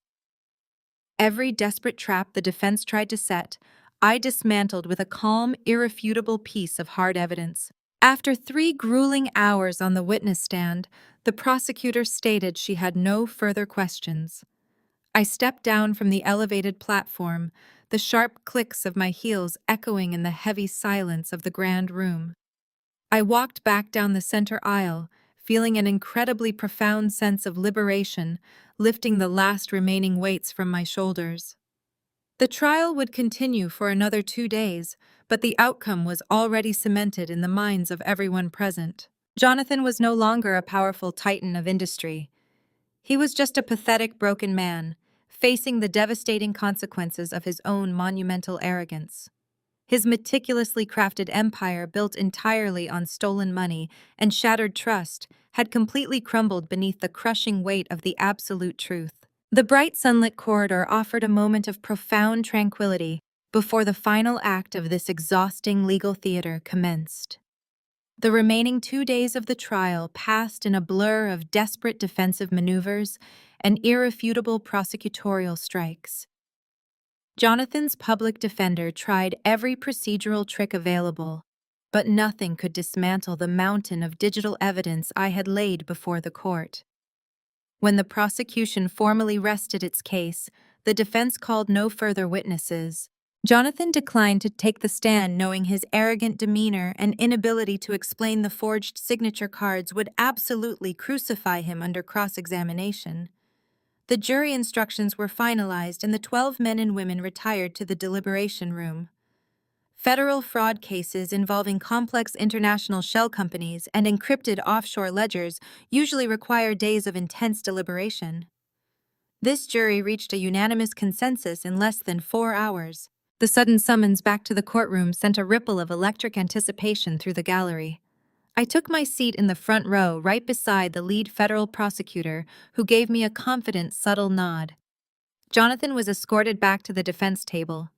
Every desperate trap the defense tried to set, I dismantled with a calm, irrefutable piece of hard evidence. After 3 grueling hours on the witness stand, the prosecutor stated she had no further questions. I stepped down from the elevated platform, the sharp clicks of my heels echoing in the heavy silence of the grand room. I walked back down the center aisle, feeling an incredibly profound sense of liberation, lifting the last remaining weights from my shoulders. The trial would continue for another 2 days, but the outcome was already cemented in the minds of everyone present. Jonathan was no longer a powerful titan of industry. He was just a pathetic, broken man, facing the devastating consequences of his own monumental arrogance. His meticulously crafted empire, built entirely on stolen money and shattered trust, had completely crumbled beneath the crushing weight of the absolute truth. The bright sunlit corridor offered a moment of profound tranquility before the final act of this exhausting legal theater commenced. The remaining 2 days of the trial passed in a blur of desperate defensive maneuvers and irrefutable prosecutorial strikes. Jonathan's public defender tried every procedural trick available, but nothing could dismantle the mountain of digital evidence I had laid before the court. When the prosecution formally rested its case, the defense called no further witnesses. Jonathan declined to take the stand, knowing his arrogant demeanor and inability to explain the forged signature cards would absolutely crucify him under cross-examination. The jury instructions were finalized and the 12 men and women retired to the deliberation room. Federal fraud cases involving complex international shell companies and encrypted offshore ledgers usually require days of intense deliberation. This jury reached a unanimous consensus in less than 4 hours. The sudden summons back to the courtroom sent a ripple of electric anticipation through the gallery. I took my seat in the front row, right beside the lead federal prosecutor, who gave me a confident, subtle nod. Jonathan was escorted back to the defense table.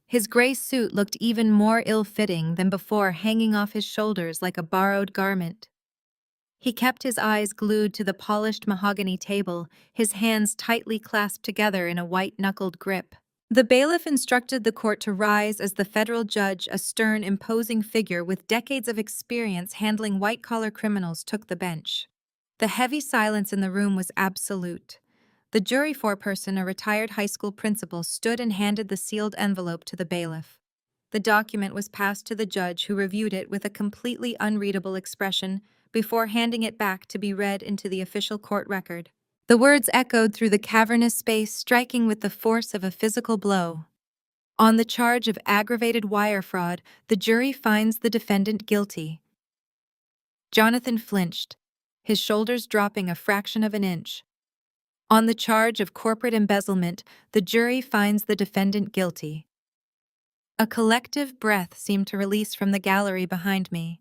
His gray suit looked even more ill-fitting than before, hanging off his shoulders like a borrowed garment. He kept his eyes glued to the polished mahogany table, his hands tightly clasped together in a white-knuckled grip. The bailiff instructed the court to rise as the federal judge, a stern, imposing figure with decades of experience handling white-collar criminals, took the bench. The heavy silence in the room was absolute. The jury foreperson, a retired high school principal, stood and handed the sealed envelope to the bailiff. The document was passed to the judge, who reviewed it with a completely unreadable expression before handing it back to be read into the official court record. The words echoed through the cavernous space, striking with the force of a physical blow. On the charge of aggravated wire fraud, the jury finds the defendant guilty. Jonathan flinched, his shoulders dropping a fraction of an inch. On the charge of corporate embezzlement, the jury finds the defendant guilty. A collective breath seemed to release from the gallery behind me.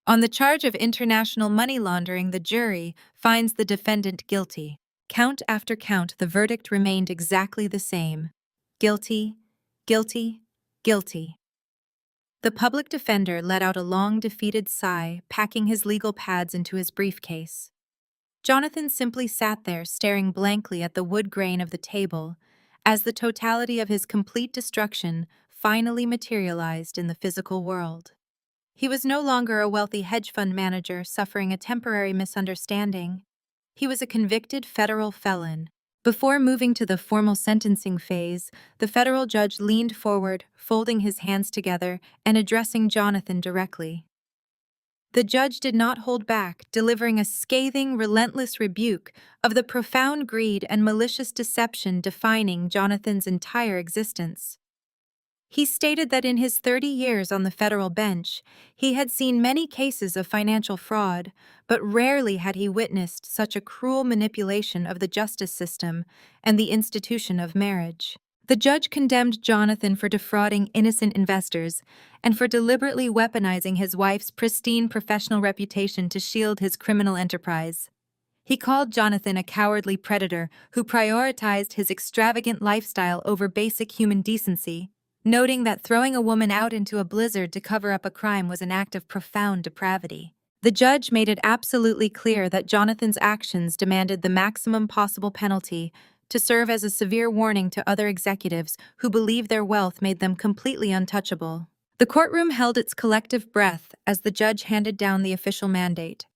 On the charge of international money laundering, the jury finds the defendant guilty. Count after count, the verdict remained exactly the same. Guilty, guilty, guilty. The public defender let out a long, defeated sigh, packing his legal pads into his briefcase. Jonathan simply sat there, staring blankly at the wood grain of the table, as the totality of his complete destruction finally materialized in the physical world. He was no longer a wealthy hedge fund manager suffering a temporary misunderstanding. He was a convicted federal felon. Before moving to the formal sentencing phase, the federal judge leaned forward, folding his hands together and addressing Jonathan directly. The judge did not hold back, delivering a scathing, relentless rebuke of the profound greed and malicious deception defining Jonathan's entire existence. He stated that in his 30 years on the federal bench, he had seen many cases of financial fraud, but rarely had he witnessed such a cruel manipulation of the justice system and the institution of marriage. The judge condemned Jonathan for defrauding innocent investors and for deliberately weaponizing his wife's pristine professional reputation to shield his criminal enterprise. He called Jonathan a cowardly predator who prioritized his extravagant lifestyle over basic human decency, noting that throwing a woman out into a blizzard to cover up a crime was an act of profound depravity. The judge made it absolutely clear that Jonathan's actions demanded the maximum possible penalty to serve as a severe warning to other executives who believed their wealth made them completely untouchable. The courtroom held its collective breath as the judge handed down the official mandate.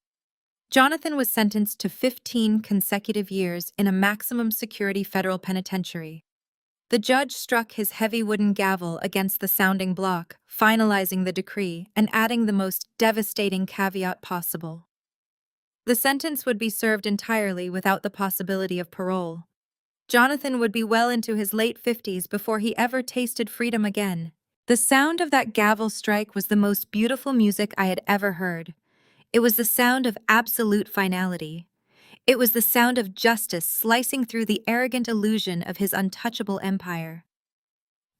Jonathan was sentenced to 15 consecutive years in a maximum security federal penitentiary. The judge struck his heavy wooden gavel against the sounding block, finalizing the decree and adding the most devastating caveat possible. The sentence would be served entirely without the possibility of parole. Jonathan would be well into his late 50s before he ever tasted freedom again. The sound of that gavel strike was the most beautiful music I had ever heard. It was the sound of absolute finality. It was the sound of justice slicing through the arrogant illusion of his untouchable empire.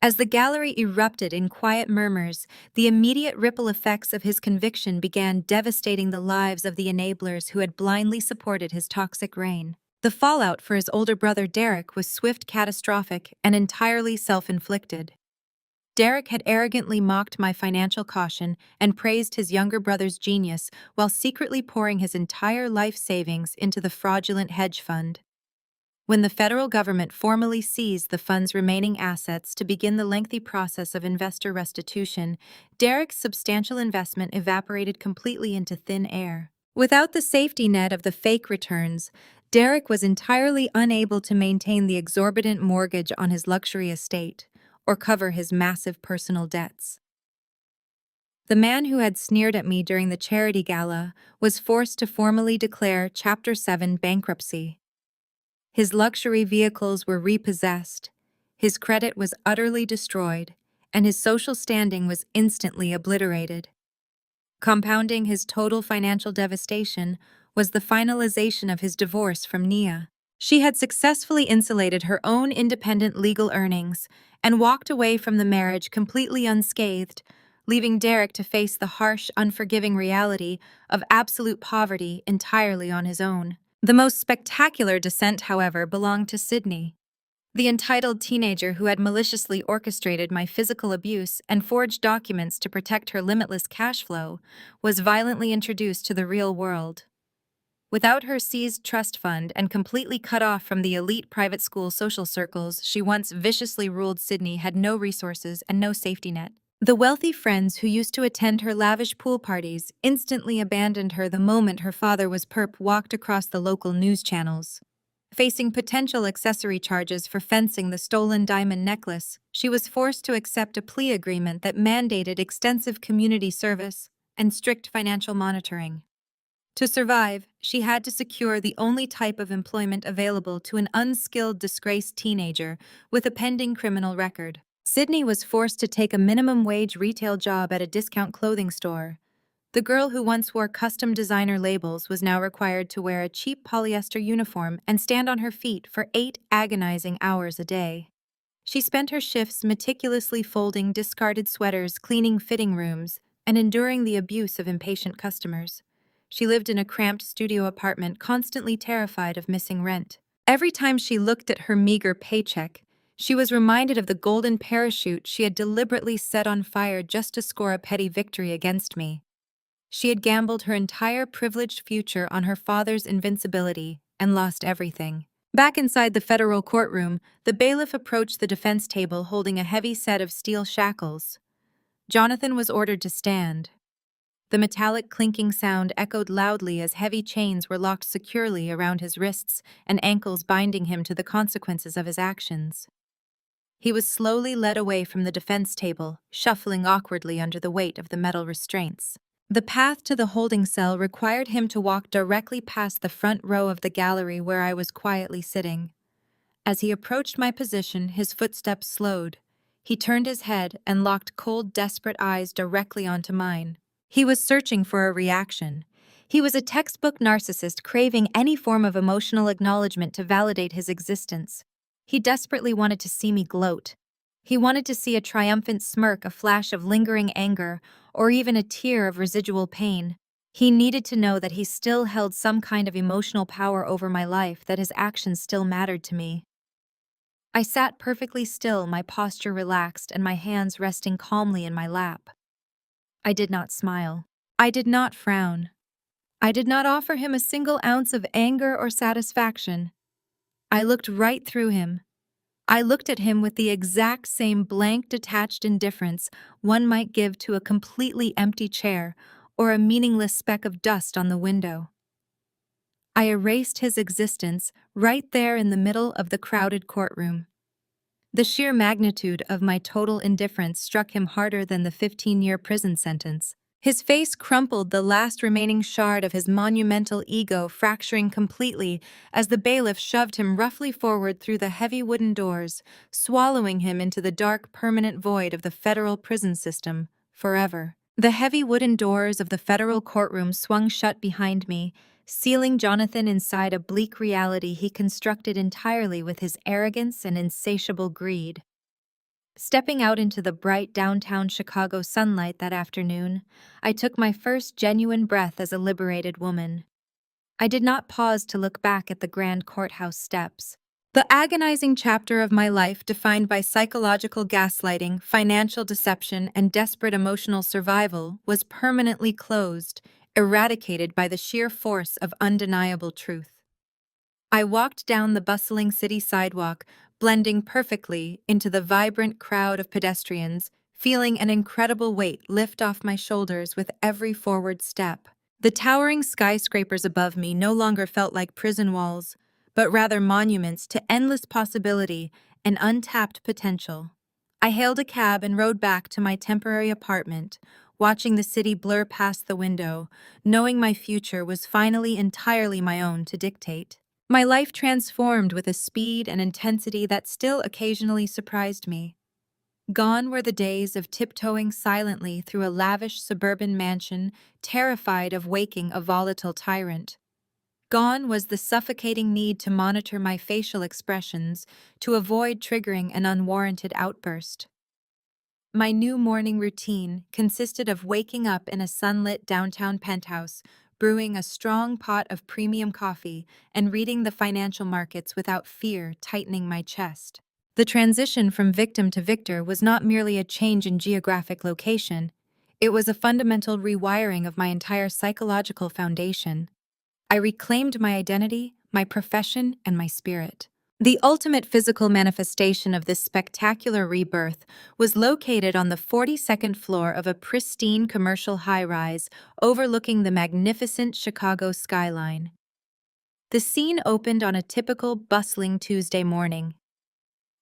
As the gallery erupted in quiet murmurs, the immediate ripple effects of his conviction began devastating the lives of the enablers who had blindly supported his toxic reign. The fallout for his older brother Derek was swift, catastrophic, and entirely self-inflicted. Derek had arrogantly mocked my financial caution and praised his younger brother's genius while secretly pouring his entire life savings into the fraudulent hedge fund. When the federal government formally seized the fund's remaining assets to begin the lengthy process of investor restitution, Derek's substantial investment evaporated completely into thin air. Without the safety net of the fake returns, Derek was entirely unable to maintain the exorbitant mortgage on his luxury estate or cover his massive personal debts. The man who had sneered at me during the charity gala was forced to formally declare Chapter 7 bankruptcy. His luxury vehicles were repossessed, his credit was utterly destroyed, and his social standing was instantly obliterated. Compounding his total financial devastation was the finalization of his divorce from Nia. She had successfully insulated her own independent legal earnings and walked away from the marriage completely unscathed, leaving Derek to face the harsh, unforgiving reality of absolute poverty entirely on his own. The most spectacular descent, however, belonged to Sydney. The entitled teenager who had maliciously orchestrated my physical abuse and forged documents to protect her limitless cash flow was violently introduced to the real world. Without her seized trust fund and completely cut off from the elite private school social circles she once viciously ruled, Sydney had no resources and no safety net. The wealthy friends who used to attend her lavish pool parties instantly abandoned her the moment her father was walked across the local news channels. Facing potential accessory charges for fencing the stolen diamond necklace, she was forced to accept a plea agreement that mandated extensive community service and strict financial monitoring. To survive, she had to secure the only type of employment available to an unskilled, disgraced teenager with a pending criminal record. Sydney was forced to take a minimum wage retail job at a discount clothing store. The girl who once wore custom designer labels was now required to wear a cheap polyester uniform and stand on her feet for 8 agonizing hours a day. She spent her shifts meticulously folding discarded sweaters, cleaning fitting rooms, and enduring the abuse of impatient customers. She lived in a cramped studio apartment, constantly terrified of missing rent. Every time she looked at her meager paycheck, she was reminded of the golden parachute she had deliberately set on fire just to score a petty victory against me. She had gambled her entire privileged future on her father's invincibility and lost everything. Back inside the federal courtroom, the bailiff approached the defense table holding a heavy set of steel shackles. Jonathan was ordered to stand. The metallic clinking sound echoed loudly as heavy chains were locked securely around his wrists and ankles, binding him to the consequences of his actions. He was slowly led away from the defense table, shuffling awkwardly under the weight of the metal restraints. The path to the holding cell required him to walk directly past the front row of the gallery where I was quietly sitting. As he approached my position, his footsteps slowed. He turned his head and locked cold, desperate eyes directly onto mine. He was searching for a reaction. He was a textbook narcissist craving any form of emotional acknowledgement to validate his existence. He desperately wanted to see me gloat. He wanted to see a triumphant smirk, a flash of lingering anger, or even a tear of residual pain. He needed to know that he still held some kind of emotional power over my life, that his actions still mattered to me. I sat perfectly still, my posture relaxed and my hands resting calmly in my lap. I did not smile. I did not frown. I did not offer him a single ounce of anger or satisfaction. I looked right through him. I looked at him with the exact same blank, detached indifference one might give to a completely empty chair or a meaningless speck of dust on the window. I erased his existence right there in the middle of the crowded courtroom. The sheer magnitude of my total indifference struck him harder than the 15-year prison sentence. His face crumpled, the last remaining shard of his monumental ego fracturing completely as the bailiff shoved him roughly forward through the heavy wooden doors, swallowing him into the dark, permanent void of the federal prison system, forever. The heavy wooden doors of the federal courtroom swung shut behind me, sealing Jonathan inside a bleak reality he constructed entirely with his arrogance and insatiable greed. Stepping out into the bright downtown Chicago sunlight that afternoon, I took my first genuine breath as a liberated woman. I did not pause to look back at the grand courthouse steps. The agonizing chapter of my life, defined by psychological gaslighting, financial deception, and desperate emotional survival, was permanently closed, eradicated by the sheer force of undeniable truth. I walked down the bustling city sidewalk, blending perfectly into the vibrant crowd of pedestrians, feeling an incredible weight lift off my shoulders with every forward step. The towering skyscrapers above me no longer felt like prison walls, but rather monuments to endless possibility and untapped potential. I hailed a cab and rode back to my temporary apartment, watching the city blur past the window, knowing my future was finally entirely my own to dictate. My life transformed with a speed and intensity that still occasionally surprised me. Gone were the days of tiptoeing silently through a lavish suburban mansion, terrified of waking a volatile tyrant. Gone was the suffocating need to monitor my facial expressions to avoid triggering an unwarranted outburst. My new morning routine consisted of waking up in a sunlit downtown penthouse, brewing a strong pot of premium coffee, and reading the financial markets without fear tightening my chest. The transition from victim to victor was not merely a change in geographic location, it was a fundamental rewiring of my entire psychological foundation. I reclaimed my identity, my profession, and my spirit. The ultimate physical manifestation of this spectacular rebirth was located on the 42nd floor of a pristine commercial high-rise overlooking the magnificent Chicago skyline. The scene opened on a typical bustling Tuesday morning.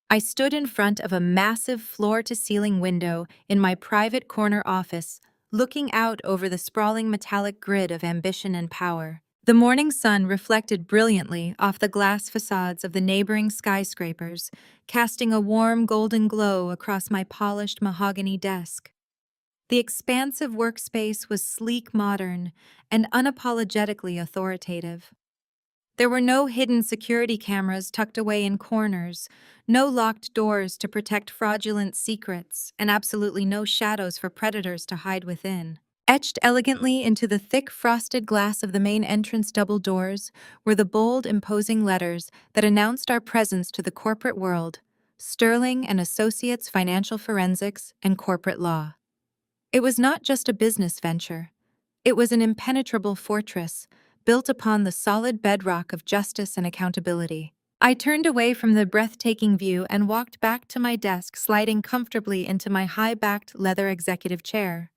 I stood in front of a massive floor-to-ceiling window in my private corner office, looking out over the sprawling metallic grid of ambition and power. The morning sun reflected brilliantly off the glass facades of the neighboring skyscrapers, casting a warm golden glow across my polished mahogany desk. The expansive workspace was sleek, modern, and unapologetically authoritative. There were no hidden security cameras tucked away in corners, no locked doors to protect fraudulent secrets, and absolutely no shadows for predators to hide within. Etched elegantly into the thick frosted glass of the main entrance double doors were the bold, imposing letters that announced our presence to the corporate world: Sterling and Associates Financial Forensics and Corporate Law. It was not just a business venture. It was an impenetrable fortress, built upon the solid bedrock of justice and accountability. I turned away from the breathtaking view and walked back to my desk, sliding comfortably into my high-backed leather executive chair.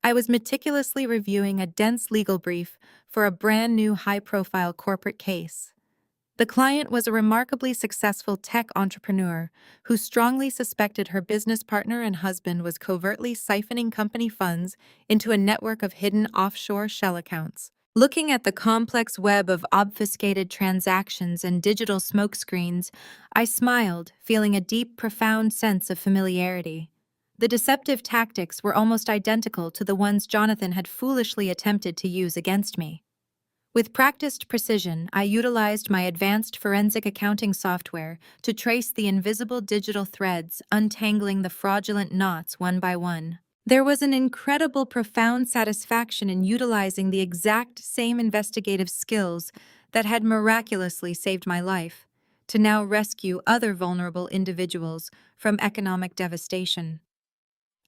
I was meticulously reviewing a dense legal brief for a brand new high-profile corporate case. The client was a remarkably successful tech entrepreneur who strongly suspected her business partner and husband was covertly siphoning company funds into a network of hidden offshore shell accounts. Looking at the complex web of obfuscated transactions and digital smokescreens, I smiled, feeling a deep, profound sense of familiarity. The deceptive tactics were almost identical to the ones Jonathan had foolishly attempted to use against me. With practiced precision, I utilized my advanced forensic accounting software to trace the invisible digital threads, untangling the fraudulent knots one by one. There was an incredible, profound satisfaction in utilizing the exact same investigative skills that had miraculously saved my life, to now rescue other vulnerable individuals from economic devastation.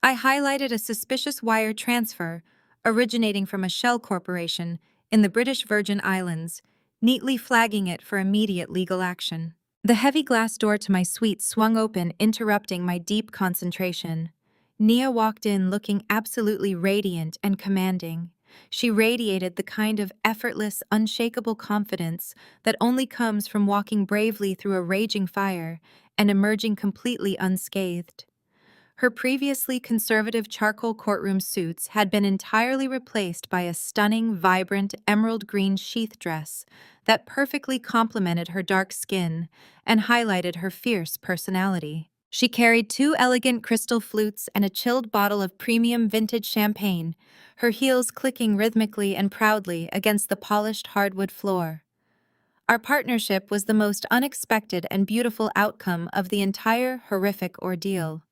I highlighted a suspicious wire transfer originating from a shell corporation in the British Virgin Islands, neatly flagging it for immediate legal action. The heavy glass door to my suite swung open, interrupting my deep concentration. Nia walked in looking absolutely radiant and commanding. She radiated the kind of effortless, unshakable confidence that only comes from walking bravely through a raging fire and emerging completely unscathed. Her previously conservative charcoal courtroom suits had been entirely replaced by a stunning, vibrant emerald green sheath dress that perfectly complemented her dark skin and highlighted her fierce personality. She carried two elegant crystal flutes and a chilled bottle of premium vintage champagne, her heels clicking rhythmically and proudly against the polished hardwood floor. Our partnership was the most unexpected and beautiful outcome of the entire horrific ordeal.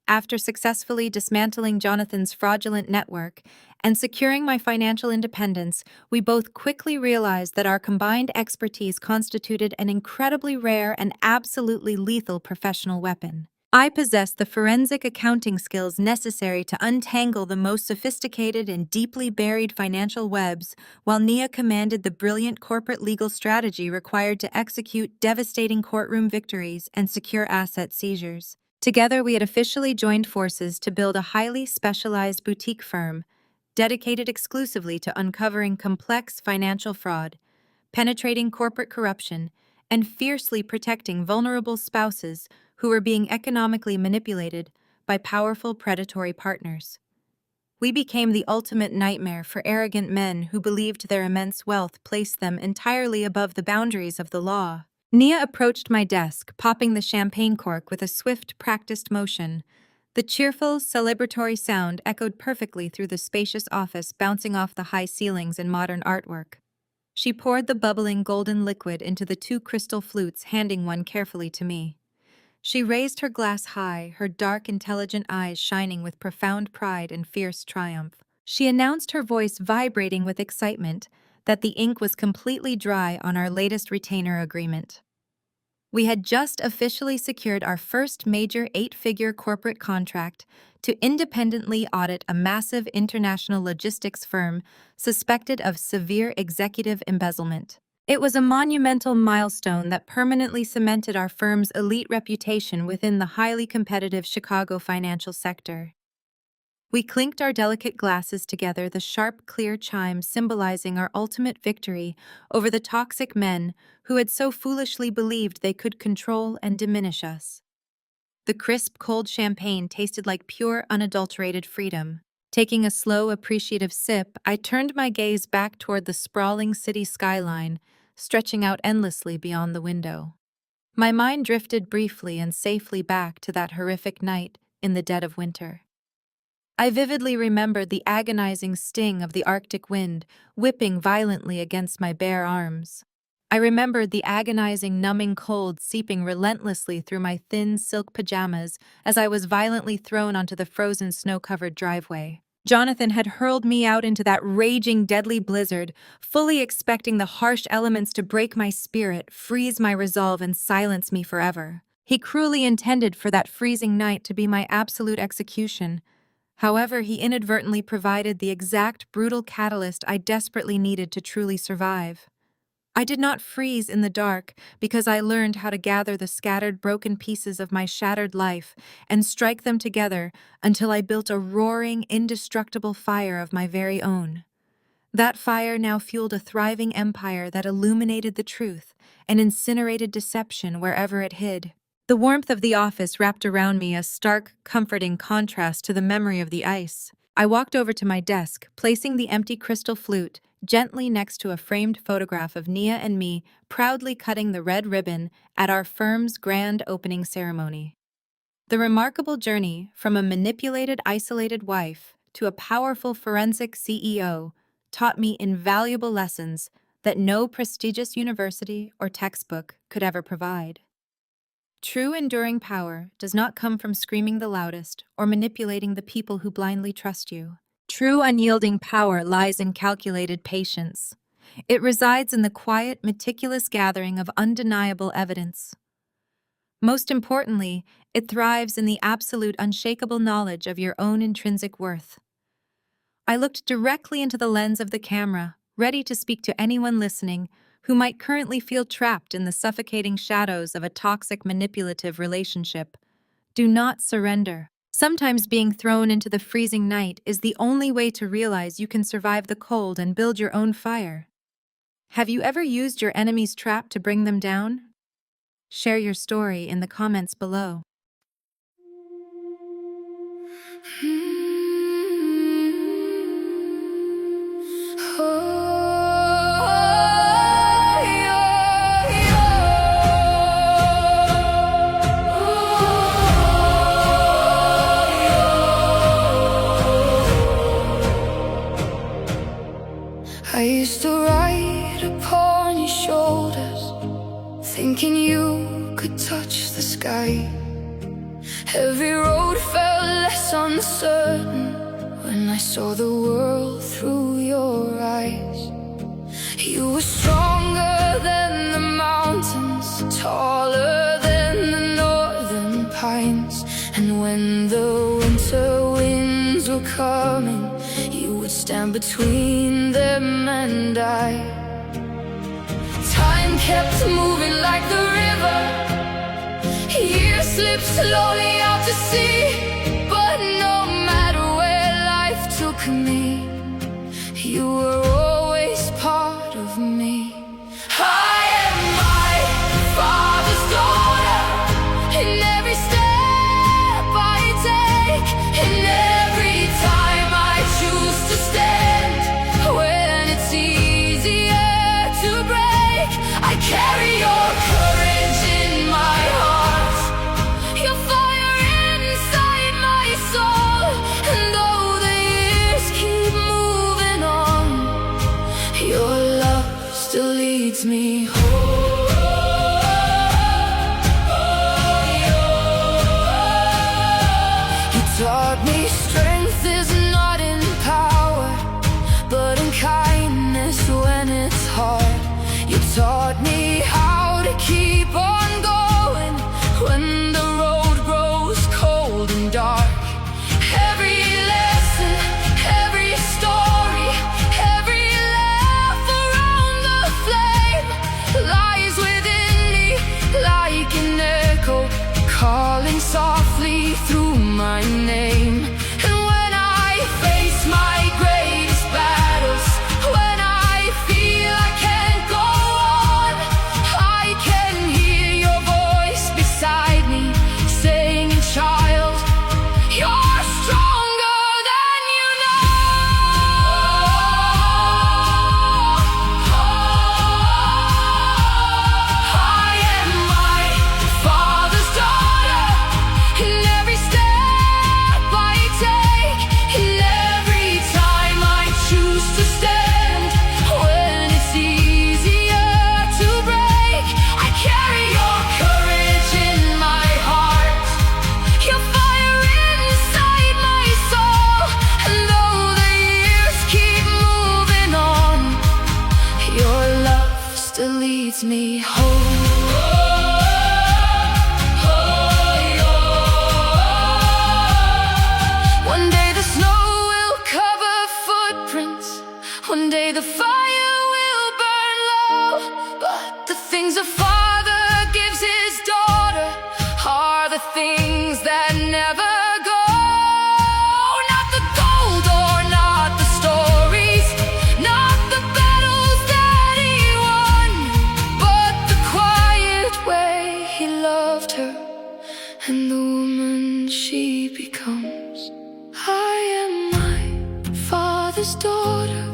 After successfully dismantling Jonathan's fraudulent network and securing my financial independence, we both quickly realized that our combined expertise constituted an incredibly rare and absolutely lethal professional weapon. I possessed the forensic accounting skills necessary to untangle the most sophisticated and deeply buried financial webs, while Nia commanded the brilliant corporate legal strategy required to execute devastating courtroom victories and secure asset seizures. Together, we had officially joined forces to build a highly specialized boutique firm dedicated exclusively to uncovering complex financial fraud, penetrating corporate corruption, and fiercely protecting vulnerable spouses who were being economically manipulated by powerful predatory partners. We became the ultimate nightmare for arrogant men who believed their immense wealth placed them entirely above the boundaries of the law. Nia approached my desk, popping the champagne cork with a swift, practiced motion. The cheerful, celebratory sound echoed perfectly through the spacious office, bouncing off the high ceilings and modern artwork. She poured the bubbling golden liquid into the two crystal flutes, handing one carefully to me. She raised her glass high, her dark, intelligent eyes shining with profound pride and fierce triumph. She announced, her voice vibrating with excitement, that the ink was completely dry on our latest retainer agreement. We had just officially secured our first major 8-figure corporate contract to independently audit a massive international logistics firm suspected of severe executive embezzlement. It was a monumental milestone that permanently cemented our firm's elite reputation within the highly competitive Chicago financial sector. We clinked our delicate glasses together, the sharp, clear chime symbolizing our ultimate victory over the toxic men who had so foolishly believed they could control and diminish us. The crisp, cold champagne tasted like pure, unadulterated freedom. Taking a slow, appreciative sip, I turned my gaze back toward the sprawling city skyline, stretching out endlessly beyond the window. My mind drifted briefly and safely back to that horrific night in the dead of winter. I vividly remembered the agonizing sting of the Arctic wind whipping violently against my bare arms. I remembered the agonizing, numbing cold seeping relentlessly through my thin silk pajamas as I was violently thrown onto the frozen, snow-covered driveway. Jonathan had hurled me out into that raging, deadly blizzard, fully expecting the harsh elements to break my spirit, freeze my resolve, and silence me forever. He cruelly intended for that freezing night to be my absolute execution. However, he inadvertently provided the exact brutal catalyst I desperately needed to truly survive. I did not freeze in the dark because I learned how to gather the scattered, broken pieces of my shattered life and strike them together until I built a roaring, indestructible fire of my very own. That fire now fueled a thriving empire that illuminated the truth and incinerated deception wherever it hid. The warmth of the office wrapped around me, a stark, comforting contrast to the memory of the ice. I walked over to my desk, placing the empty crystal flute gently next to a framed photograph of Nia and me proudly cutting the red ribbon at our firm's grand opening ceremony. The remarkable journey from a manipulated, isolated wife to a powerful forensic CEO taught me invaluable lessons that no prestigious university or textbook could ever provide. True enduring power does not come from screaming the loudest or manipulating the people who blindly trust you. True unyielding power lies in calculated patience. It resides in the quiet, meticulous gathering of undeniable evidence. Most importantly, it thrives in the absolute, unshakable knowledge of your own intrinsic worth. I looked directly into the lens of the camera, ready to speak to anyone listening who might currently feel trapped in the suffocating shadows of a toxic, manipulative relationship. Do not surrender. Sometimes being thrown into the freezing night is the only way to realize you can survive the cold and build your own fire. Have you ever used your enemy's trap to bring them down? Share your story in the comments below. I used to ride upon your shoulders, thinking you could touch the sky. Every road felt less uncertain when I saw the world through your eyes. You were stronger than the mountains, taller than the northern pines. And when the winter winds were coming, you would stand between them and I. Time kept moving like the river, years slipped slowly out to sea. But no matter where life took me, you were always part of me. I am my father's daughter, in every step I take, in every time I choose to stand. When it's easier to break, I carry your courage in my heart, your fire inside my soul. And though the years keep moving on, your love still leads me home. You taught me strength is not in power, but in kindness when it's hard. You taught me how to keep on going when the road grows cold and dark. Every lesson, every story, every laugh around the flame lies within me like an echo, calling softly through my name. And when I face my greatest battles, when I feel I can't go on, I can hear your voice beside me saying, child, you're stronger than you know. I am my father's daughter, in every step I take, in every time I choose to stand. When it's easier to break, I carry your courage in my heart, your fire inside my soul. And though the years keep moving on, your love still leads me home. One day the snow will cover footprints, one day the fire will burn low. But the things a father gives his daughter are the things that never go. Not the gold or not the stories, not the battles that he won, but the quiet way he loved her and the woman she becomes. I am my father's daughter,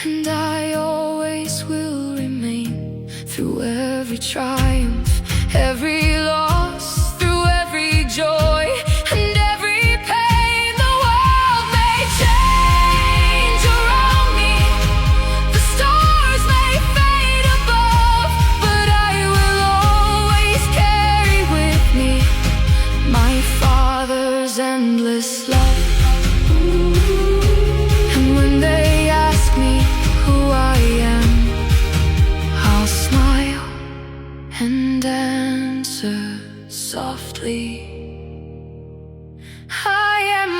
and I always will remain. Through every triumph, every loss, through every joy and every pain, the world may change around me, the stars may fade above, but I will always carry with me my father's endless love. And when they ask me who I am, I'll smile and answer softly, I am